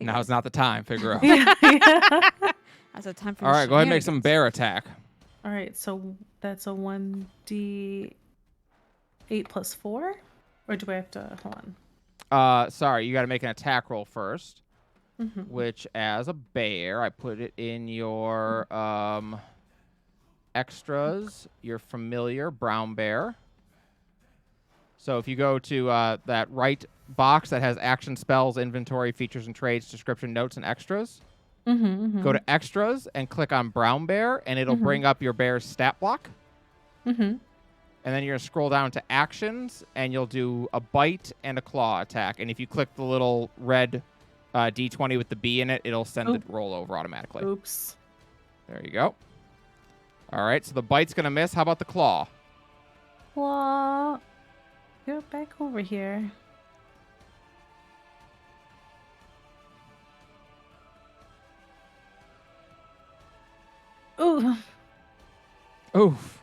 Now's not the time. Figure out. Yeah. That's a time for All the right, go ahead and make some shenanigans. bear attack. All right, so that's a 1d8 plus 4? Or do I have to... Hold on. Sorry, you got to make an attack roll first. Mhm. Which, as a bear, I put it in your extras, your familiar brown bear. So if you go to that right box that has action spells, inventory, features and traits, description, notes, and extras, go to extras and click on brown bear, and it'll bring up your bear's stat block. And then you're going to scroll down to actions, and you'll do a bite and a claw attack. And if you click the little red D20 with the B in it, it'll send the roll over automatically. Oops. There you go. All right, so the bite's going to miss. How about the claw? Well, you're back over here. Ooh. Oof.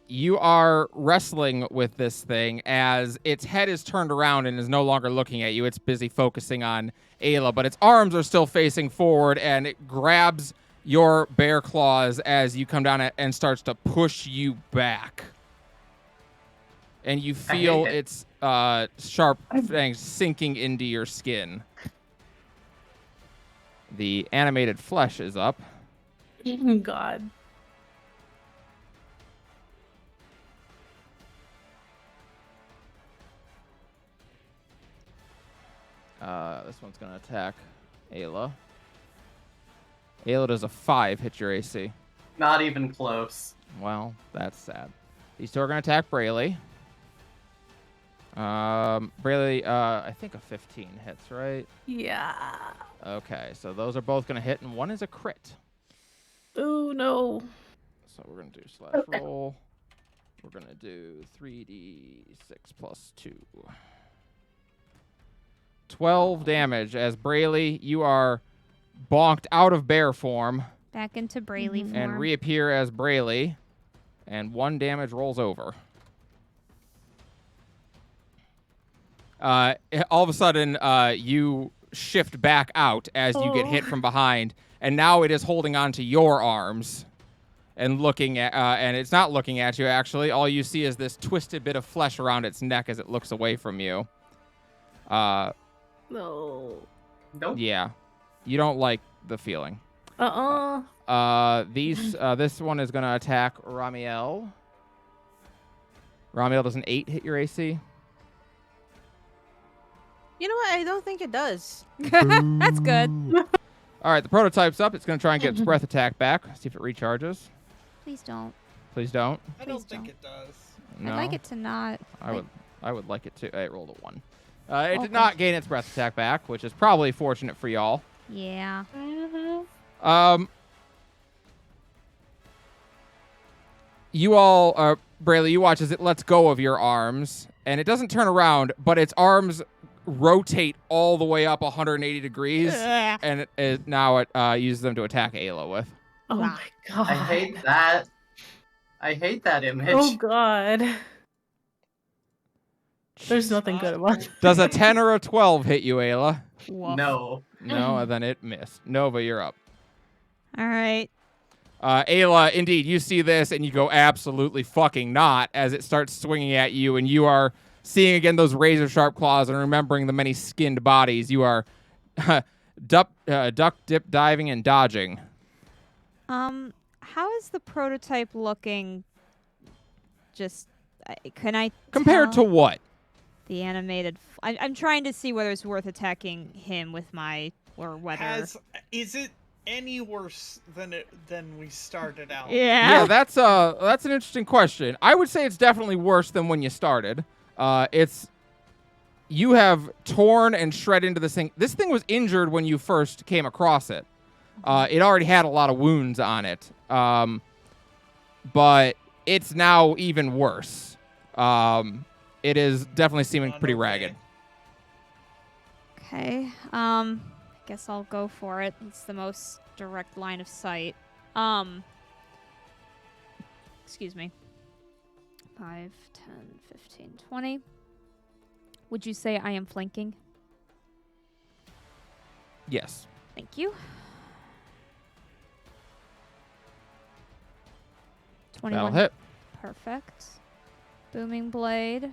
You are wrestling with this thing as its head is turned around and is no longer looking at you. It's busy focusing on Ayla, but its arms are still facing forward, and it grabs your bear claws as you come down and starts to push you back. And you feel its sharp fangs sinking into your skin. The animated flesh is up. God. This one's going to attack Ayla. Ayla does a 5 hit your AC. Not even close. Well, that's sad. These two are going to attack Brayley. Brayley, I think a 15 hits, right? Yeah. Okay, so those are both going to hit, and one is a crit. Oh, no. So we're going to do slash roll. We're going to do 3d6 plus 2. 12 damage as Brayley, you are bonked out of bear form. Back into Brayley form. And reappear as Brayley. And 1 damage rolls over. All of a sudden, you shift back out as you get hit from behind. And now it is holding on to your arms. And looking at, and it's not looking at you, actually. All you see is this twisted bit of flesh around its neck as it looks away from you. No. Nope. Yeah. You don't like the feeling. This one is going to attack Ramiel. Ramiel, does an 8 hit your AC? You know what? I don't think it does. That's good. All right, the prototype's up. It's going to try and get its breath attack back. See if it recharges. Please don't. Please don't. I Please don't think don't. it does. No. I'd like it to not. I would like it to. It rolled a 1. It did not gain its breath attack back, which is probably fortunate for y'all. Yeah. You all, Brayley, you watch as it lets go of your arms, and it doesn't turn around, but its arms rotate all the way up 180 degrees, and now it uses them to attack Ayla with. Oh my god. I hate that. I hate that image. Oh god. There's nothing good about it. Does a 10 or a 12 hit you, Ayla? No. No, and then it missed. Nova, you're up. All right. Ayla, indeed, you see this, and you go, absolutely fucking not, as it starts swinging at you, and you are seeing again those razor-sharp claws and remembering the many skinned bodies. You are duck, dip, diving, and dodging. How is the prototype looking? Just, can I Compared tell to what? the animated? I'm trying to see whether it's worth attacking him with my, or whether. Is it any worse than we started out? Yeah, that's an interesting question. I would say it's definitely worse than when you started. You have torn and shred into this thing. This thing was injured when you first came across it. It already had a lot of wounds on it. But it's now even worse. it is definitely seeming Not pretty okay. ragged. Okay. Guess I'll go for it. It's the most direct line of sight. Excuse me. 5, 10, 15, 20. Would you say I am flanking? Yes. Thank you. 21. That'll hit. Perfect. Booming blade.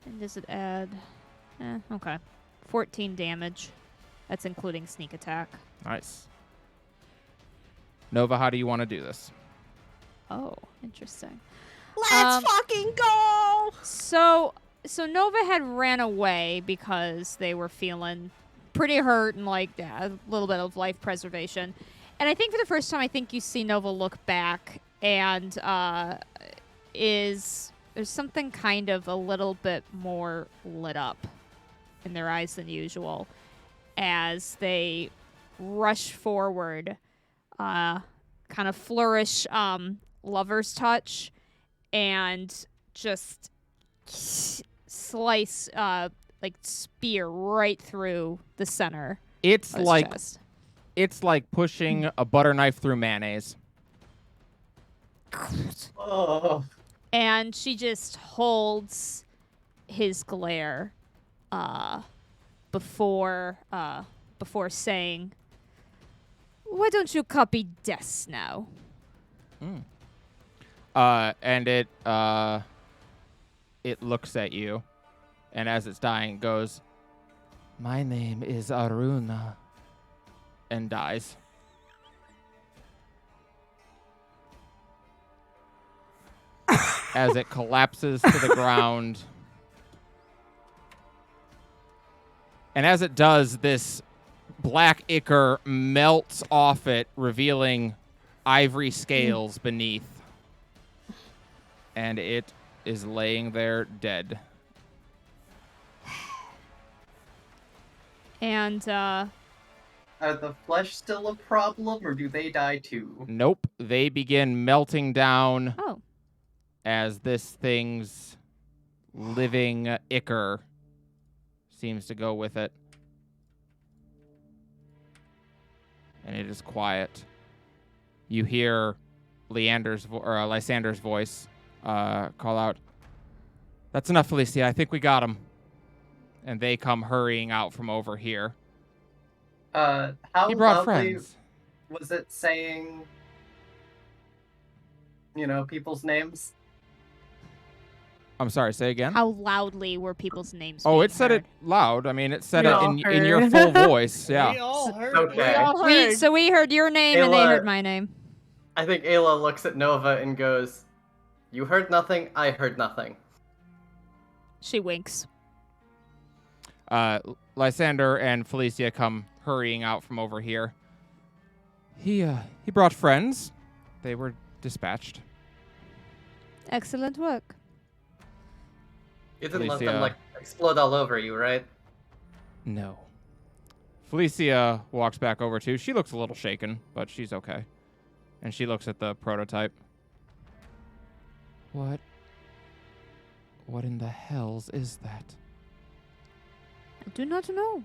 And does it add? Okay. 14 damage. That's including sneak attack. Nice. Nova, how do you want to do this? Oh, interesting. Let's fucking go! So Nova had ran away because they were feeling pretty hurt and like a little bit of life preservation. And I think for the first time, I think you see Nova look back and there's something kind of a little bit more lit up in their eyes than usual as they rush forward, kind of flourish lover's touch, and just slice like spear right through the center It's of his like chest. it's like pushing a butter knife through mayonnaise. Oh. And she just holds his glare before saying, "Why don't you copy death now?" And it looks at you, and as it's dying, it goes, "My name is Aruna," and dies. As it collapses to the ground. And as it does, this black ichor melts off it, revealing ivory scales beneath. And it is laying there dead. And Are the flesh still a problem, or do they die too? Nope. They begin melting down oh, as this thing's living ichor seems to go with it. And it is quiet. You hear Lysander's voice call out, "That's enough, Felicia. I think we got him." And they come hurrying out from over here. How He brought loudly friends. was it saying, people's names? I'm sorry, say again? how loudly were people's names? Oh, being it said heard? it loud. I mean, it said We it all in your heard. full voice. We Yeah. all heard. Okay. We all We heard. we heard your name and they Ayla- heard my name. I think Ayla looks at Nova and goes, "You heard nothing, I heard nothing." She winks. Lysander and Felicia come hurrying out from over here. He brought friends. They were dispatched. Excellent work. You didn't let Felicia- them, explode all over you, right? No. Felicia walks back over too. She looks a little shaken, but she's okay. And she looks at the prototype. What in the hells is that? I do not know.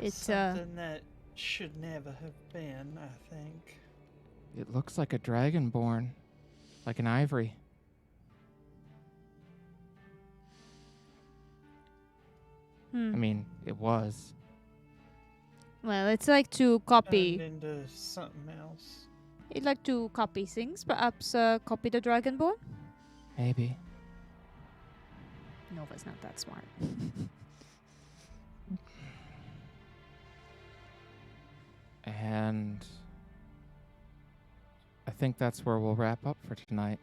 It's something that should never have been, I think. It looks like a dragonborn. Like an ivory. I mean, it was. well, it's like to copy. Turned into something else. You'd like to copy things, perhaps copy the Dragonborn? Maybe. Nova's not that smart. And I think that's where we'll wrap up for tonight.